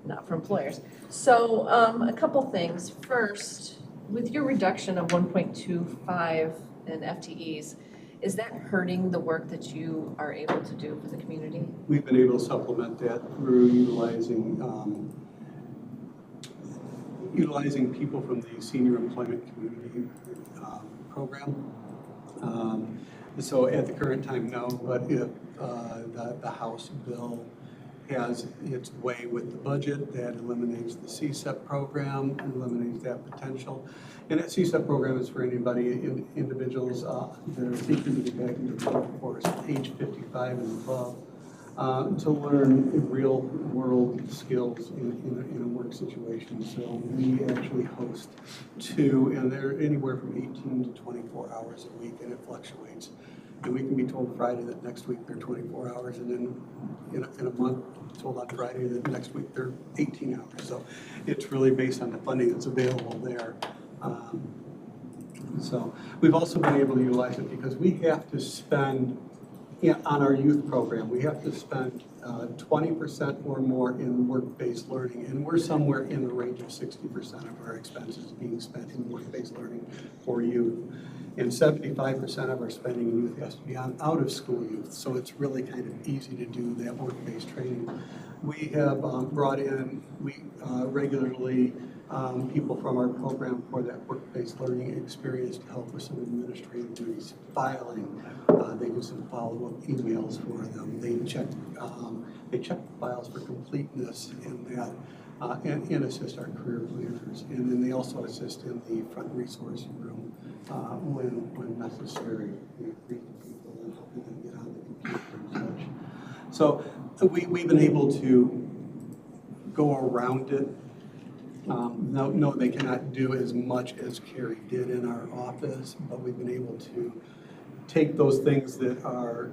not for employers. So a couple things. First, with your reduction of 1.25 in FTEs, is that hurting the work that you are able to do for the community? We've been able to supplement that through utilizing people from the Senior Employment Community Program. So at the current time, no, but if the House bill has its way with the budget, that eliminates the CSEP program, eliminates that potential. And that CSEP program is for anybody, individuals that are seeking to get back into the workforce, age 55 and above, to learn real world skills in a work situation. So we actually host 2, and they're anywhere from 18 to 24 hours a week, and it fluctuates. And we can be told Friday that next week they're 24 hours, and then in a month, told on Friday that next week they're 18 hours. So it's really based on the funding that's available there. So we've also been able to utilize it because we have to spend, on our youth program, we have to spend 20% or more in work-based learning, and we're somewhere in the range of 60% of our expenses being spent in work-based learning for youth. And 75% of our spending in youth has to be on out-of-school youth, so it's really kind of easy to do that work-based training. We have brought in regularly people from our program for that work-based learning experience to help with some administrative duties, filing. They do some follow-up emails for them. They check the files for completeness in that, and assist our career planners. And then they also assist in the front resource room when necessary, greeting people and helping them get on the computer and such. So we've been able to go around it. No, they cannot do as much as Carrie did in our office, but we've been able to take those things that are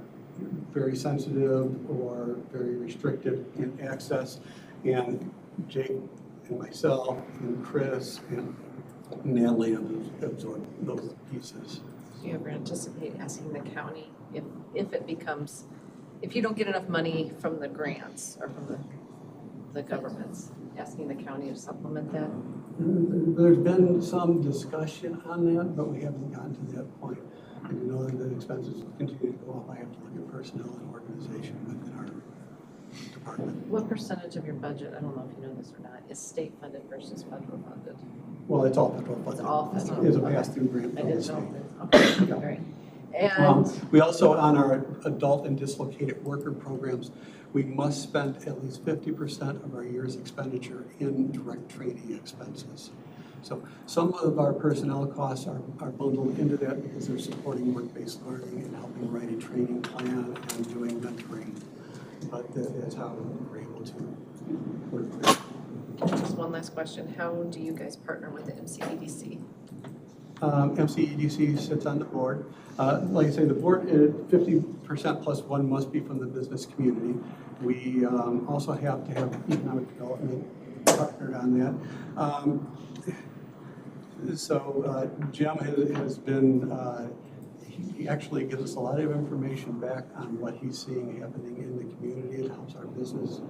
very sensitive or very restrictive in access, and Jake and myself and Chris and Natalie have absorbed those pieces. Do you ever anticipate asking the county if it becomes, if you don't get enough money from the grants or from the governments, asking the county to supplement that? There's been some discussion on that, but we haven't gotten to that point. And you know that the expenses continue to go up. I have to look at personnel and organization within our department. What percentage of your budget, I don't know if you know this or not, is state funded versus federal funded? Well, it's all federal funded. It's all federal. It's a pass-through grant. I didn't know. Okay, great. And we also, on our adult and dislocated worker programs, we must spend at least 50% of our year's expenditure in direct training expenses. So some of our personnel costs are bundled into that because they're supporting work-based learning and helping write a training plan and doing mentoring. But that's how we're able to work with it. just one last question. How do you guys partner with the MCEDC? MCEDC sits on the board. Like I say, the board, 50% plus 1 must be from the business community. We also have to have economic development partnered on that. So Jim has been, he actually gives us a lot of information back on what he's seeing happening in the community. It helps our business.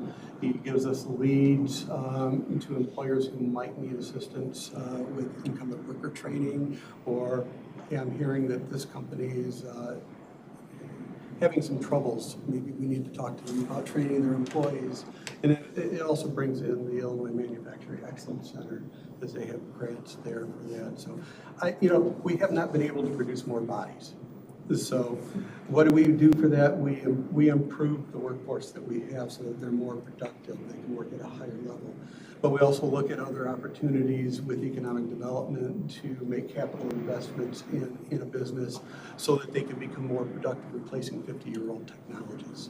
He gives us leads to employers who might need assistance with incumbent worker training, or I'm hearing that this company is having some troubles. Maybe we need to talk to them about training their employees. And it also brings in the Illinois Manufacturing Excellence Center, as they have grants there for that. So, we have not been able to produce more bodies. So what do we do for that? We improve the workforce that we have so that they're more productive, they can work at a higher level. But we also look at other opportunities with economic development to make capital investments in a business so that they can become more productive, replacing 50-year-old technologies.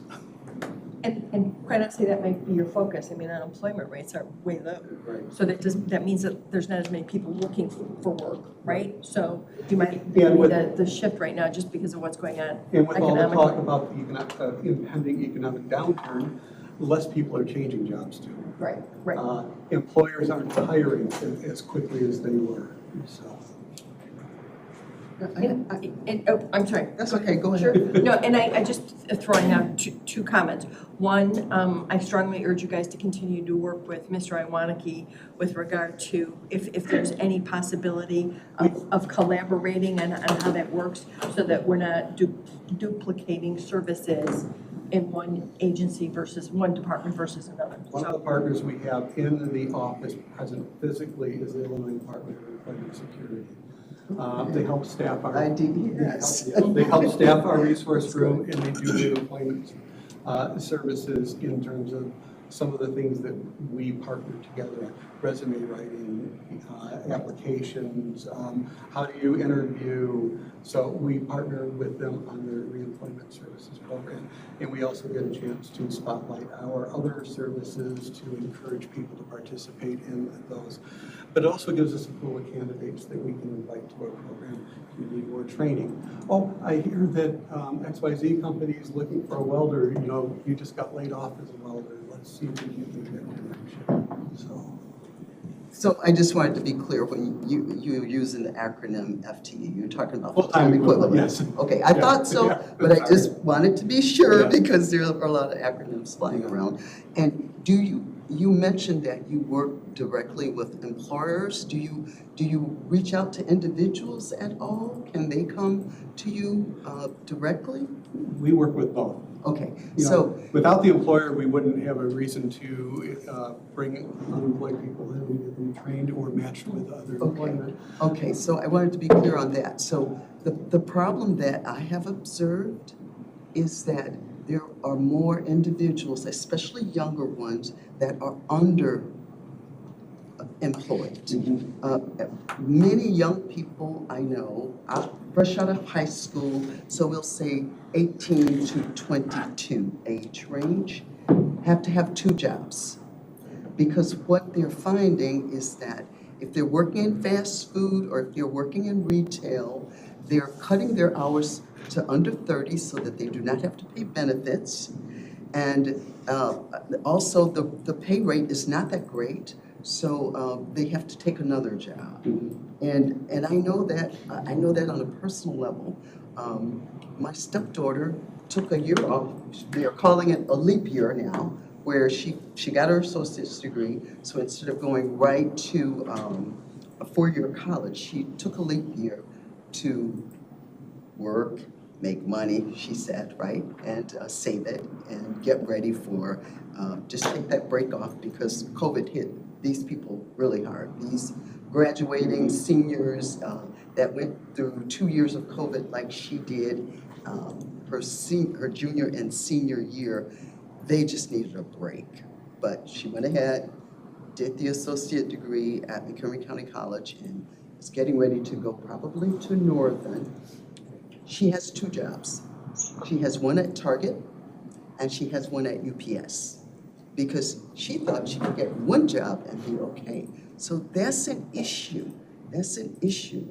And quite honestly, that might be your focus. I mean, unemployment rates are way low. Right. So that means that there's not as many people looking for work, right? So you might be the shift right now just because of what's going on And with all the economically. talk about the impending economic downturn, less people are changing jobs too. Right. Employers aren't hiring as quickly as they were, so. I'm sorry. That's okay, go ahead. Sure. No, and I just throwing out two comments. One, I strongly urge you guys to continue to work with Mr. Iwaniki with regard to if there's any possibility of collaborating and how that works so that we're not duplicating services in one agency versus one department versus another. One of the partners we have in the office present physically is the Illinois Department of Employment Security. They help staff our they help staff our resource room, and they do the employment services in terms of some of the things that we partner together: resume writing, applications, how do you interview. So we partner with them on their reemployment services program, and we also get a chance to spotlight our other services to encourage people to participate in those. But it also gives us a pool of candidates that we can invite to our program if we need more training. Oh, I hear that XYZ company is looking for a welder. You just got laid off as a welder. Let's see if we can do that connection. So I just wanted to be clear, when you using the acronym FTE, you're talking about full-time equivalent, yes. Okay, I thought so, but I just wanted to be sure because there are a lot of acronyms flying around. And you mentioned that you work directly with employers. Do you reach out to individuals at all? Can they come to you directly? We work with both. Okay, without the employer, we wouldn't have a reason to bring unemployed people in and get them trained or matched with other employment. Okay, so I wanted to be clear on that. So the problem that I have observed is that there are more individuals, especially younger ones, that are underemployed. Many young people I know, fresh out of high school, so we'll say 18 to 22 age range, have to have 2 jobs. Because what they're finding is that if they're working in fast food or if they're working in retail, they're cutting their hours to under 30 so that they do not have to pay benefits. And also the pay rate is not that great, so they have to take another job. And I know that on a personal level. My stepdaughter took a year off. They are calling it a leap year now, where she got her associate's degree. So instead of going right to a 4-year college, she took a leap year to work, make money, she said, right? And save it and get ready for, just take that break off because COVID hit these people really hard. These graduating seniors that went through 2 years of COVID like she did, her junior and senior year, they just needed a break. But she went ahead, did the associate degree at McHenry County College, and is getting ready to go probably to Northern. She has 2 jobs. She has one at Target, and she has one at UPS, because she thought she could get one job and be okay. So that's an issue. That's an issue.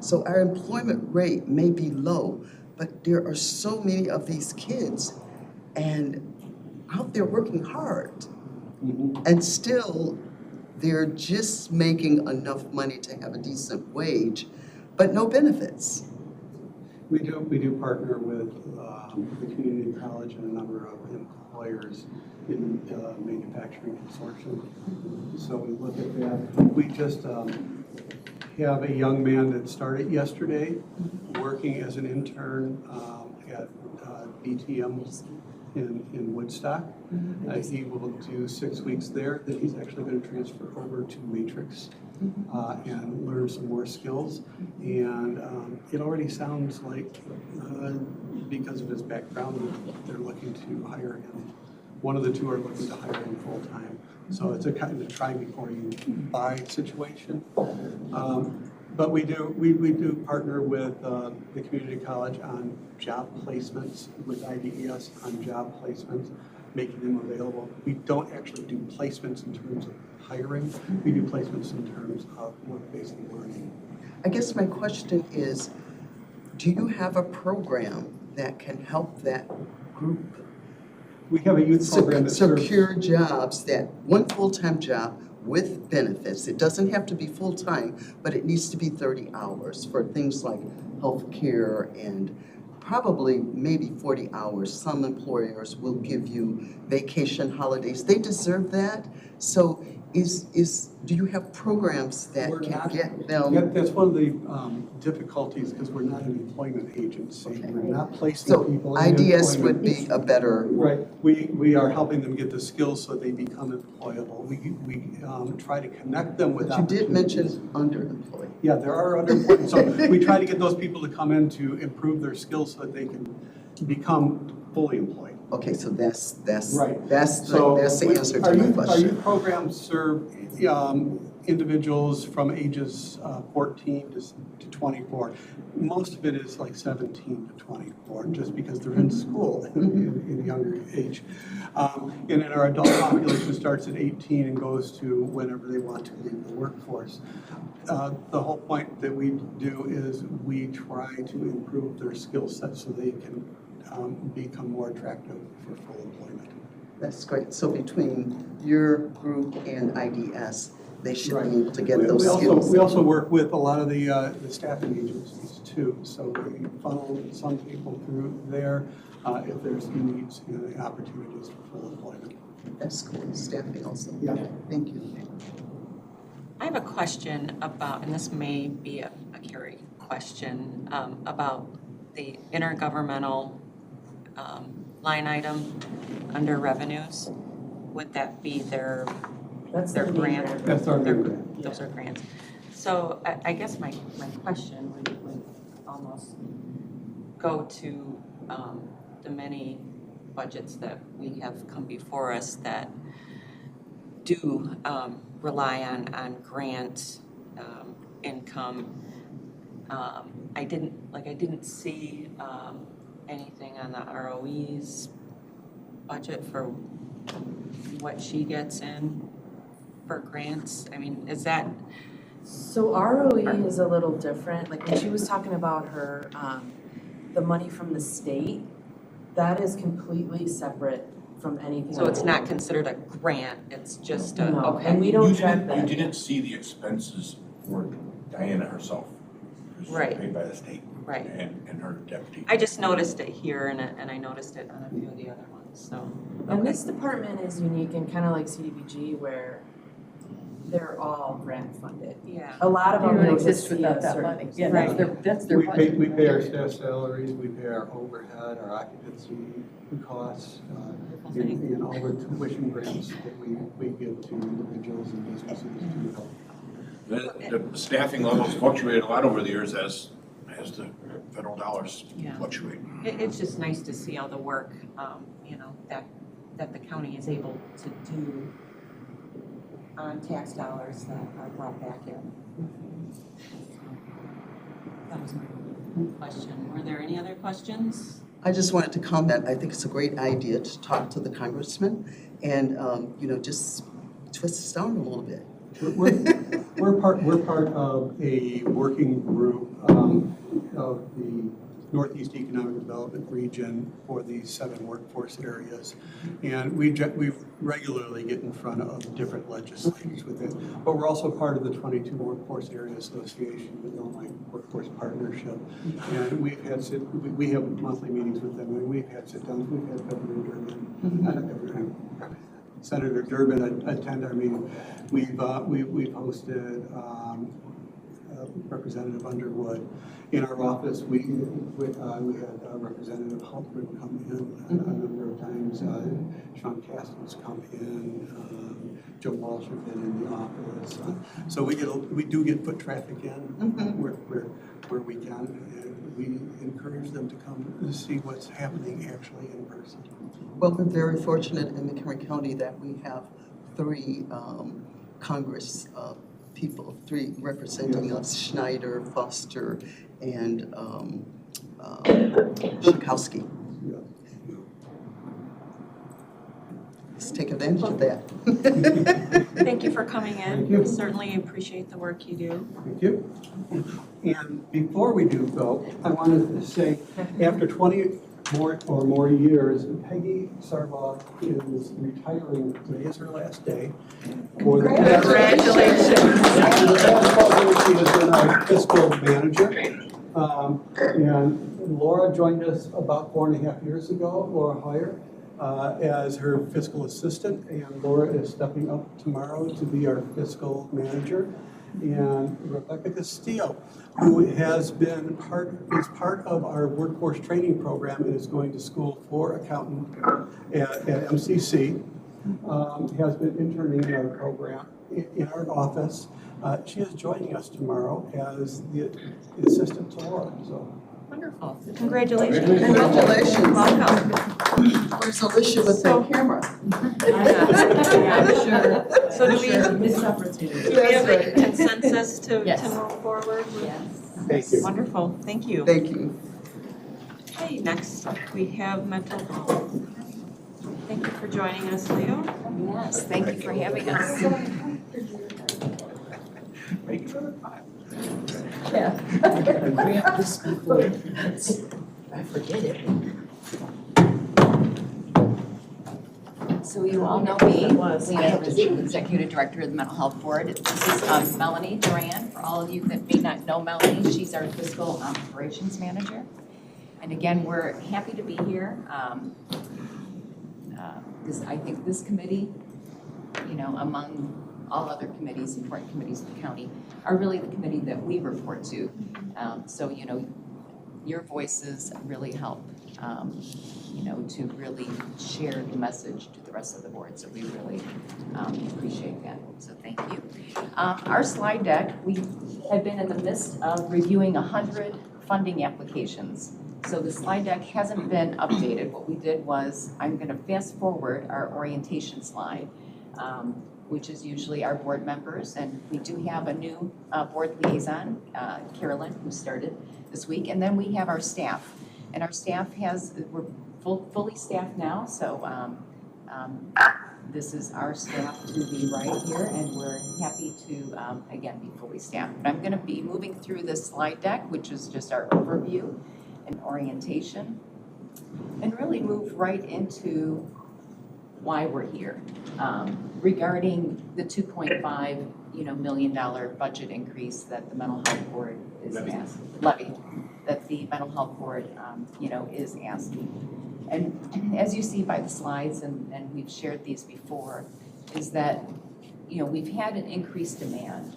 So our employment rate may be low, but there are so many of these kids and out there working hard. And still, they're just making enough money to have a decent wage, but no benefits. We do partner with the community college and a number of employers in manufacturing consortium. So we look at that. We just have a young man that started yesterday working as an intern at BTM in Woodstock. He will do 6 weeks there, then he's actually going to transfer over to Matrix and learn some more skills. And it already sounds like, because of his background, they're looking to hire him. One of the two are looking to hire him full-time. So it's a kind of try before you buy situation. But we do partner with the community college on job placements, with IDES on job placements, making them available. We don't actually do placements in terms of hiring. We do placements in terms of work-based learning. I guess my question is, do you have a program that can help that group? We have a youth program that secure jobs, that one full-time job with benefits. It doesn't have to be full-time, but it needs to be 30 hours for things like health care and probably maybe 40 hours. Some employers will give you vacation holidays. They deserve that. So do you have programs that can get them? That's one of the difficulties, because we're not an employment agency. Okay. We're not placing people in IDS employment. would be a better... Right. We are helping them get the skills so they become employable. We try to connect them with But you did mention underemployed. Yeah, there are underemployed. So we try to get those people to come in to improve their skills so that they can become fully employed. Okay, so that's right. That's the answer to my question. Our youth programs serve individuals from ages 14 to 24. Most of it is like 17 to 24, just because they're in school in a younger age. And then our adult population starts at 18 and goes to whenever they want to leave the workforce. The whole point that we do is we try to improve their skill set so they can become more attractive for full employment. That's great. So between your group and IDS, they should be able to get those skills. We also work with a lot of the staffing agencies too. So we funnel some people through there if there's needs and opportunities for full employment. That's cool. Staffing also. Yeah. Thank you. I have a question about, and this may be a Carrie question, about the intergovernmental line item under revenues. Would that be their grant? That's our grant. Those are grants. So I guess my question would almost go to the many budgets that we have come before us that do rely on grant income. I didn't see anything on the ROE's budget for what she gets in for grants. I mean, is that? So ROE is a little different. Like when she was talking about her, the money from the state, that is completely separate from anything. So it's not considered a grant, it's just a, No, okay. and we don't track that. You didn't see the expenses for Diana herself. It was Right. paid by the state. Right. And her deputy. I just noticed it here and I noticed it on a few of the other ones, so. And this department is unique and kind of like CDBG where they're all grant funded. Yeah. A lot of them don't will exist see without a that certain- money. Yeah, Right. that's their We budget. pay our staff salaries, we pay our overhead, our occupancy costs, and all the tuition grants that we give to individuals and businesses to help. The staffing levels fluctuated a lot over the years as the federal dollars Yeah. fluctuate. It's just nice to see all the work, that the county is able to do on tax dollars that are brought back in. That was my question. Were there any other questions? I just wanted to comment. I think it's a great idea to talk to the congressman and, just twist us down a little bit. We're part of a working group of the Northeast Economic Development Region for these 7 workforce areas. And we regularly get in front of different legislators with it. But we're also part of the 22 Workforce Area Association, the Illinois Workforce Partnership. And we have monthly meetings with them, and we've had sit-downs. We've had Senator Durbin attend our meeting. We've hosted Representative Underwood. In our office, we had Representative Haltman come in a number of times. Sean Castan's come in. Joe Walsh has been in the office. So we do get foot traffic in where we can, and we encourage them to come to see what's happening actually in person. Well, we're very fortunate in McHenry County that we have 3 Congress people, 3 representing us: Schneider, Foster, and Schakowsky. Let's take advantage of that. Thank you for coming in. We certainly appreciate the work you do. Thank you. And before we do go, I wanted to say, after 20 more years, Peggy Sarbaugh is retiring. Today is her last day. Congratulations. She has been our fiscal manager. And Laura joined us about 4.5 years ago, Laura Hoyer, as her fiscal assistant. And Laura is stepping up tomorrow to be our fiscal manager. And Rebecca Castillo, who is part of our workforce training program and is going to school for accountant at MCC, has been interning in our program in our office. She is joining us tomorrow as the assistant to Laura. So. Wonderful. Congratulations. Congratulations. Welcome. Where's Alicia with that camera? Sure. So do we have a consensus to move forward? Yes. Thank you. Wonderful. Thank you. Thank you. Okay, next we have mental health. Thank you for joining us, Leo. Yes, thank you for having us. Yeah. Grab this before I forget it. So you all know me, Leanne is the Executive Director of the Mental Health Board. This is Melanie Duran. For all of you that may not know Melanie, she's our Fiscal Operations Manager. And again, we're happy to be here. I think this committee, among all other committees, important committees in the county, are really the committee that we report to. So, your voices really help, to really share the message to the rest of the board. So we really appreciate that. So thank you. Our slide deck, we have been in the midst of reviewing 100 funding applications. So the slide deck hasn't been updated. What we did was, I'm going to fast forward our orientation slide, which is usually our board members. And we do have a new board liaison, Carolyn, who started this week. And then we have our staff. And our staff we're fully staffed now. So this is our staff to the right here. And we're happy to, again, be fully staffed. But I'm going to be moving through this slide deck, which is just our overview and orientation, and really move right into why we're here. Regarding the $2.5 million budget increase that the mental health board is levy that the mental health board is asking. And as you see by the slides, and we've shared these before, is that we've had an increased demand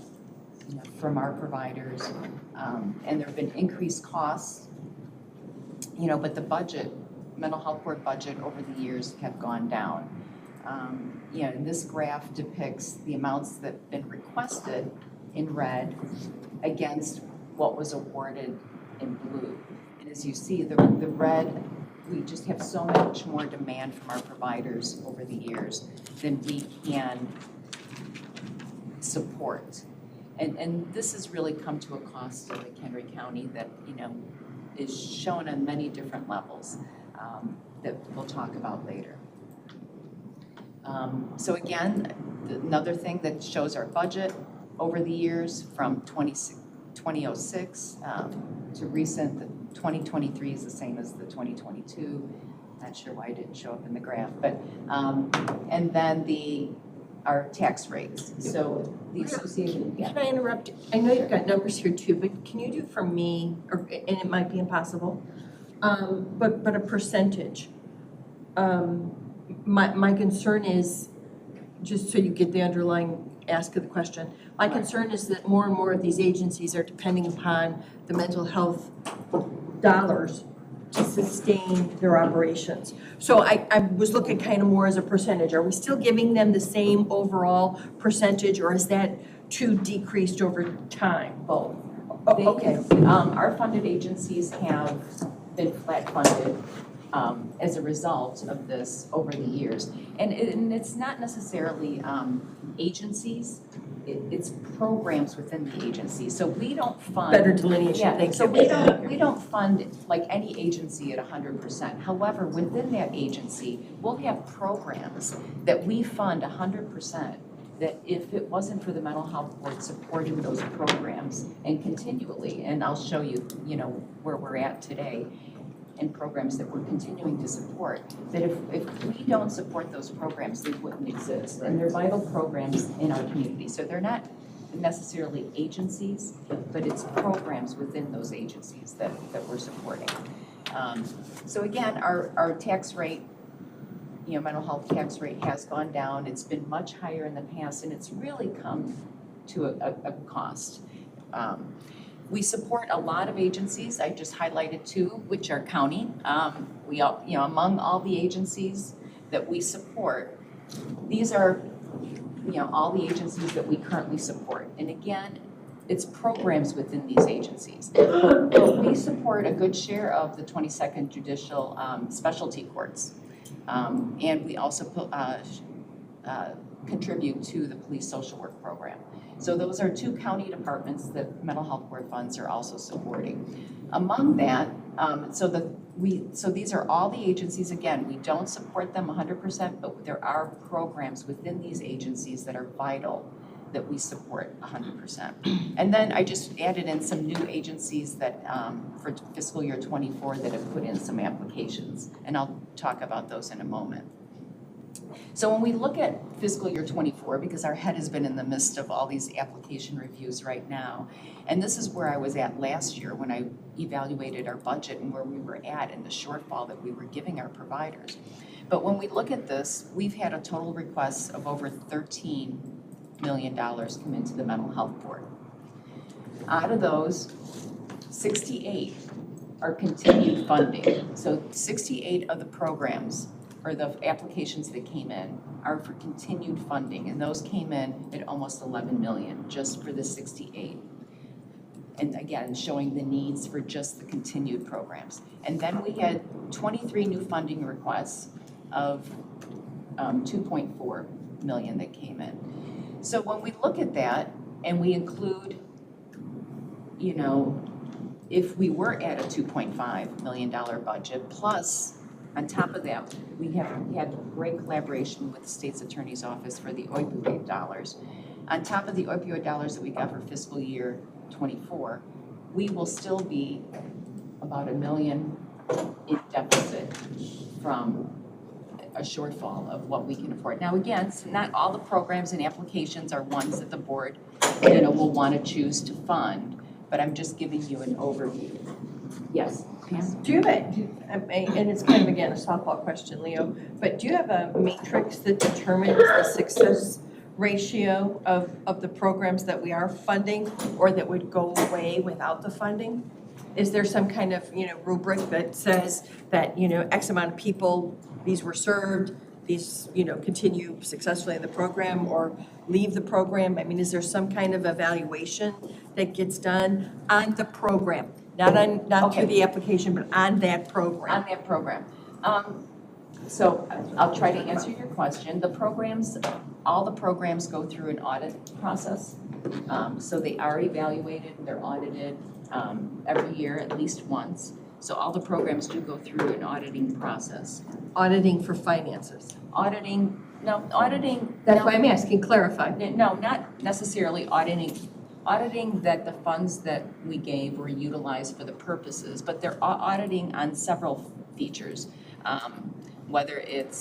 from our providers, and there have been increased costs. But the budget, mental health board budget over the years have gone down. This graph depicts the amounts that have been requested in red against what was awarded in blue. And as you see, the red, we just have so much more demand from our providers over the years than we can support. And this has really come to a cost to McHenry County that, is shown on many different levels that we'll talk about later. So again, another thing that shows our budget over the years from 2006 to recent, the 2023 is the same as the 2022. Not sure why it didn't show up in the graph, but, and then our tax rates. So the association, yeah. Can I interrupt? I know you've got numbers here too, but can you do for me, and it might be impossible, but a percentage? My concern is, just so you get the underlying ask of the question, my concern is that more and more of these agencies are depending upon the mental health dollars to sustain their operations. So I was looking kind of more as a percentage. Are we still giving them the same overall percentage, or is that too decreased over time? Both. Oh, okay. Our funded agencies have been flat funded as a result of this over the years. And it's not necessarily agencies, it's programs within the agency. So we don't fund. Better delineation, Yeah, thank so you. we don't fund like any agency at 100%. However, within that agency, we'll have programs that we fund 100%. That if it wasn't for the mental health board supporting those programs and continually, and I'll show you, where we're at today in programs that we're continuing to support, that if we don't support those programs, they wouldn't exist. And they're vital programs in our community. So they're not necessarily agencies, but it's programs within those agencies that we're supporting. So again, our tax rate, mental health tax rate has gone down. It's been much higher in the past, and it's really come to a cost. We support a lot of agencies. I just highlighted two, which are county. We all, among all the agencies that we support, these are, all the agencies that we currently support. And again, it's programs within these agencies. But we support a good share of the 22nd Judicial Specialty Courts. And we also contribute to the police social work program. So those are two county departments that mental health board funds are also supporting. Among that, so these are all the agencies. Again, we don't support them 100%, but there are programs within these agencies that are vital that we support 100%. And then I just added in some new agencies that for fiscal year 24 that have put in some applications, and I'll talk about those in a moment. So when we look at fiscal year 24, because our head has been in the midst of all these application reviews right now, and this is where I was at last year when I evaluated our budget and where we were at and the shortfall that we were giving our providers. But when we look at this, we've had a total request of over $13 million come into the mental health board. Out of those, 68 are continued funding. So 68 of the programs or the applications that came in are for continued funding, and those came in at almost 11 million just for the 68. And again, showing the needs for just the continued programs. And then we had 23 new funding requests of 2.4 million that came in. So when we look at that and we include, if we were at a $2.5 million budget, plus on top of that, we have had great collaboration with the state's attorney's office for the opioid dollars. On top of the opioid dollars that we got for fiscal year 24, we will still be about $1 million in deficit from a shortfall of what we can afford. Now again, so not all the programs and applications are ones that the board, will want to choose to fund, but I'm just giving you an overview. Yes, Pam? Do you have and it's kind of again a softball question, Leo, but do you have a matrix that determines the success ratio of the programs that we are funding or that would go away without the funding? Is there some kind of, rubric that says that, X amount of people, these were served, these, continue successfully in the program or leave the program? I mean, is there some kind of evaluation that gets done on the program? Not through the application, but on that program? On that program. So I'll try to answer your question. The programs, all the programs go through an audit process. So they are evaluated, they're audited every year at least once. So all the programs do go through an auditing process. Auditing for finances? Auditing. That's why I'm asking, clarify. No, not necessarily auditing auditing that the funds that we gave were utilized for the purposes, but they're auditing on several features. Whether it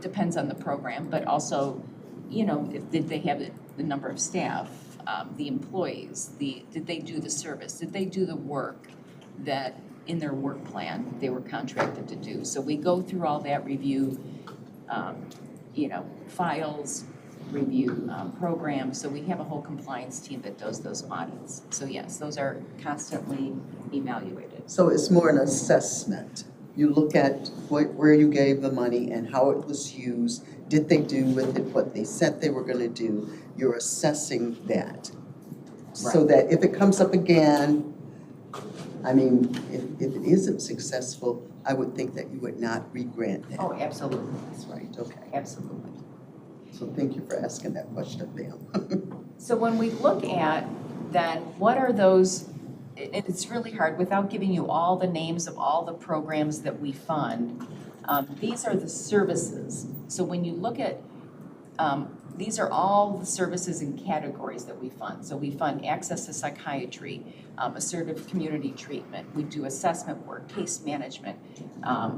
depends on the program, but also, did they have the number of staff, the employees, did they do the service, did they do the work that in their work plan they were contracted to do. So we go through all that, review, files, review programs. So we have a whole compliance team that does those audits. So yes, those are constantly evaluated. So it's more an assessment. You look at where you gave the money and how it was used. Did they do with it what they said they were going to do? You're assessing that. So that if it comes up again, I mean, if it isn't successful, I would think that you would not re-grant that. Oh, absolutely. That's right, okay. Absolutely. So thank you for asking that question, ma'am. So when we look at then what are those, it's really hard without giving you all the names of all the programs that we fund. These are the services. So when you look at, these are all the services and categories that we fund. So we fund access to psychiatry, assertive community treatment. We do assessment work, case management,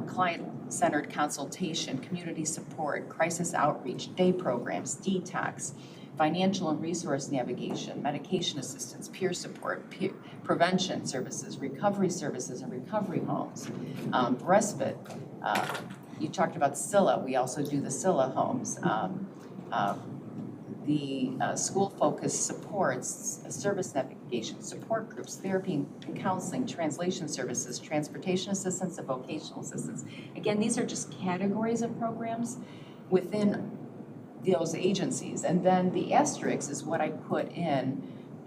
client-centered consultation, community support, crisis outreach, day programs, detox, financial and resource navigation, medication assistance, peer support, prevention services, and recovery homes, respite. You talked about SCILA. We also do the SCILA homes. The school-focused supports, service navigation, support groups, therapy and counseling, translation services, transportation assistance, and vocational assistance. Again, these are just categories of programs within those agencies. And then the asterisk is what I put in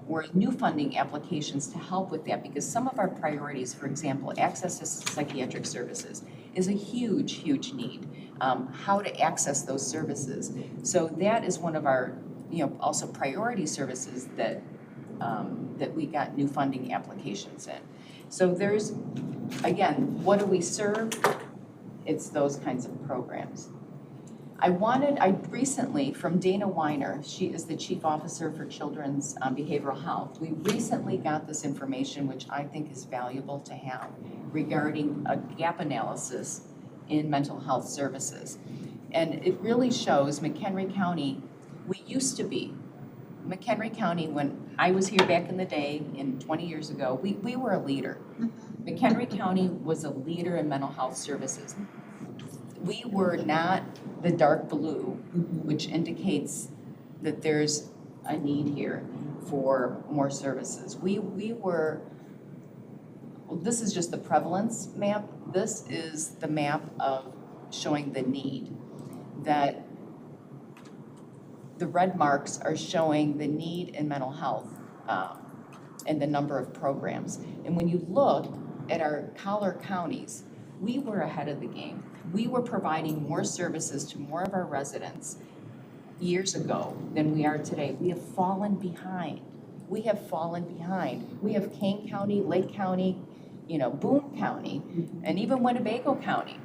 were new funding applications to help with that, because some of our priorities, for example, access to psychiatric services is a huge, huge need. How to access those services. So that is one of our, also priority services that that we got new funding applications in. So there's, again, what do we serve? It's those kinds of programs. I recently, from Dana Weiner, she is the Chief Officer for Children's Behavioral Health. We recently got this information, which I think is valuable to have, regarding a gap analysis in mental health services. And it really shows McHenry County, McHenry County, when I was here back in the day, 20 years ago, we were a leader. McHenry County was a leader in mental health services. We were not the dark blue, which indicates that there's a need here for more services. We were, this is just the prevalence map. This is the map of showing the need. That the red marks are showing the need in mental health and the number of programs. And when you look at our collar counties, we were ahead of the game. We were providing more services to more of our residents years ago than we are today. We have fallen behind. We have Kane County, Lake County, Boone County, and even Winnebago County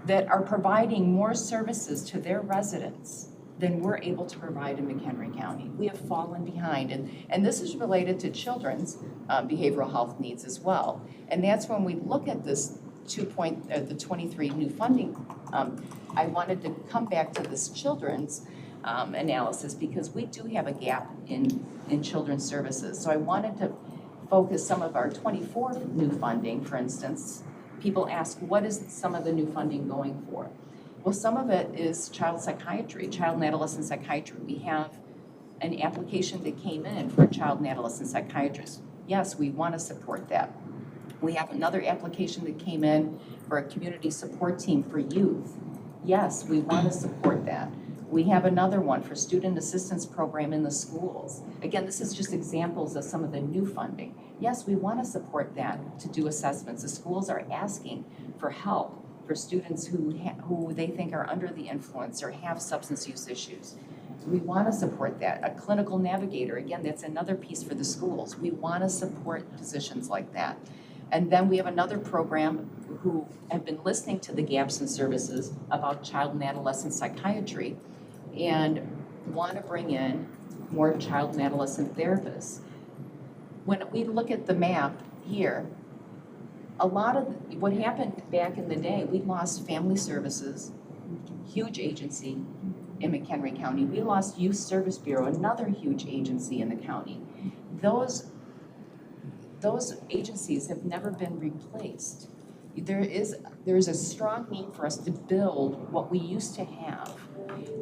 that are providing more services to their residents than we're able to provide in McHenry County. We have fallen behind, and this is related to children's behavioral health needs as well. And that's when we look at this the 23 new funding. I wanted to come back to this children's analysis because we do have a gap in children's services. So I wanted to focus some of our 24 new funding, for instance. People ask, what is some of the new funding going for? Well, some of it is child psychiatry, child and adolescent psychiatry. We have an application that came in for a child and adolescent psychiatrist. Yes, we want to support that. We have another application that came in for a community support team for youth. Yes, we want to support that. We have another one for student assistance program in the schools. Again, this is just examples of some of the new funding. Yes, we want to support that to do assessments. The schools are asking for help for students who they think are under the influence or have substance use issues. We want to support that. A clinical navigator, again, that's another piece for the schools. We want to support positions like that. And then we have another program who have been listening to the gaps in services about child and adolescent psychiatry and want to bring in more child and adolescent therapists. when we look at the map here, a lot of what happened back in the day, we lost family services, huge agency in McHenry County. We lost Youth Service Bureau, another huge agency in the county. Those agencies have never been replaced. There is a strong need for us to build what we used to have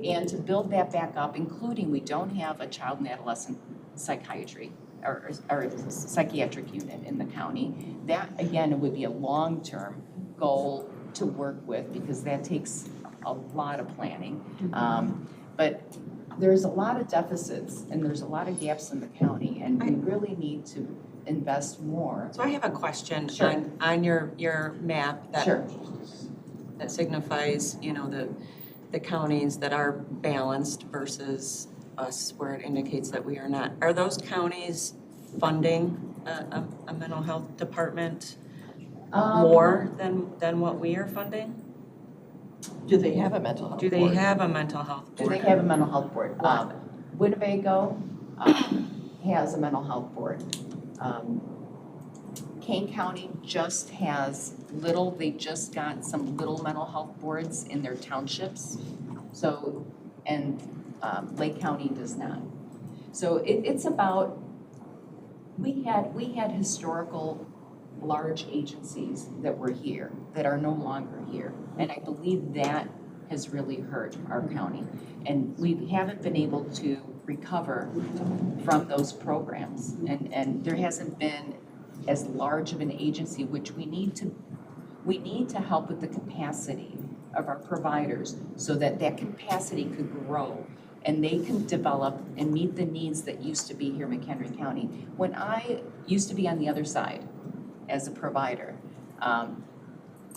and to build that back up, including we don't have a child and adolescent psychiatry or psychiatric unit in the county. That, again, would be a long-term goal to work with because that takes a lot of planning. But there's a lot of deficits and there's a lot of gaps in the county, and we really need to invest more. So I have a question Sure. on your map that Sure. that signifies, you know, the counties that are balanced versus us where it indicates that we are not. Are those counties funding a mental health department more than what we are funding? Do they have a mental health Do they board? have a mental health Do board? they have a mental health board? Winnebago has a mental health board. Kane County just has they just got some little mental health boards in their townships. So, and Lake County does not. So it's about, we had historical large agencies that were here, that are no longer here. And I believe that has really hurt our county. And we haven't been able to recover from those programs. And there hasn't been as large of an agency, which we need to help with the capacity of our providers so that that capacity could grow and they can develop and meet the needs that used to be here in McHenry County. When I used to be on the other side as a provider,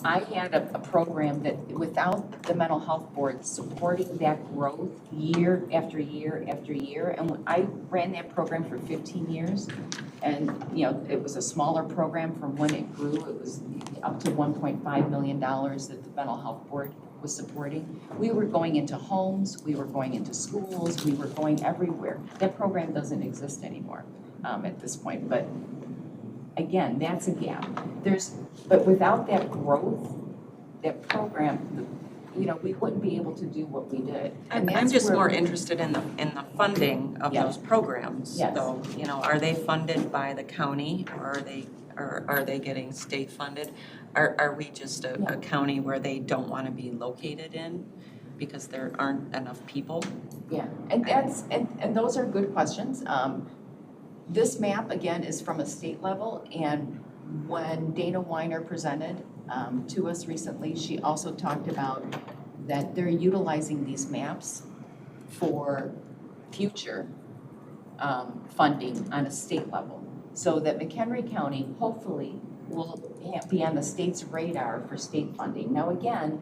I had a program that without the mental health board supporting that growth year after year after year, and I ran that program for 15 years, and you know, it was a smaller program from when it grew. It was up to $1.5 million that the mental health board was supporting. We were going into homes, we were going into schools, we were going everywhere. That program doesn't exist anymore at this point, but again, that's a gap. But without that growth, that program, you know, we wouldn't be able to do what we did. And I'm that's just where more interested in the funding of Yeah. those programs. Yes. So, you know, are they funded by the county or are they getting state funded? Are we just a county where they don't want to be located in because there aren't enough people? Yeah, and that's, and those are good questions. This map, again, is from a state level, and when Dana Weiner presented to us recently, she also talked about that they're utilizing these maps for future funding on a state level. So that McHenry County hopefully will be on the state's radar for state funding. Now again,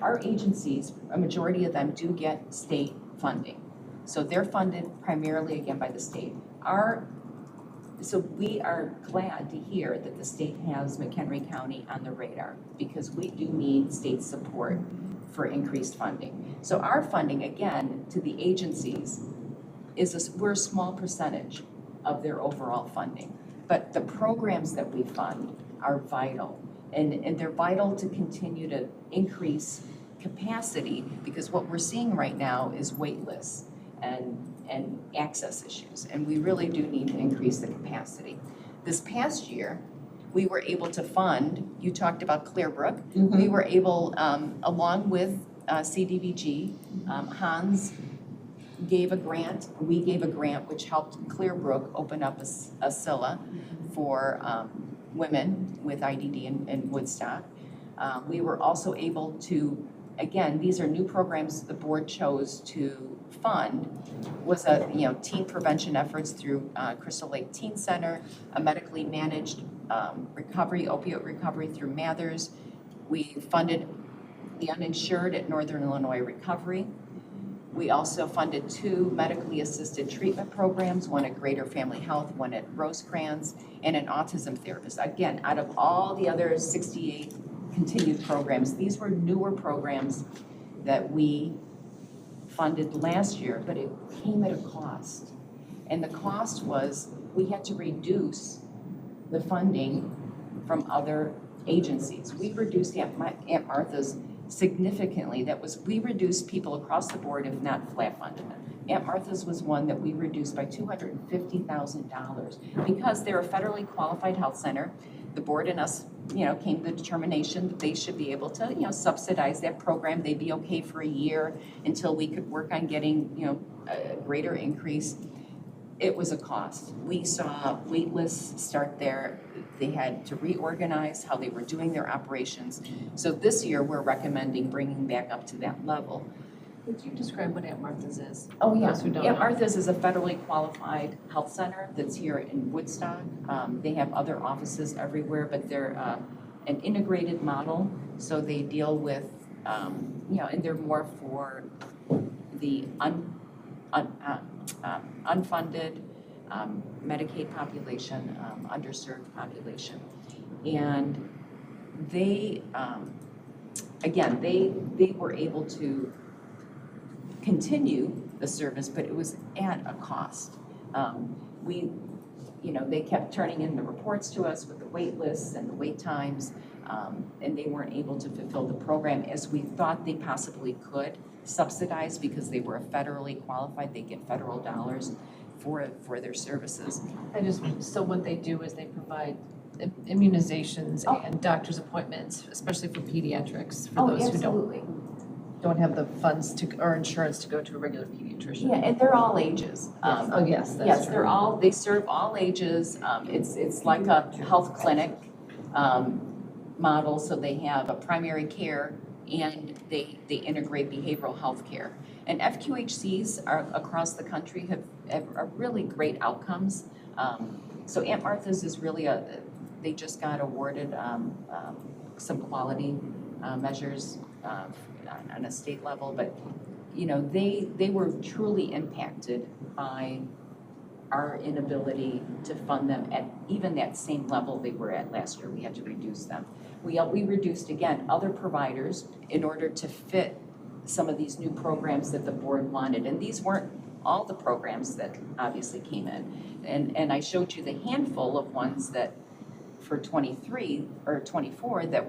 our agencies, a majority of them do get state funding. So they're funded primarily again by the state. So we are glad to hear that the state has McHenry County on the radar because we do need state support for increased funding. So our funding, again, to the agencies we're a small percentage of their overall funding. But the programs that we fund are vital. And they're vital to continue to increase capacity because what we're seeing right now is wait lists and access issues, and we really do need to increase the capacity. This past year, we were able to fund, you talked about Clearbrook, we were able, along with CDBG, Hans gave a grant, we gave a grant which helped Clearbrook open up a SILA for women with IDD in Woodstock. We were also able to, again, these are new programs the board chose to fund, was teen prevention efforts through Crystal Lake Teen Center, a medically managed recovery, opioid recovery through Mathers. We funded the uninsured at Northern Illinois Recovery. We also funded 2 medically assisted treatment programs, one at Greater Family Health, one at Rosecrans, and an autism therapist. Again, out of all the other 68 continued programs, these were newer programs that we funded last year, but it came at a cost. And the cost was we had to reduce the funding from other agencies. We reduced Aunt Martha's significantly. We reduced people across the board, if not flat funded. Aunt Martha's was one that we reduced by $250,000 because they're a federally qualified health center. The board and us, came to the determination that they should be able to, subsidize that program. They'd be okay for a year until we could work on getting, a greater increase. It was a cost. We saw wait lists start there. They had to reorganize how they were doing their operations. So this year, we're recommending bringing back up to that level. Would you describe what Aunt Martha's is? Oh, yeah. Those who don't Aunt know. Martha's is a federally qualified health center that's here in Woodstock. They have other offices everywhere, but they're an integrated model. So they deal with, and they're more for the unfunded Medicaid population, underserved population. And they, again, they were able to continue the service, but it was at a cost. They kept turning in the reports to us with the wait lists and the wait times, and they weren't able to fulfill the program as we thought they possibly could subsidize because they were federally qualified. They get federal dollars for their services. So what they do is they provide immunizations and doctor's appointments, especially for pediatrics, for those who don't have the funds or insurance to go to a regular pediatrician. Yeah, and they're all ages. Yes, that's Yes, true. they serve all ages. It's like a health clinic model, so they have a primary care and they integrate behavioral health care. And FQHCs across the country have really great outcomes. So Aunt Martha's is really they just got awarded some quality measures on a state level, but they were truly impacted by our inability to fund them at even that same level they were at last year. We had to reduce them. We reduced, again, other providers in order to fit some of these new programs that the board wanted. And these weren't all the programs that obviously came in. And I showed you the handful of ones that for 23 or 24 that,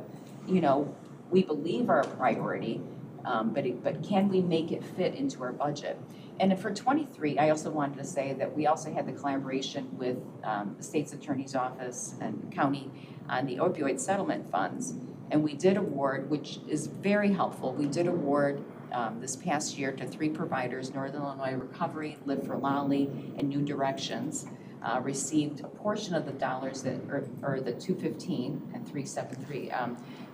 we believe are a priority, but can we make it fit into our budget? And for 23, I also wanted to say that we also had the collaboration with the state's attorney's office and county on the opioid settlement funds. And we did award, which is very helpful, we did award this past year to 3 providers, Northern Illinois Recovery, Live for Lolly, and New Directions, received a portion of the dollars that, or the 215 and 373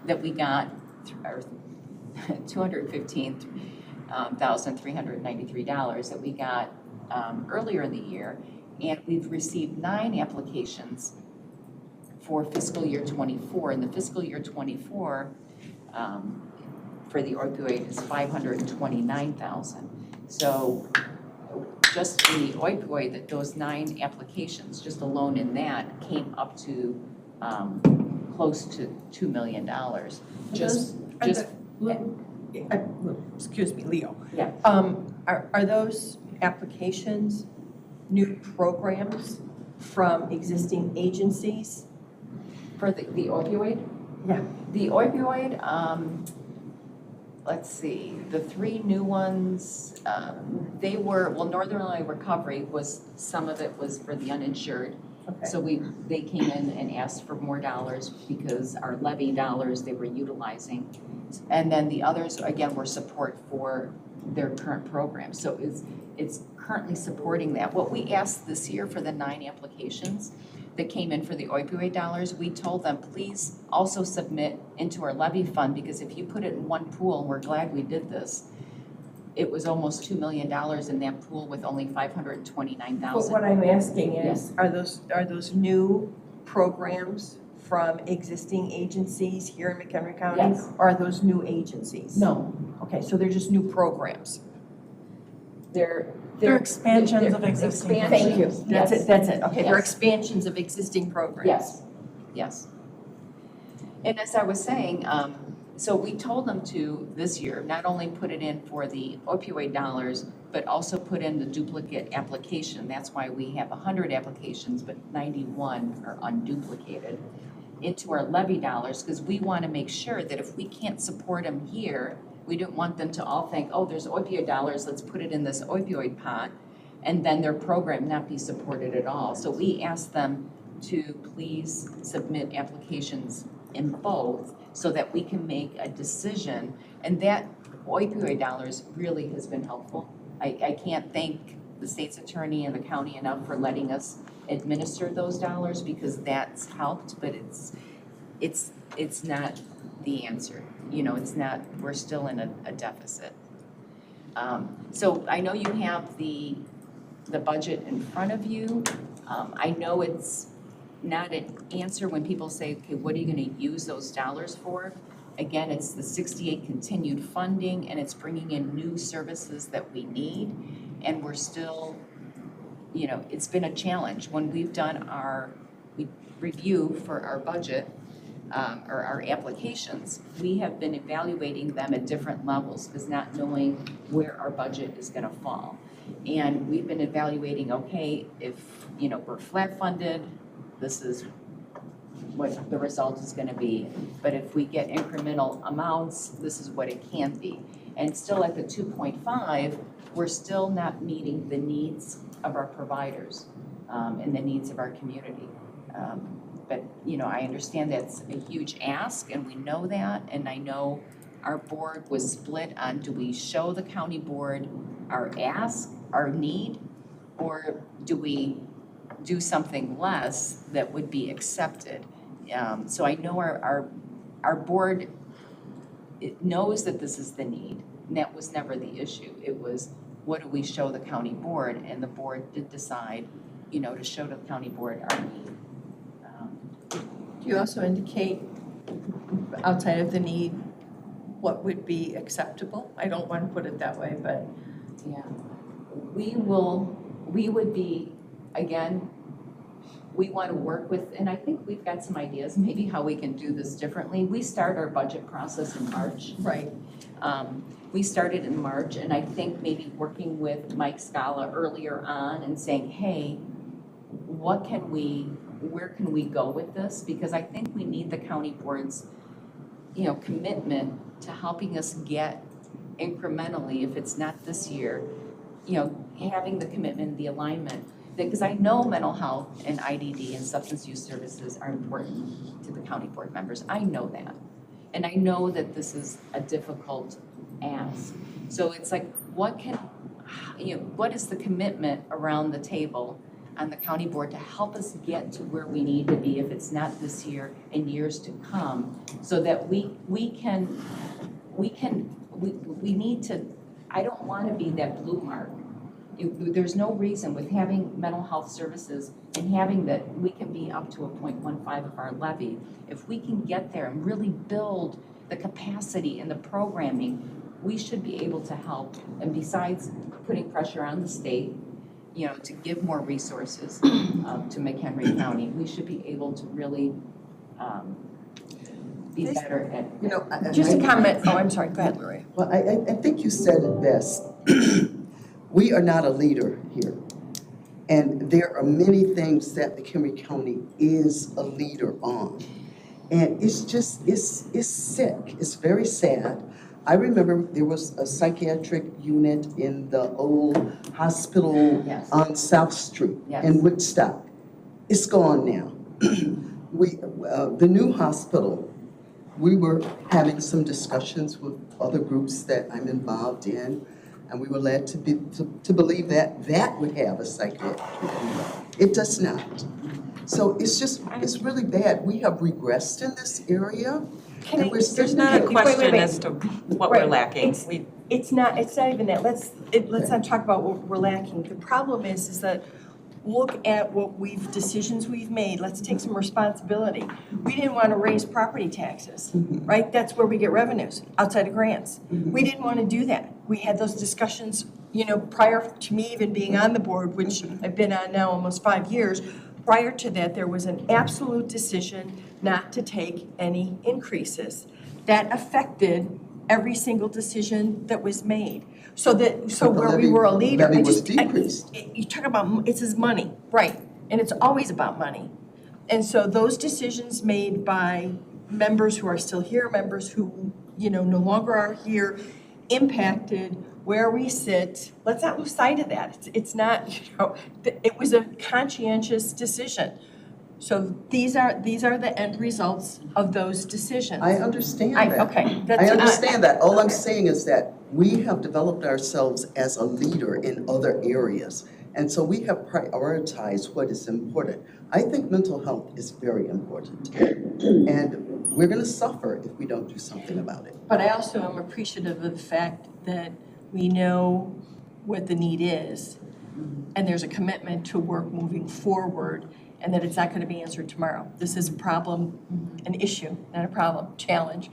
that we got, or $215,393 that we got earlier in the year, and we've received 9 applications for fiscal year 24. And the fiscal year 24 for the opioid is $529,000. So just in the opioid, that those 9 applications, just alone in that, came up to close to $2 million. Excuse me, Leo. Yeah. Are those applications new programs from existing agencies? For the opioid? Yeah. The opioid, let's see, the 3 new ones, they were, Northern Illinois Recovery some of it was for the uninsured. Okay. So they came in and asked for more dollars because our levy dollars they were utilizing. And then the others, again, were support for their current program. So it's currently supporting that. What we asked this year for the 9 applications that came in for the opioid dollars, we told them, please also submit into our levy fund, because if you put it in one pool, and we're glad we did this, it was almost $2 million in that pool with only $529,000. But what I'm asking is, Yes. are those new programs from existing agencies here in McHenry County? Yes. Or are those new agencies? No. Okay, so they're just new programs. They're expansions of existing Thank you. Yes. That's it. Okay, they're Yes. expansions of existing programs. Yes, yes. And as I was saying, So we told them to, this year, not only put it in for the opioid dollars, but also put in the duplicate application. That's why we have 100 applications, but 91 are unduplicated into our levy dollars, because we want to make sure that if we can't support them here, we don't want them to all think, oh, there's opioid dollars, let's put it in this opioid pot, and then their program not be supported at all. So we asked them to please submit applications in both so that we can make a decision. And that opioid dollars really has been helpful. I can't thank the state's attorney and the county enough for letting us administer those dollars, because that's helped, but it's not the answer. You know, it's not, we're still in a deficit. So I know you have the budget in front of you. I know it's not an answer when people say, okay, what are you gonna use those dollars for? Again, it's the 68 continued funding, and it's bringing in new services that we need, and we're still, you know, it's been a challenge. When we've done our review for our budget, or our applications, we have been evaluating them at different levels, because not knowing where our budget is gonna fall. And we've been evaluating, okay, if, you know, we're flat funded, this is what the result is gonna be. But if we get incremental amounts, this is what it can be. And still at the 2.5, we're still not meeting the needs of our providers, and the needs of our community. But, you know, I understand that's a huge ask, and we know that, and I know our board was split on, do we show the county board our ask, our need, or do we do something less that would be accepted? So I know our board, it knows that this is the need, and that was never the issue. It was, what do we show the county board? And the board did decide, you know, to show the county board our need. Do you also indicate, outside of the need, what would be acceptable? I don't want to put it that way, but. Yeah, we would be, again, we want to work with, and I think we've got some ideas, maybe how we can do this differently. We start our budget process in March. Right. We started in March, and I think maybe working with Mike Scala earlier on and saying, hey, where can we go with this? Because I think we need the county board's, you know, commitment to helping us get incrementally, if it's not this year, you know, having the commitment, the alignment. Because I know mental health and IDD and substance use services are important to the county board members. I know that. And I know that this is a difficult ask. So it's like, what is the commitment around the table on the county board to help us get to where we need to be, if it's not this year, in years to come, so that we need to, I don't want to be that blue mark. There's no reason with having mental health services and having that we can be up to a 0.15 of our levy. If we can get there and really build the capacity and the programming, we should be able to help. And besides putting pressure on the state, you know, to give more resources to McHenry County, we should be able to really be better at. You know, Just a comment. Oh, I'm sorry. Go ahead, Lori. Well, I think you said it best. We are not a leader here. And there are many things that McHenry County is a leader on. And it's just, it's sick. It's very sad. I remember there was a psychiatric unit in the old hospital on South Street in Woodstock. It's gone now. The new hospital, we were having some discussions with other groups that I'm involved in, and we were led to believe that that would have a psychiatric unit. It does not. So it's really bad. We have regressed in this area. There's not a question as to what we're lacking. It's not even that. Let's not talk about what we're lacking. The problem is that look at decisions we've made. Let's take some responsibility. We didn't want to raise property taxes, right? That's where we get revenues, outside of grants. We didn't want to do that. We had those discussions, you know, prior to me even being on the board, which I've been on now almost 5 years. Prior to that, there was an absolute decision not to take any increases. that affected every single decision that was made. So But the where we were a leader, levy was decreased. you talk about, it's his money, right, and it's always about money. And so those decisions made by members who are still here, members who, no longer are here, impacted where we sit. Let's not lose sight of that. It's not, it was a conscientious decision. So these are the end results of those decisions. I understand that. Okay. I understand that. All I'm saying is that we have developed ourselves as a leader in other areas. And so we have prioritized what is important. I think mental health is very important. And we're going to suffer if we don't do something about it. But I also am appreciative of the fact that we know what the need is, and there's a commitment to work moving forward, and that it's not going to be answered tomorrow. This is a problem, an issue, not a problem, challenge,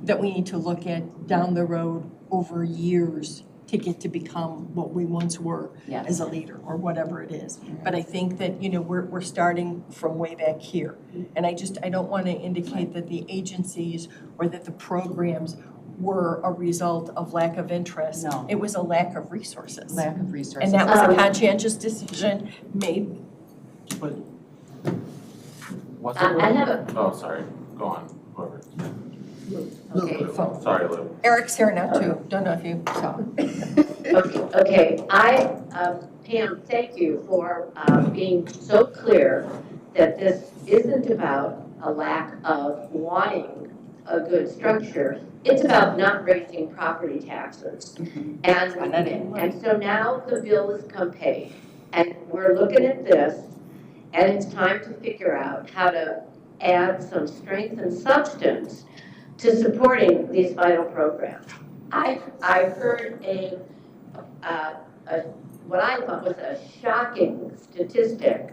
that we need to look at down the road over years to get to become what we once were as a leader, or whatever it is. But I think that, we're starting from way back here. And I don't want to indicate that the agencies or that the programs were a result of lack of interest. No. It was a lack of resources. Lack of resources. And that was a conscientious decision made. But I have a, oh, sorry, go on, whoever. okay, Sorry, Lou. Eric's here now too. Don't know if you saw. okay, Pam, thank you for being so clear that this isn't about a lack of wanting a good structure. It's about not raising property taxes. And so now the bill has come paid, and we're looking at this, and it's time to figure out how to add some strength and substance to supporting these vital programs. I heard what I thought was a shocking statistic.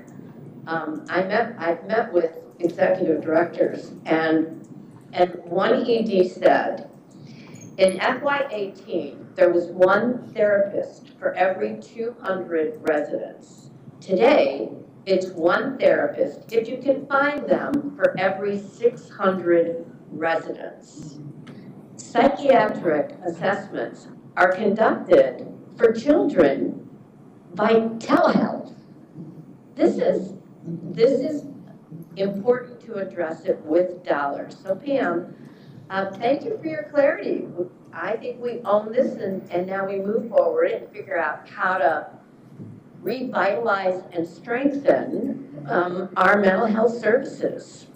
I've met with executive directors, and one ED said, in FY18, there was one therapist for every 200 residents. Today, it's one therapist, if you can find them, for every 600 residents. Psychiatric assessments are conducted for children by telehealth. This is important to address it with dollars. So Pam, thank you for your clarity. I think we own this, and now we move forward and figure out how to revitalize and strengthen our mental health services.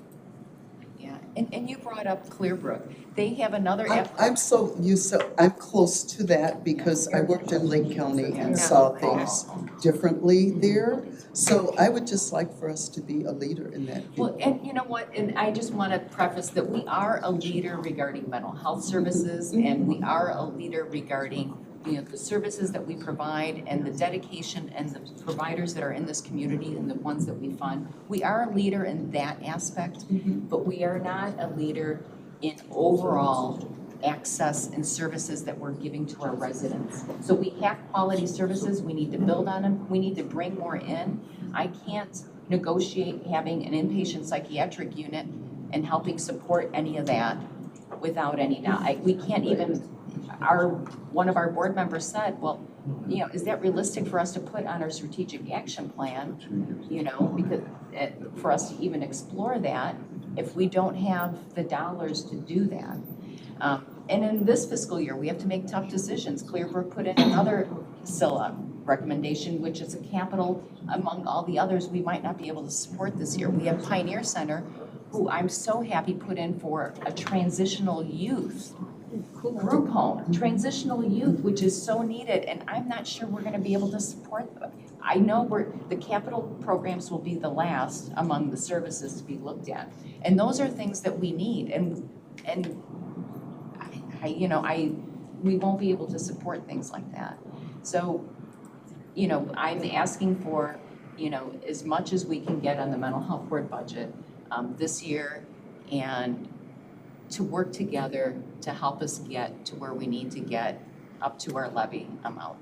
Yeah, and you brought up Clearbrook. They have another I'm close to that because I worked in Lake County and saw things differently there. So I would just like for us to be a leader in that. Well, and you know what, and I just want to preface that we are a leader regarding mental health services, and we are a leader regarding the services that we provide and the dedication and the providers that are in this community and the ones that we fund. We are a leader in that aspect, but we are not a leader in overall access and services that we're giving to our residents. So we have quality services, we need to build on them, we need to bring more in. I can't negotiate having an inpatient psychiatric unit and helping support any of that without any, we can't even, one of our board members said, well, is that realistic for us to put on our strategic action plan, because for us to even explore that if we don't have the dollars to do that. And in this fiscal year, we have to make tough decisions. Clearbrook put in another SILA recommendation, which is a capital among all the others we might not be able to support this year. We have Pioneer Center, who I'm so happy put in for a transitional youth group home, transitional youth, which is so needed, and I'm not sure we're gonna be able to support them. I know the capital programs will be the last among the services to be looked at. And those are things that we need, and we won't be able to support things like that. So, I'm asking for, as much as we can get on the mental health board budget this year, and to work together to help us get to where we need to get up to our levy amount,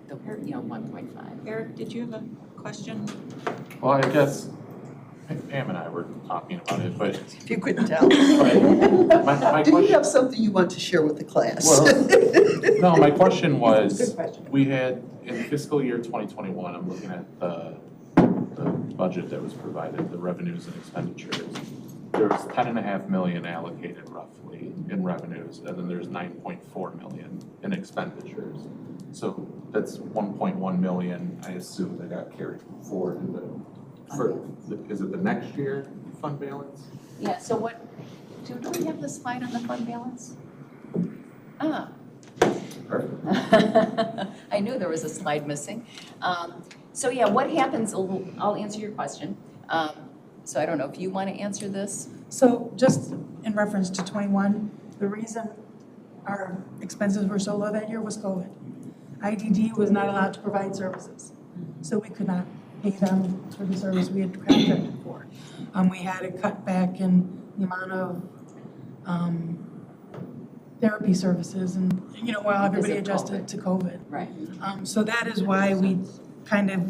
the 1.5. Eric, did you have a question? Well, I guess Pam and I were talking about it, but. If you couldn't tell. My Do you question, have something you want to share with the class? well, no, my question was, Good question. we had, in fiscal year 2021, I'm looking at the budget that was provided, the revenues and expenditures. There's 10.5 million allocated roughly in revenues, and then there's 9.4 million in expenditures. So that's 1.1 million, I assume, that got carried forward is it the next year fund balance? Yeah, so what, do we have the slide on the fund balance? Ah. Perfect. I knew there was a slide missing. So yeah, what happens, I'll answer your question. So I don't know if you want to answer this? So just in reference to 21, the reason our expenses were so low that year was COVID. IDD was not allowed to provide services, so we could not pay them for the service we had contracted for. We had to cut back in the amount of therapy services and, while everybody adjusted to COVID. Right. So that is why we kind of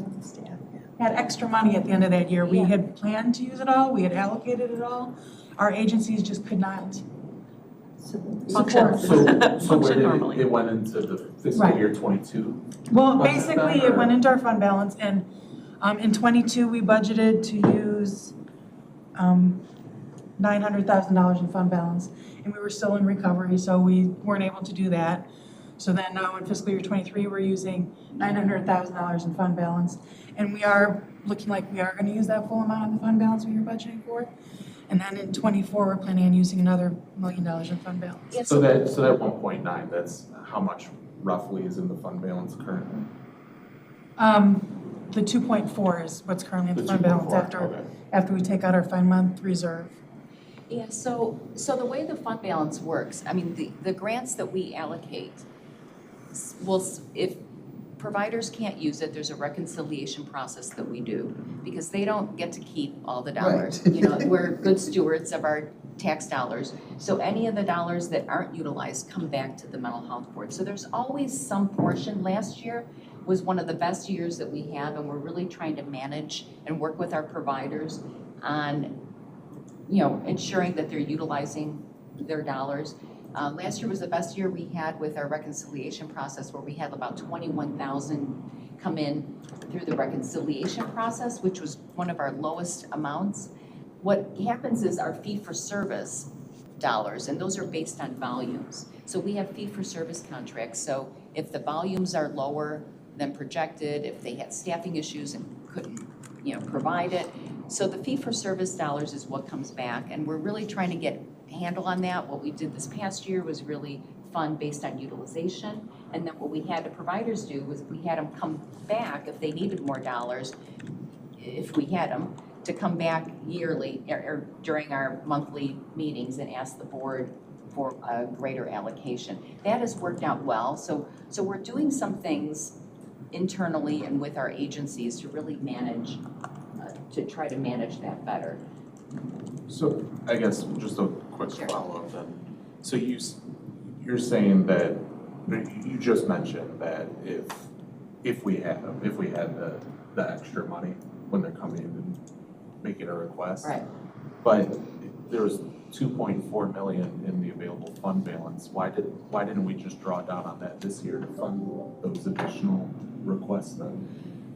had extra money at the end of that year. We had planned to use it all, we had allocated it all. Our agencies just could not function. So where did it went into the fiscal year 22? Well, basically, it went into our fund balance, and in 22, we budgeted to use $900,000 in fund balance, and we were still in recovery, so we weren't able to do that. So then now in fiscal year 23, we're using $900,000 in fund balance, and we are looking like we are going to use that full amount of the fund balance we were budgeting for. And then in 24, we're planning on using another $1 million in fund balance. So that 1.9, that's how much roughly is in the fund balance currently? The 2.4 is what's currently in the fund balance after we take out our 5-month reserve. Yeah, so the way the fund balance works, I mean, the grants that we allocate, if providers can't use it, there's a reconciliation process that we do, because they don't get to keep all the dollars. Right. We're good stewards of our tax dollars, so any of the dollars that aren't utilized come back to the mental health board. So there's always some portion. Last year was one of the best years that we have, and we're really trying to manage and work with our providers on ensuring that they're utilizing their dollars. Last year was the best year we had with our reconciliation process, where we had about 21,000 come in through the reconciliation process, which was one of our lowest amounts. What happens is our fee-for-service dollars, and those are based on volumes. So we have fee-for-service contracts, so if the volumes are lower than projected, if they had staffing issues and couldn't provide it, so the fee-for-service dollars is what comes back, and we're really trying to get a handle on that. What we did this past year was really fund based on utilization, and then what we had the providers do was we had them come back if they needed more dollars, if we had them, to come back yearly or during our monthly meetings and ask the board for a greater allocation. That has worked out well, so we're doing some things internally and with our agencies to really manage, to try to manage that better. So I guess just a quick follow-up then. So you're saying that, you just mentioned that if we had the extra money when they're coming in and making a request. Right. But there was 2.4 million in the available fund balance. Why didn't we just draw down on that this year to fund those additional requests then?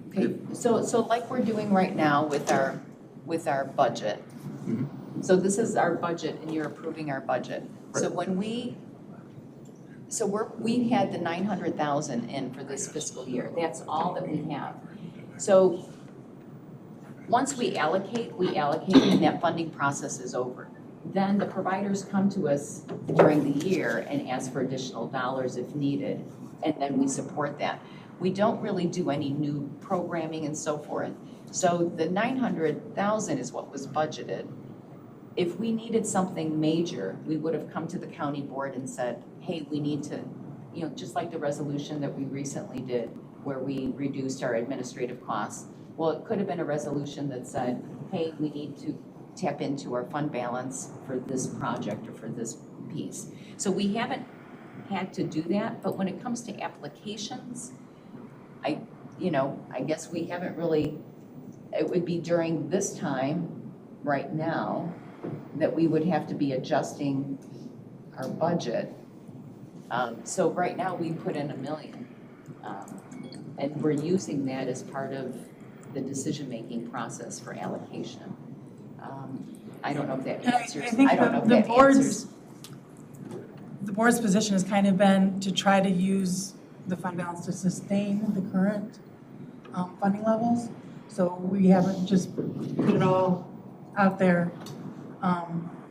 Okay, so like we're doing right now with our budget. Mm-hmm. So this is our budget and you're approving our budget. Right. So when we had the 900,000 in for this fiscal year. That's all that we have. So once we allocate and that funding process is over. Then the providers come to us during the year and ask for additional dollars if needed, and then we support that. We don't really do any new programming and so forth. So the 900,000 is what was budgeted. If we needed something major, we would have come to the county board and said, hey, we need to, just like the resolution that we recently did where we reduced our administrative costs. Well, it could have been a resolution that said, hey, we need to tap into our fund balance for this project or for this piece. So we haven't had to do that, but when it comes to applications, I guess we haven't really, it would be during this time right now that we would have to be adjusting our budget. So right now, we put in $1 million. And we're using that as part of the decision-making process for allocation. I don't know if that answers, I don't know if that answers. The board's position has kind of been to try to use the fund balance to sustain the current funding levels. So we haven't just put it all out there.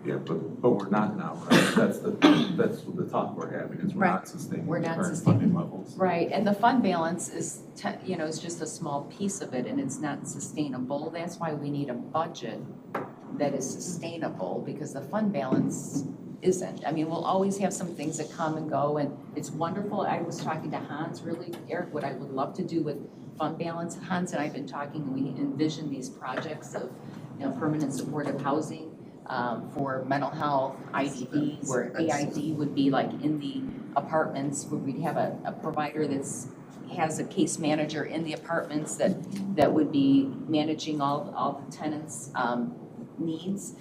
Yeah, but we're not now, right? That's the talk we're having, is we're not sustaining the current funding levels. Right, and the fund balance is, is just a small piece of it, and it's not sustainable. That's why we need a budget that is sustainable, because the fund balance isn't. I mean, we'll always have some things that come and go, and it's wonderful. I was talking to Hans, really, Eric, what I would love to do with fund balance. Hans and I have been talking, and we envision these projects of, permanent supportive housing, for mental health, IDD, where AID would be like in the apartments, where we'd have a provider has a case manager in the apartments that would be managing all the tenants' needs.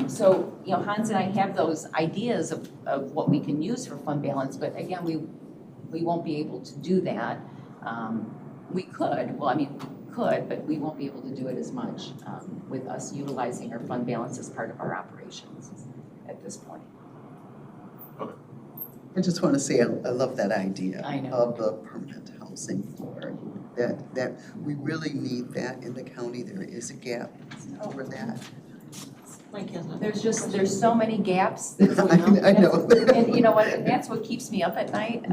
So, Hans and I have those ideas of what we can use for fund balance, but again, we won't be able to do that. We could, but we won't be able to do it as much with us utilizing our fund balance as part of our operations at this point. I just want to say I love that idea I know. of the permanent housing for that we really need that in the county. There is a gap over that. There's so many gaps. I know. And you know what, and that's what keeps me up at night.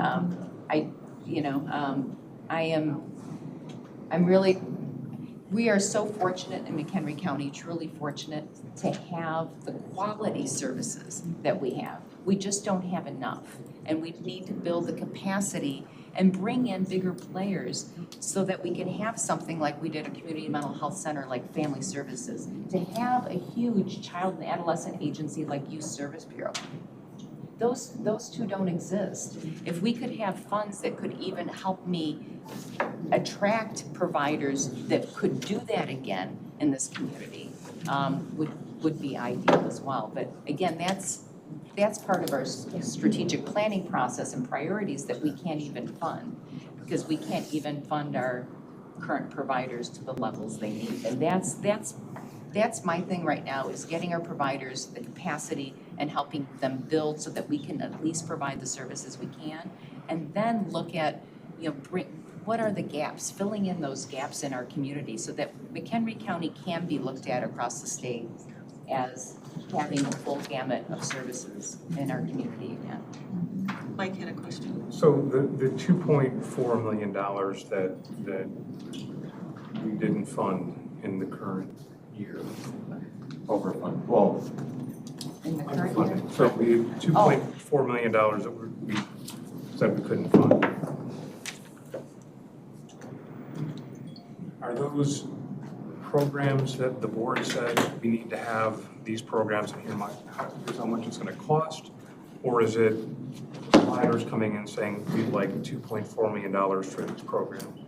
We are so fortunate in McHenry County, truly fortunate to have the quality services that we have. We just don't have enough, and we need to build the capacity and bring in bigger players so that we can have something like we did a community mental health center like Family Services, to have a huge child and adolescent agency like Youth Service Bureau. Those two don't exist. If we could have funds that could even help me attract providers that could do that again in this community, would be ideal as well. But again, that's part of our strategic planning process and priorities that we can't even fund, because we can't even fund our current providers to the levels they need. And that's my thing right now, is getting our providers the capacity and helping them build so that we can at least provide the services we can, and then look at, what are the gaps, filling in those gaps in our community so that McHenry County can be looked at across the state as having a full gamut of services in our community again. Mike had a question. So the $2.4 million that we didn't fund in the current year. Overfund, well. In the current year? So we have $2.4 million that we said we couldn't fund. Are those programs that the board said we need to have these programs, and here's how much it's going to cost? Or is it providers coming in saying we'd like $2.4 million for these programs?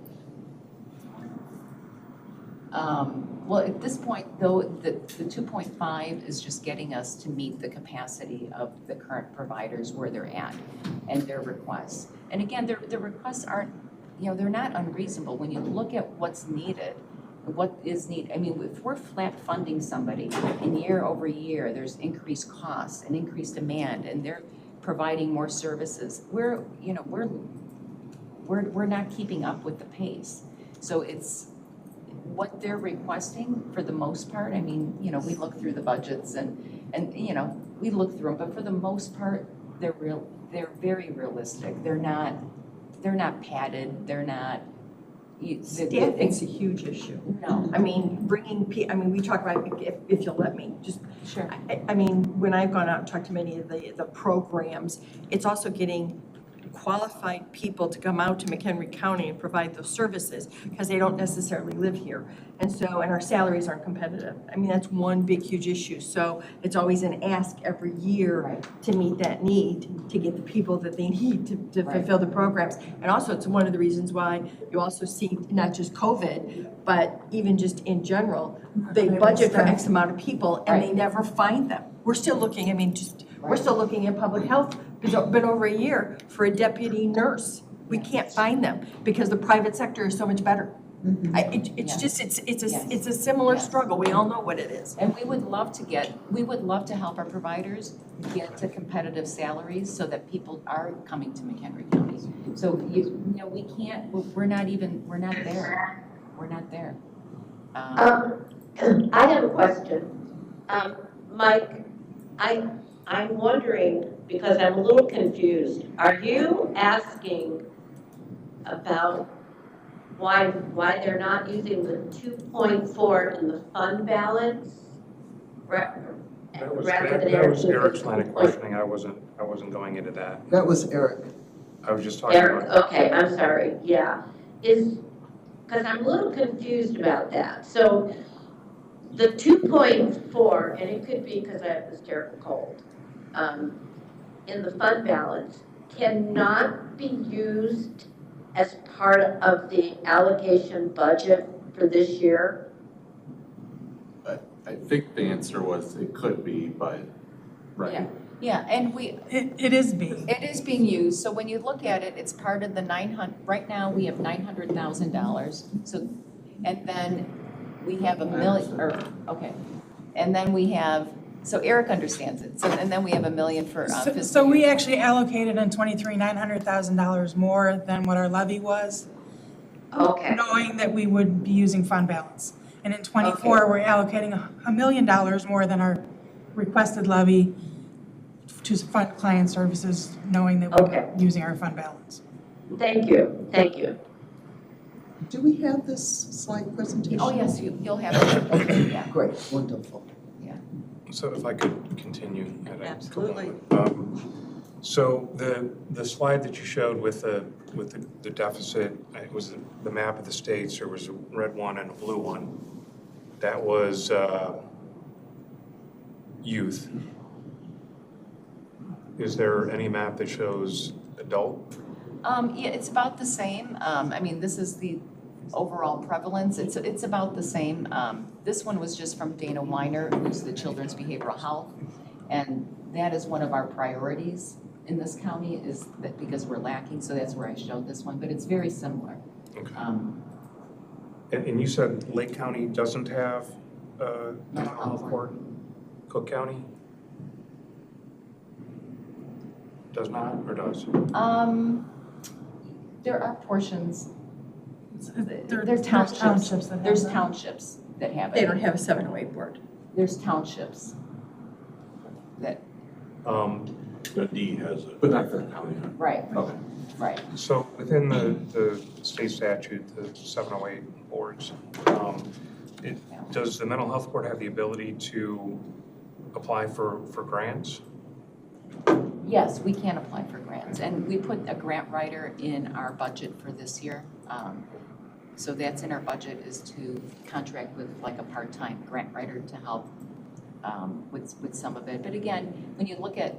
Well, at this point, though, the 2.5 is just getting us to meet the capacity of the current providers where they're at and their requests. And again, the requests aren't, they're not unreasonable. When you look at what's needed, what is needed, I mean, if we're flat funding somebody and year over year, there's increased costs and increased demand, and they're providing more services, we're not keeping up with the pace. So it's what they're requesting for the most part. I mean, we look through the budgets and we look through them, but for the most part, they're very realistic. They're not padded. They're not. Staffing's a huge issue. No. I mean, we talk about, if you'll let me, just. Sure. I mean, when I've gone out and talked to many of the programs, it's also getting qualified people to come out to McHenry County and provide those services because they don't necessarily live here. And so, and our salaries aren't competitive. I mean, that's one big, huge issue. So it's always an ask every year to meet that need, to get the people that they need to fulfill the programs. And also, it's one of the reasons why you also see not just COVID, but even just in general, they budget for X amount of people and they never find them. We're still looking, I mean, we're still looking at public health. It's been over a year for a deputy nurse. We can't find them because the private sector is so much better. It's a similar struggle. We all know what it is. And we would love to help our providers get to competitive salaries so that people are coming to McHenry County. So, we can't, we're not there. We're not there. I have a question. Mike, I'm wondering, because I'm a little confused, are you asking about why they're not using the 2.4 in the fund balance? That was Eric's line of questioning. I wasn't going into that. That was Eric. I was just talking Eric, about. okay, I'm sorry, yeah. Because I'm a little confused about that. So the 2.4, and it could be because I have this terrible cold, in the fund balance cannot be used as part of the allocation budget for this year? I think the answer was it could be, but, right. Yeah, and it is being used. So when you look at it, it's part of the 900, right now we have $900,000. So, and then we have $1 million, and then we have, so Eric understands it. So, and then we have $1 million for fiscal So we year. actually allocated in '23 $900,000 more than what our levy was. Okay. Knowing that we would be using fund balance. And in '24, we're allocating $1 million more than our requested levy to fund client services, knowing that we're using our fund balance. Thank you, thank you. Do we have this slide presentation? Oh, yes, you'll have it. Yeah. Great, wonderful. So if I could continue. Absolutely. So the slide that you showed with the deficit, it was the map of the states. There was a red one and a blue one. That was youth. Is there any map that shows adult? Yeah, it's about the same. I mean, this is the overall prevalence. It's about the same. This one was just from Dana Weiner, who's the Children's Behavioral Health. And that is one of our priorities in this county, is that because we're lacking, so that's where I showed this one, but it's very similar. Okay. And you said Lake County doesn't have a mental health board? Cook County? Does not, or does? There are portions. There's townships that have There's them. townships that have it. They don't have a 708 board. There's townships that. D has it. But not for the county. Right. Okay. Right. So within the state statute, the 708 boards, does the mental health board have the ability to apply for grants? Yes, we can apply for grants, and we put a grant writer in our budget for this year. So that's in our budget, is to contract with like a part-time grant writer to help with some of it. But again, when you look at,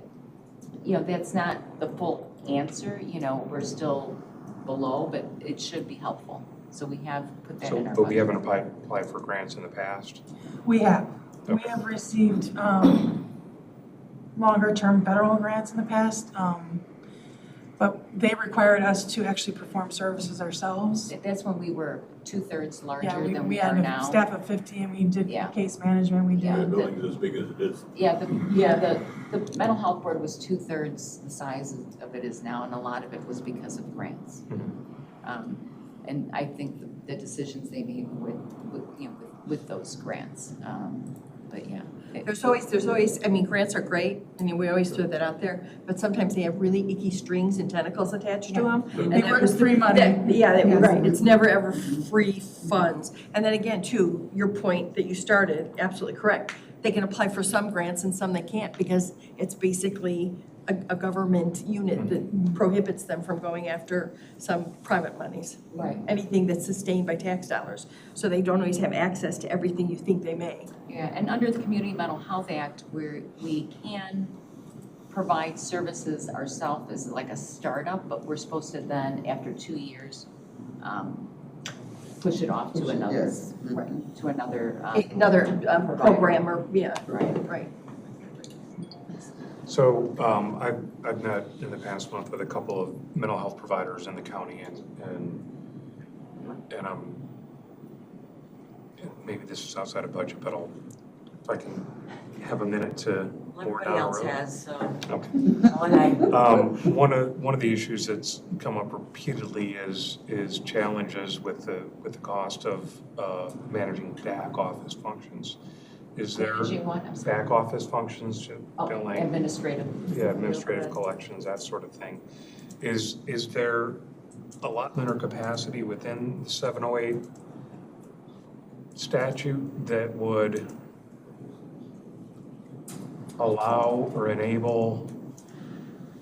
that's not the full answer, we're still below, but it should be helpful. So we have put that in our budget. But we haven't applied for grants in the past? We have. Okay. We have received longer-term federal grants in the past, but they required us to actually perform services ourselves. That's when we were 2/3 larger Yeah, than we we are had now. a staff of 50, and we did case management, we The did. building's as big as it is. The mental health board was 2/3 the size of it is now, and a lot of it was because of grants. And I think the decisions they made with those grants. But yeah. There's always, I mean, grants are great, and we always throw that out there, but sometimes they have really icky strings and tentacles attached to them. They And work that was free money. Right, it's never ever free funds. And then again, too, your point that you started, absolutely correct. They can apply for some grants and some they can't, because it's basically a government unit that prohibits them from going after some private monies. Right. Anything that's sustained by tax dollars. So they don't always have access to everything you think they may. Yeah, and under the Community Mental Health Act, where we can provide services ourselves as like a startup, but we're supposed to then, after 2 years, push it off to another, Yes. right, to another. Another program or, yeah. Right. So I've met in the past month with a couple of mental health providers in the county, and maybe this is outside of budget, but if I can have a minute to board down Everybody a else road. has, so. Okay. Okay. One of the issues that's come up repeatedly is challenges with the cost of managing back office functions. Is there Managing what? I'm sorry. back office functions, billing? Administrative. Yeah, administrative collections, that sort of thing. Is there allotment or capacity within the 708 statute that would allow or enable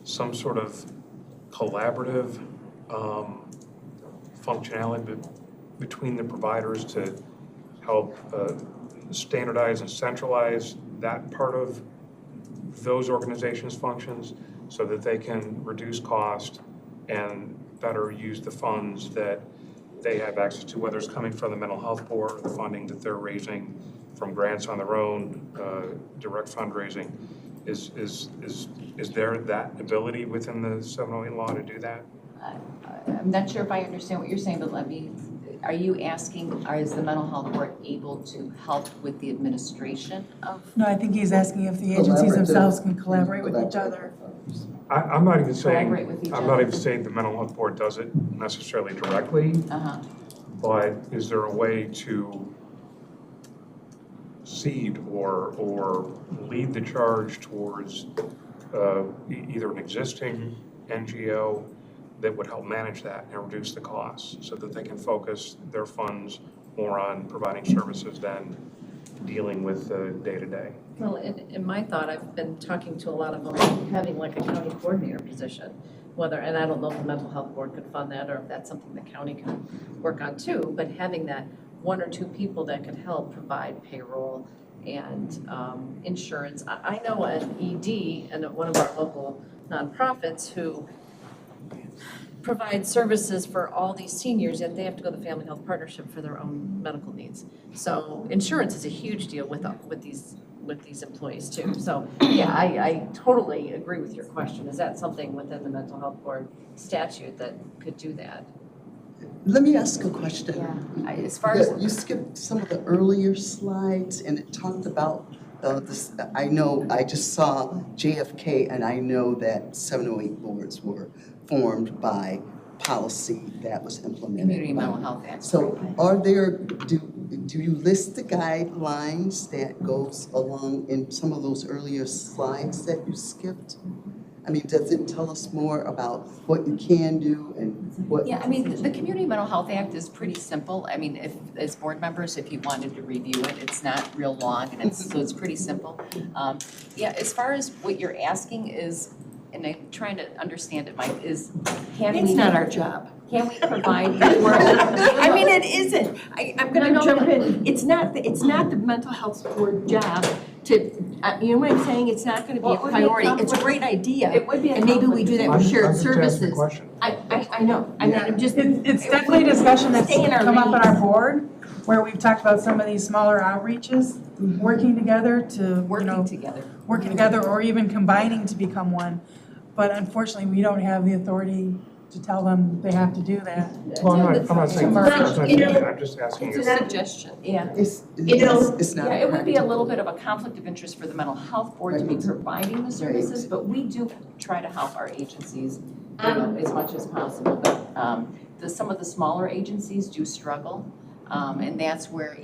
some sort of collaborative functionality between the providers to help standardize and centralize that part of those organizations' functions so that they can reduce cost and better use the funds that they have access to, whether it's coming from the mental health board or the funding that they're raising from grants on their own, direct fundraising. Is there that ability within the 708 law to do that? I'm not sure if I understand what you're saying, but are you asking, is the mental health board able to help with the administration of? No, I think he's asking if the agencies themselves can collaborate with each other. I'm not even saying, Collaborate with each I'm other. not even saying the mental health board does it necessarily directly, but is there a way to seed or lead the charge towards either an existing NGO that would help manage that and reduce the costs so that they can focus their funds more on providing services than dealing with the day-to-day? Well, in my thought, I've been talking to a lot of them, having like a county coordinator position, and I don't know if the mental health board could fund that or if that's something the county can work on too, but having that 1 or 2 people that can help provide payroll and insurance. I know an ED and one of our local nonprofits who provide services for all these seniors, yet they have to go to the Family Health Partnership for their own medical needs. So insurance is a huge deal with these employees too. So yeah, I totally agree with your question. Is that something within the mental health board statute that could do that? Let me ask a question. Yeah, as far as. You skipped some of the earlier slides and it talked about this. I know, I just saw JFK and I know that 708 boards were formed by policy that was implemented. Community Mental Health Act. So are there, do you list the guidelines that goes along in some of those earlier slides that you skipped? I mean, does it tell us more about what you can do and what? Yeah, I mean, the Community Mental Health Act is pretty simple. I mean, if, as board members, if you wanted to review it, it's not real long and so it's pretty simple. Yeah, as far as what you're asking is, and I'm trying to understand it, Mike, is can we? It's not our job. Can we provide? I mean, it isn't. I'm gonna No, jump in. It's not the mental health board job to, you know what I'm saying? It's not gonna be a priority. It's a great idea. It would be a And maybe we do that with shared services. I know. I mean, I'm just. It's definitely a discussion that's Stay in our come up on our lanes. board, where we've talked about some of these smaller outreaches, working together to, working together or even combining to become one. But unfortunately, we don't have the authority to tell them they have to do that. Well, I'm not saying that's not needed. I'm just asking. It's a suggestion, yeah. It's not. Yeah, it would be a little bit of a conflict of interest for the mental health board to be providing the services, but we do try to help our agencies, as much as possible. But some of the smaller agencies do struggle, and that's where,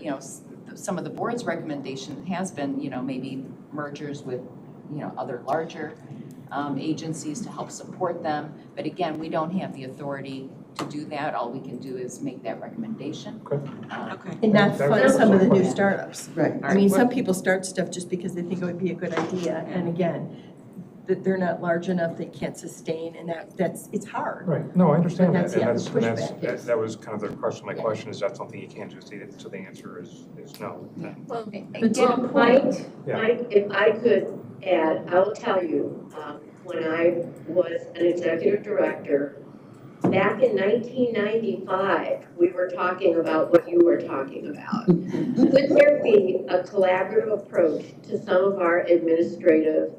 some of the board's recommendation has been, maybe mergers with, other larger agencies to help support them. But again, we don't have the authority to do that. All we can do is make that recommendation. And not fund some of the new startups. Right. I mean, some people start stuff just because they think it would be a good idea. And again, that they're not large enough, they can't sustain, and it's hard. Right, no, I understand But that, and that's, yeah, that's, the pushback is. that was kind of the question, my question, is that something you can't just do? So the answer is no. Well, Again, Mike, Yeah. Mike, if I could add, I will tell you, when I was an executive director, back in 1995, we were talking about what you were talking about. Could there be a collaborative approach to some of our administrative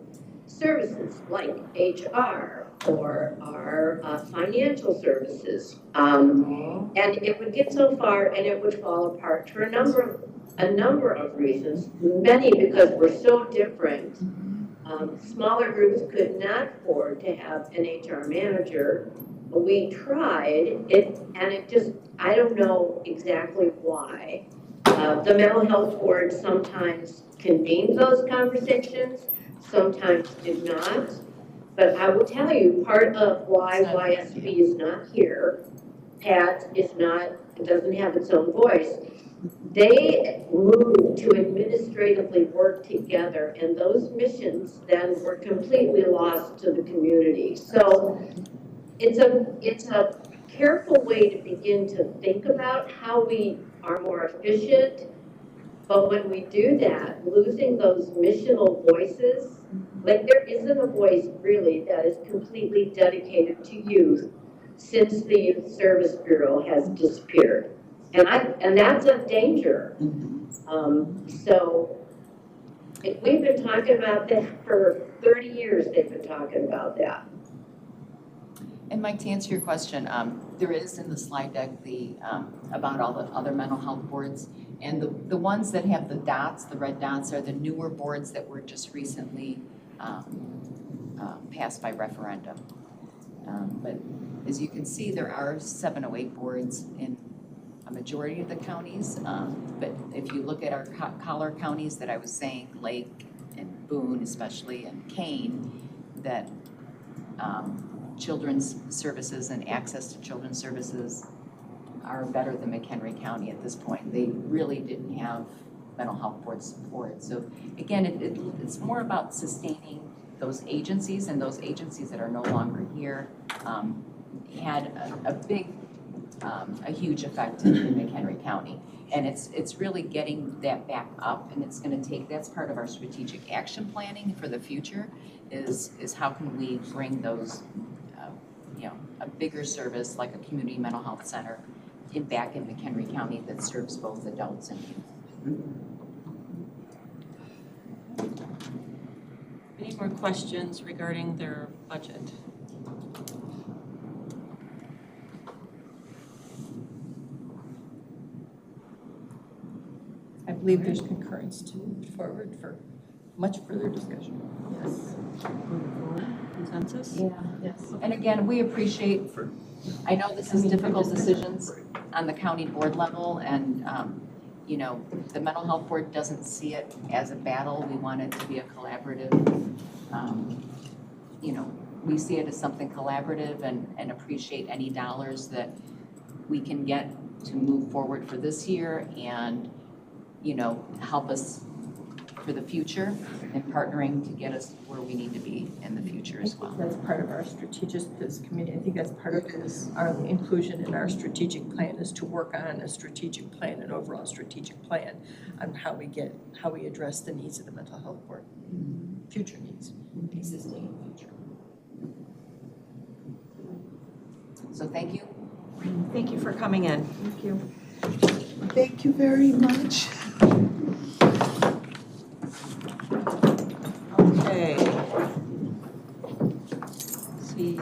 services, like HR or our financial services? And it would get so far and it would fall apart for a number of reasons, many because we're so different. Smaller groups could not afford to have an HR manager. We tried it, and it just, I don't know exactly why. The mental health board sometimes convened those conversations, sometimes did not. But I will tell you, part of why YSB is not here, Pat is not, it doesn't have its own voice. They moved to administratively work together, and those missions then were completely lost to the community. So it's a careful way to begin to think about how we are more efficient. But when we do that, losing those missional voices, like there isn't a voice really that is completely dedicated to youth since the Youth Service Bureau has disappeared. And that's a danger. So we've been talking about that for 30 years, they've been talking about that. And Mike, to answer your question, there is in the slide deck about all the other mental health boards. And the ones that have the dots, the red dots, are the newer boards that were just recently passed by referendum. But as you can see, there are 708 boards in a majority of the counties. But if you look at our collar counties that I was saying, Lake and Boone especially, and Kane, that children's services and access to children's services are better than McHenry County at this point. They really didn't have mental health board support. So again, it's more about sustaining those agencies, and those agencies that are no longer here had a huge effect in McHenry County. And it's really getting that back up, and it's gonna take, that's part of our strategic action planning for the future, is how can we bring those, a bigger service like a community mental health center back in McHenry County that serves both adults and youth. Any more questions regarding their budget? I believe there's concurrence to move forward for much further discussion. Yes. Consensus? Yeah, yes. And again, we appreciate, I know this is difficult decisions on the county board level, and the mental health board doesn't see it as a battle. We want it to be a collaborative, we see it as something collaborative and appreciate any dollars that we can get to move forward for this year and, help us for the future and partnering to get us where we need to be in the future as well. That's part of our this committee, I think that's part of our inclusion in our strategic plan, is to work on a strategic plan, an overall strategic plan on how we address the needs of the mental health board, future needs, existing and future. So thank you. Thank you for coming in. Thank you. Thank you very much. Okay. See,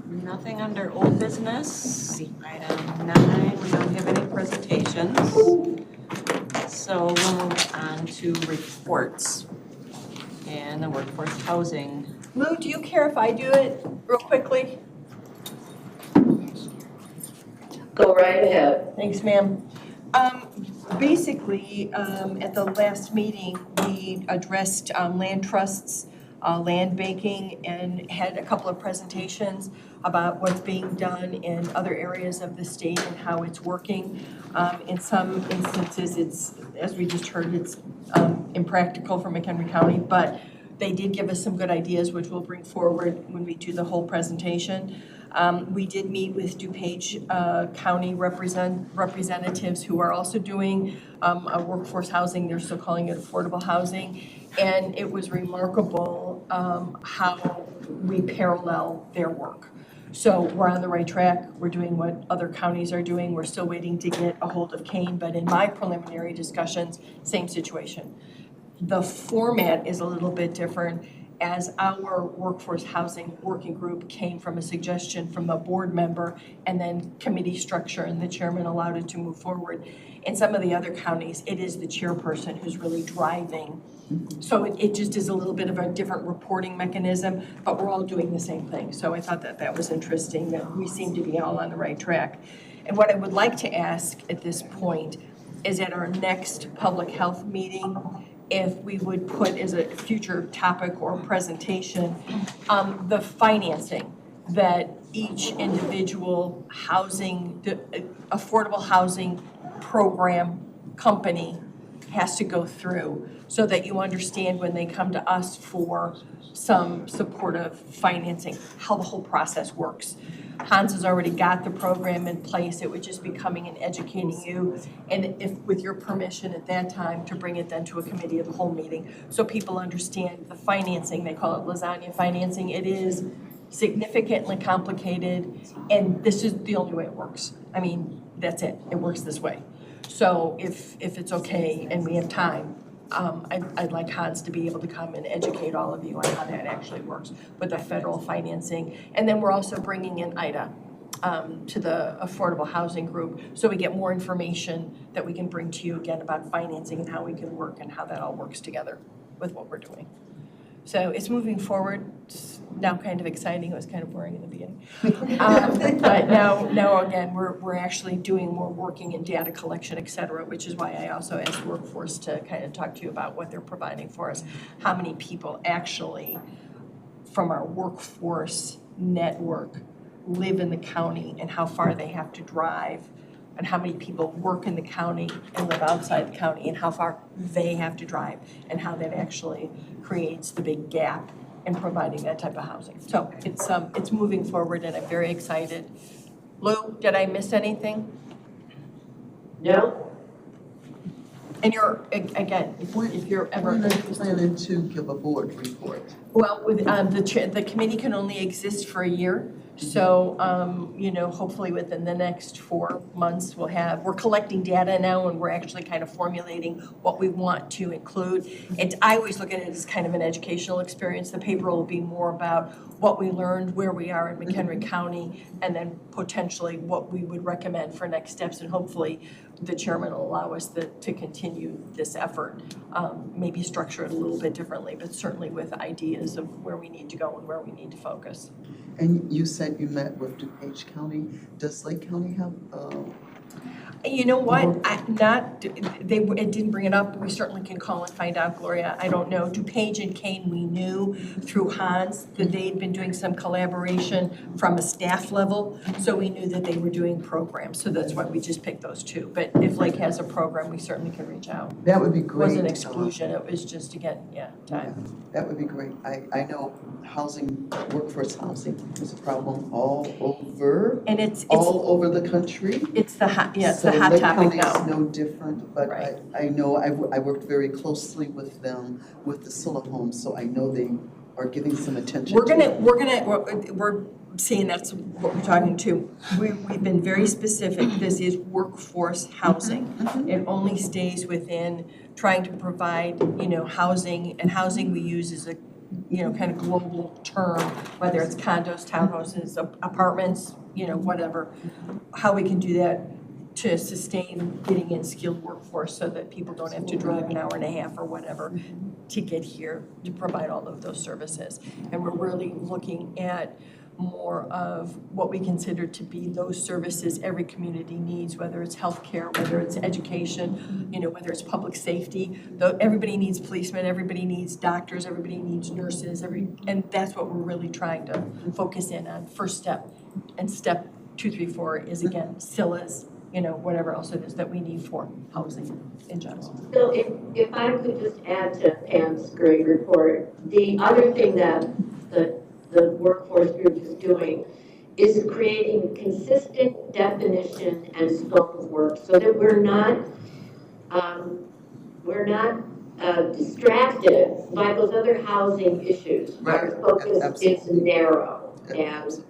nothing under old business. Item 9, we don't have any presentations. So we'll move on to reports. And the workforce housing. Lou, do you care if I do it real quickly? Go right ahead. Thanks, ma'am. Basically, at the last meeting, we addressed land trusts, land banking, and had a couple of presentations about what's being done in other areas of the state and how it's working. In some instances, it's, as we just heard, it's impractical for McHenry County, but They did give us some good ideas, which we'll bring forward when we do the whole presentation. We did meet with DuPage County representatives who are also doing a workforce housing, they're still calling it affordable housing. And it was remarkable how we parallel their work. So we're on the right track, we're doing what other counties are doing, we're still waiting to get a hold of Kane, but in my preliminary discussions, same situation. The format is a little bit different, as our workforce housing working group came from a suggestion from a board member and then committee structure, and the chairman allowed it to move forward. In some of the other counties, it is the chairperson who's really driving. So it just is a little bit of a different reporting mechanism, but we're all doing the same thing. So I thought that was interesting, that we seem to be all on the right track. And what I would like to ask at this point is, at our next public health meeting, if we would put as a future topic or presentation, the financing that each individual housing, the affordable housing program company has to go through, so that you understand when they come to us for some supportive financing, how the whole process works. Hans has already got the program in place. It would just be coming and educating you, and if, with your permission at that time, to bring it then to a committee of the whole meeting, so people understand the financing. They call it lasagna financing. It is significantly complicated, and this is the only way it works. I mean, that's it. It works this way. So if it's okay and we have time, I'd like Hans to be able to come and educate all of you on how that actually works with the federal financing. And then we're also bringing in IDA to the affordable housing group, so we get more information that we can bring to you again about financing and how we can work and how that all works together with what we're doing. So it's moving forward. It's now kind of exciting. It was kind of boring in the beginning. But now again, we're actually doing more working in data collection, et cetera, which is why I also asked Workforce to kind of talk to you about what they're providing for us. How many people actually from our workforce network live in the county, and how far they have to drive, and how many people work in the county and live outside the county, and how far they have to drive, and how that actually creates the big gap in providing that type of housing. So it's moving forward, and I'm very excited. Lou, did I miss anything? No. And you're, again, if you're ever When are you planning to give a board report? Well, with the committee can only exist for a year. So, hopefully within the next 4 months, we're collecting data now, and we're actually kind of formulating what we want to include. And I always look at it as kind of an educational experience. The paper will be more about what we learned, where we are in McHenry County, and then potentially what we would recommend for next steps. And hopefully the chairman will allow us to continue this effort, maybe structure it a little bit differently, but certainly with ideas of where we need to go and where we need to focus. And you said you met with DuPage County. Does Lake County have? You know what? It didn't bring it up. We certainly can call and find out, Gloria. I don't know. DuPage and Kane, we knew through Hans that they'd been doing some collaboration from a staff level, so we knew that they were doing programs. So that's why we just picked those two. But if Lake has a program, we certainly can reach out. That would be great. It wasn't exclusion. It was just, again, time. Yeah, that would be great. I know housing, workforce housing is a problem all over. And it's all over the country. It's the hot, yeah, it's So the hot Lake topic County now. is no different, but Right. I know I worked very closely with them with the Scylla homes, so I know they are giving some attention. We're seeing that's what we're talking to. We've been very specific. This is workforce housing. It only stays within trying to provide, housing, and housing we use as a, kind of global term, whether it's condos, townhouses, apartments, whatever. How we can do that to sustain getting in skilled workforce, so that people don't have to drive an hour and a half or whatever to get here to provide all of those services. And we're really looking at more of what we consider to be those services every community needs, whether it's healthcare, whether it's education, whether it's public safety. Everybody needs policemen, everybody needs doctors, everybody needs nurses, and that's what we're really trying to focus in on. First step, and step 2, 3, 4 is again Scylla's whatever else it is that we need for housing in general. So if I could just add to Pam's great report, the other thing that the workforce group is doing is creating consistent definition and scope of work so that we're not distracted by those other housing issues. Our focus is narrow, and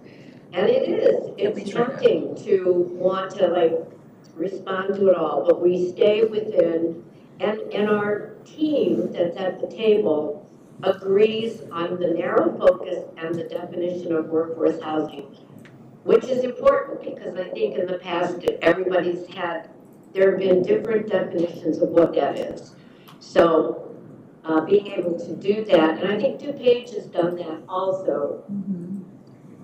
it's tempting to want to respond to it all, but we stay within, and our team that's at the table agrees on the narrow focus and the definition of workforce housing, which is important because I think in the past, there have been different definitions of what that is. So being able to do that, and I think DuPage has done that also.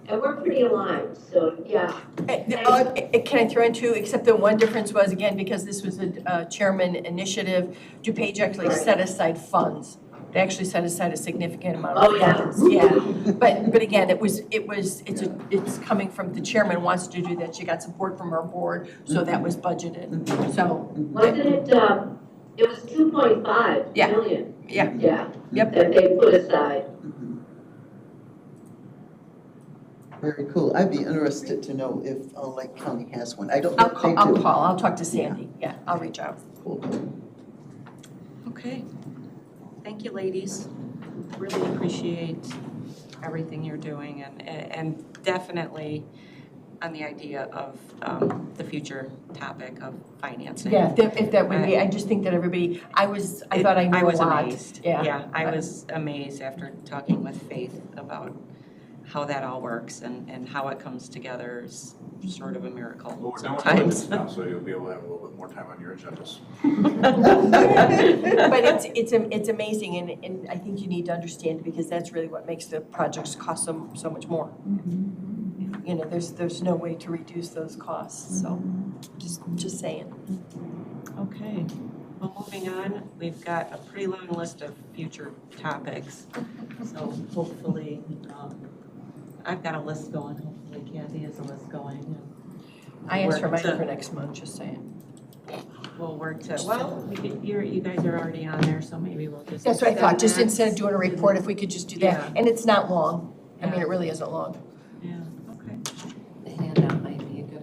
And we're pretty aligned, so yeah. Can I throw in too, except the one difference was, again, because this was a chairman initiative, DuPage actually set aside funds. They actually set aside a significant amount of funds. Yeah, but again, it's coming from, the chairman wants to do that. She got support from our board, so that was budgeted, so. Wasn't it was 2.5 million? Yeah. Yeah, yep. That they put aside. Very cool. I'd be interested to know if Lake County has one. I don't know if they do. I'll talk to Sandy. Yeah, I'll reach out. Cool. Okay. Thank you, ladies. Really appreciate everything you're doing and definitely on the idea of the future topic of financing. Yeah, if that would be, I just think that everybody, I thought I knew a lot. Amazed. Yeah, I was amazed after talking with Faith about how that all works and how it comes together is sort of a miracle Well, we're done with sometimes. budgets now, so you'll be able to have a little bit more time on your agendas. But it's amazing, and I think you need to understand, because that's really what makes the projects cost so much more. There's no way to reduce those costs, so just saying. Okay, well, moving on, we've got a pretty long list of future topics. So hopefully, I've got a list going, hopefully Kathy has a list going. I asked for mine for next month, just saying. We'll work to, you guys are already on there, so maybe we'll just. That's what I thought, just extend instead of doing a report, if we could just do that. Yeah. And it's not long. I mean, it really isn't long. Yeah, okay. The handout might be a good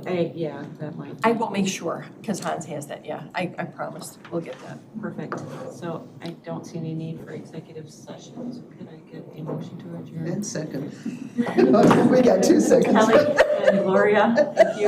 idea. Yeah, that might. I will make sure, because Hans has that, yeah, I promised, we'll get that. Perfect. So I don't see any need for executive sessions. Could I get a motion to adjourn? And second. We got 2 seconds. Kelly and Gloria, thank you.